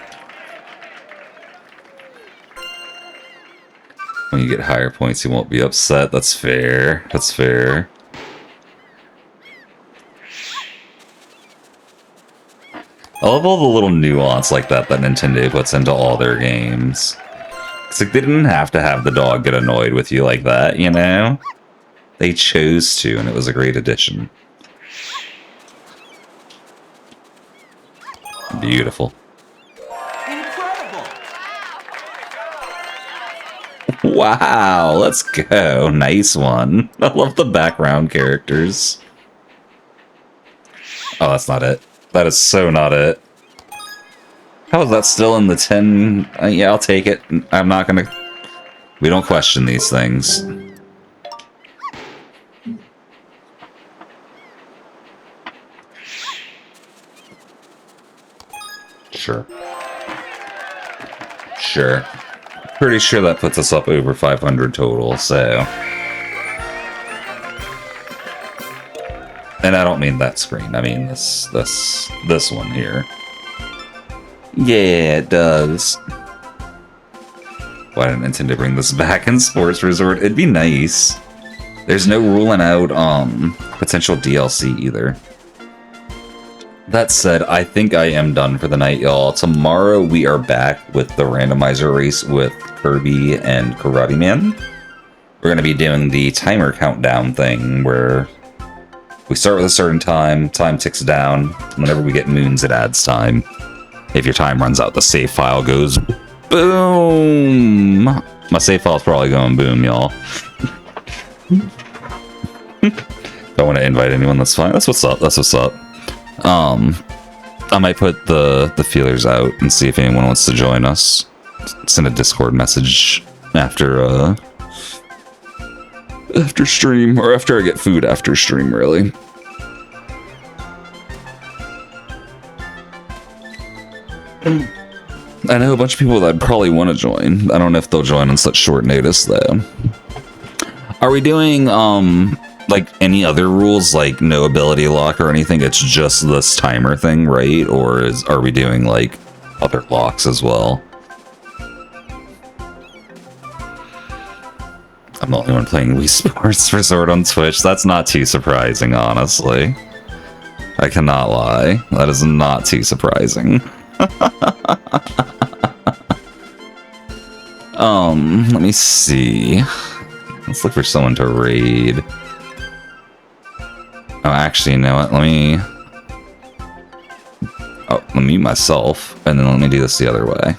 When you get higher points, you won't be upset. That's fair. That's fair. I love all the little nuance like that that Nintendo puts into all their games. It's like they didn't have to have the dog get annoyed with you like that, you know? They chose to, and it was a great addition. Beautiful. Incredible. Wow, let's go. Nice one. I love the background characters. Oh, that's not it. That is so not it. How is that still in the 10? Yeah, I'll take it. I'm not gonna... We don't question these things. Sure. Sure. Pretty sure that puts us up over 500 total, so... And I don't mean that screen, I mean this one here. Yeah, it does. Why didn't Nintendo bring this back in Sports Resort? It'd be nice. There's no ruling out potential DLC either. That said, I think I am done for the night, y'all. Tomorrow we are back with the randomizer race with Kirby and Karate Man. We're going to be doing the timer countdown thing where we start with a certain time, time ticks down. Whenever we get moons, it adds time. If your time runs out, the save file goes boom. My save file's probably going boom, y'all. Don't want to invite anyone, that's fine. That's what's up, that's what's up. I might put the feelers out and see if anyone wants to join us. Send a Discord message after stream, or after I get food after stream, really. I know a bunch of people that probably want to join. I don't know if they'll join on such short notice, though. Are we doing, like, any other rules, like no ability lock or anything? It's just this timer thing, right? Or are we doing, like, other locks as well? I'm the only one playing Wii Sports Resort on Twitch. That's not too surprising, honestly. I cannot lie. That is not too surprising. Let me see. Let's look for someone to raid. Oh, actually, you know what? Let me mute myself, and then let me do this the other way.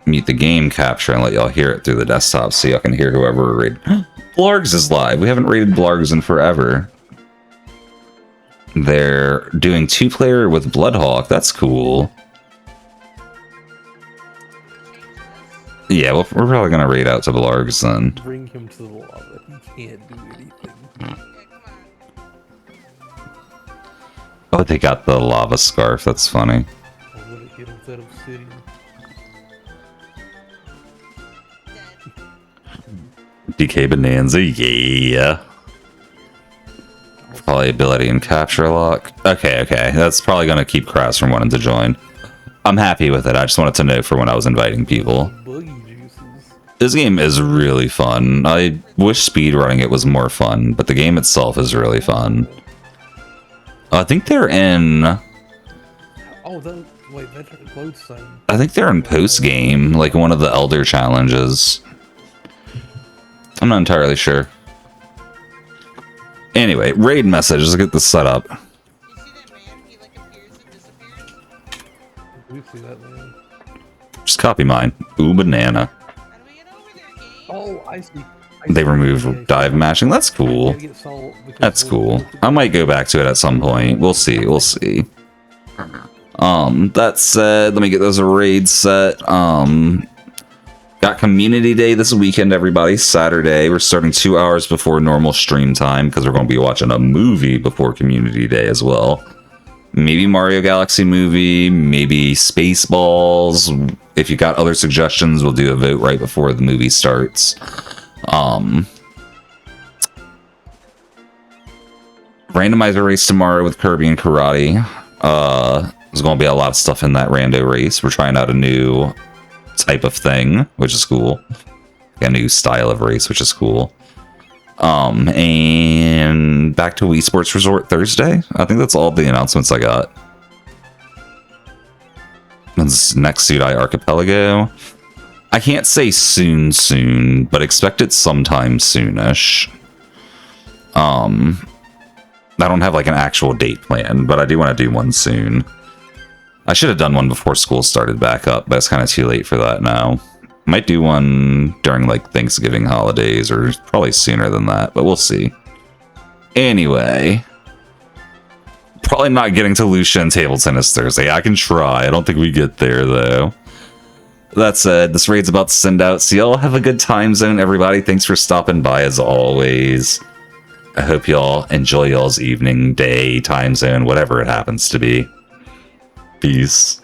Mute the game capture and let y'all hear it through the desktop so y'all can hear whoever we're raiding. Blargs is live. We haven't raided Blargs in forever. They're doing 2-player with Bloodhawk. That's cool. Yeah, well, we're probably gonna raid out to Blargs then. Bring him to the lava. He can't do anything. Oh, they got the lava scarf. That's funny. I'm gonna hit him with that obsidian. DK Bonanza, yeah. Probably ability and capture lock. Okay. That's probably gonna keep Kraz from wanting to join. I'm happy with it. I just wanted to know for when I was inviting people. Boogie juices. This game is really fun. I wish speedrunning it was more fun, but the game itself is really fun. I think they're in... Oh, wait, that loads same. I think they're in post-game, like one of the Elder challenges. I'm not entirely sure. Anyway, raid message. Let's get this set up. You see that man? He like appears and disappears. We see that, man. Just copy mine. Ooh, banana. How do we get over there, game? Oh, I see. They removed dive mashing. That's cool. That's cool. I might go back to it at some point. We'll see. We'll see. That said, let me get those raids set. Got Community Day this weekend, everybody. Saturday. We're starting 2 hours before normal stream time because we're going to be watching a movie before Community Day as well. Maybe Mario Galaxy movie, maybe Spaceballs. If you got other suggestions, we'll do a vote right before the movie starts. Randomizer race tomorrow with Kirby and Karate. There's going to be a lot of stuff in that rando race. We're trying out a new type of thing, which is cool. A new style of race, which is cool. And back to Wii Sports Resort Thursday. I think that's all the announcements I got. Next Sudai Archipelago. I can't say soon, but expect it sometime soonish. I don't have like an actual date plan, but I do want to do one soon. I should have done one before school started back up, but it's kind of too late for that now. Might do one during like Thanksgiving holidays or probably sooner than that, but we'll see. Anyway, probably not getting to Lucian Table Tennis Thursday. I can try. I don't think we get there though. That said, this raid's about to send out, so y'all have a good time zone, everybody. Thanks for stopping by as always. I hope y'all enjoy y'all's evening, day, time zone, whatever it happens to be. Peace.